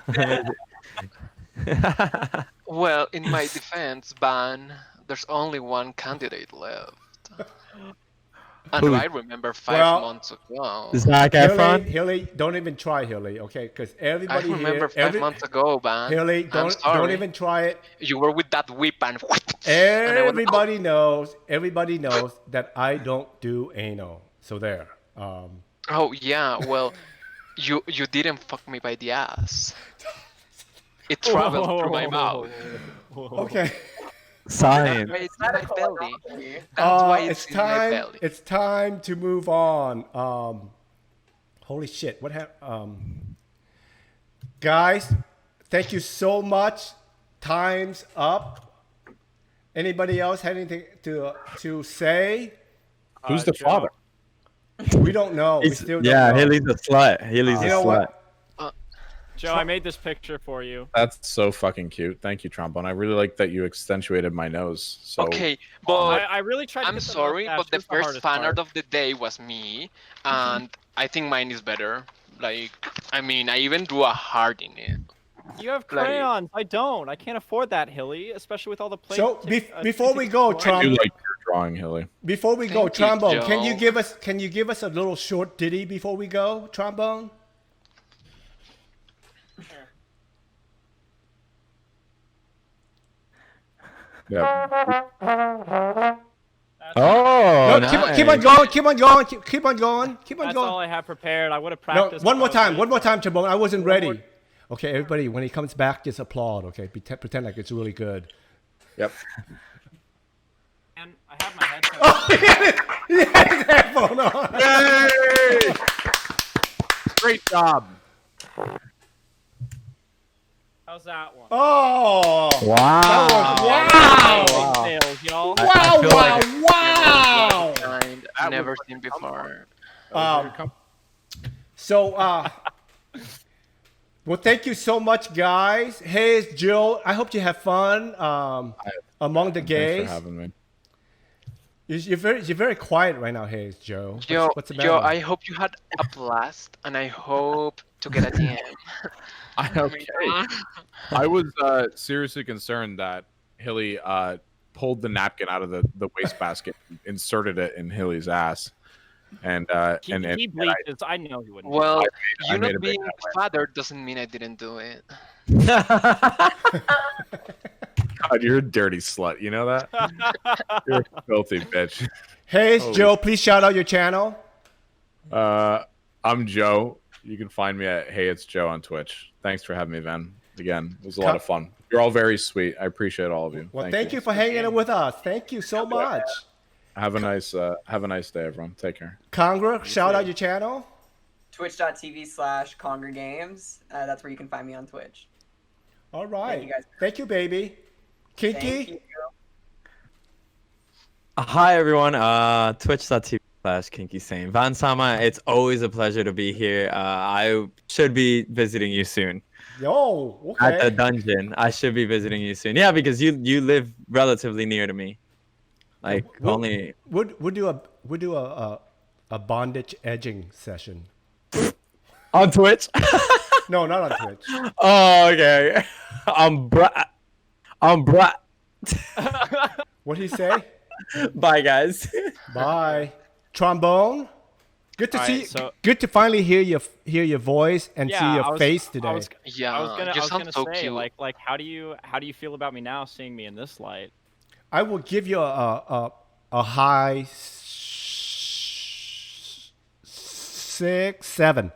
Well, in my defense, Ban, there's only one candidate left. And Who? I remember 5 Well, months ago. Zac Efron. Hilly, don't even try, Hilly, okay? Because I everybody remember here, 5 months ago, Ban. Hilly, I'm don't sorry. even try it. You were with that whip and Everybody knows that I don't do anal. So there. Oh yeah, well, you didn't fuck me by the ass. It traveled through my mouth. Okay. Science. That's why it's in my belly. That's why it's in my belly. It's time to move on. Holy shit! What happened? Guys, thank you so much. Time's up. Anybody else had anything to say? Who's the Joe. father? We don't know. We still don't know. Hilly's a slut. Hilly's You a know slut. what? Joe, I made this picture for you. That's so fucking cute. Thank you, Trombone. I really like that you accentuated my nose. So Okay, but I really tried to I'm get the sorry, mustache. but the This is first hardest fan part. art of the day was me, and I think mine is better. Like, I mean, I even drew a heart in it. You have like- crayons. I don't. I can't afford that, Hilly, especially with all the plates. So before we go, I do Trump. like your drawing, Hilly. Before we go, Thank you, Trombone, Joe. can you give us a little short ditty before we go, Trombone? Yeah. Oh, No, keep on going, keep on going. That's all I have prepared. I would have No, practiced. one more time, probably. Trombone. I wasn't One ready. more- Okay, everybody, when he comes back, just applaud. Okay, pretend like it's really good. Yep. And I have my headset. Oh, he had his headphone on. Yay! Great job. How's that one? Oh, Wow. wow, Tails, y'all. wow, feel like wow. Kind That never was seen before. So, well, thank you so much, guys. Hey, it's Jill. I hope you have fun among the Thanks gays. for having me. You're very quiet right now, Hayes, Joe. What's the matter? Yo, I hope you had a blast, and I hope to get a DM. Okay. I was seriously concerned that Hilly pulled the napkin out of the wastebasket, inserted it in Hilly's ass, and He and bleaches. I know he wouldn't. Well, I you made not a big being the father doesn't mean I didn't do it. God, you're a dirty slut. You know that? You're a filthy bitch. Hayes, Holy- Joe, please shout out your channel. I'm Joe. You can find me at Heyitsjoe on Twitch. Thanks for having me, Van. again. It was a lot of fun. You're all very sweet. I appreciate all of you. Well, thank you for hanging out with us. Thank you so much. Have a nice day, everyone. Take care. Congra, shout out your channel. Twitch.tv/CongreGames. That's where you can find me on Twitch. All right. Thank you, guys. Thank you, baby. Kinky. Thank you. Hi everyone, twitch.tv/KinkySaint. Vansama, it's always a pleasure to be here. I should be visiting you soon. Yo, okay. At the dungeon. I should be visiting you soon. Yeah, because you live relatively near to me. Like only We'll do a bondage edging session. on Twitch. No, not on Twitch. Oh, okay. I'm brat. What'd he say? Bye, guys. Bye. Trombone. Good to All see. right, so- Good to finally hear your voice and see I your was- face today. I was Yeah, you gonna sound so say, cute. like, how do you feel about me now, seeing me in this light? I will give you a high 7.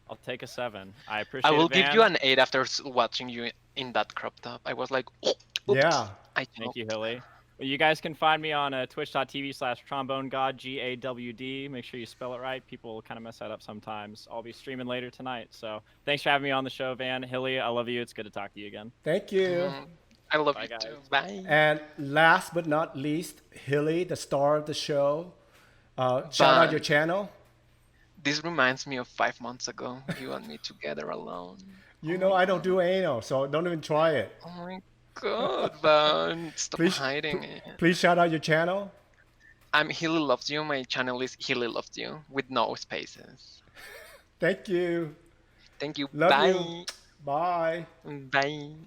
I'll take a 7. I appreciate I it, will give Van. you an 8 after watching you in that crop top. I was like, oops. Yeah. Thank you, Hilly. Well, you guys can find me on twitch.tv/Trombonegawd, GAWD. Make sure you spell it right. People kind of mess that up sometimes. I'll be streaming later tonight. So thanks for having me on the show, Van. Hilly, I love you. It's good to talk to you again. Thank you. I love Bye, you guys. too. Bye. And last but not least, Hilly, the star of the show. Shout out your channel. This reminds me of 5 months ago. You and me together alone. You know I don't do anal, so don't even try it. Oh my god, Van. Stop Please- hiding it. Please shout out your channel. I'm Hililovesyou. My channel is Hililovesyou with no spaces. Thank you. Thank you. Love Bye. you. Bye. Bye.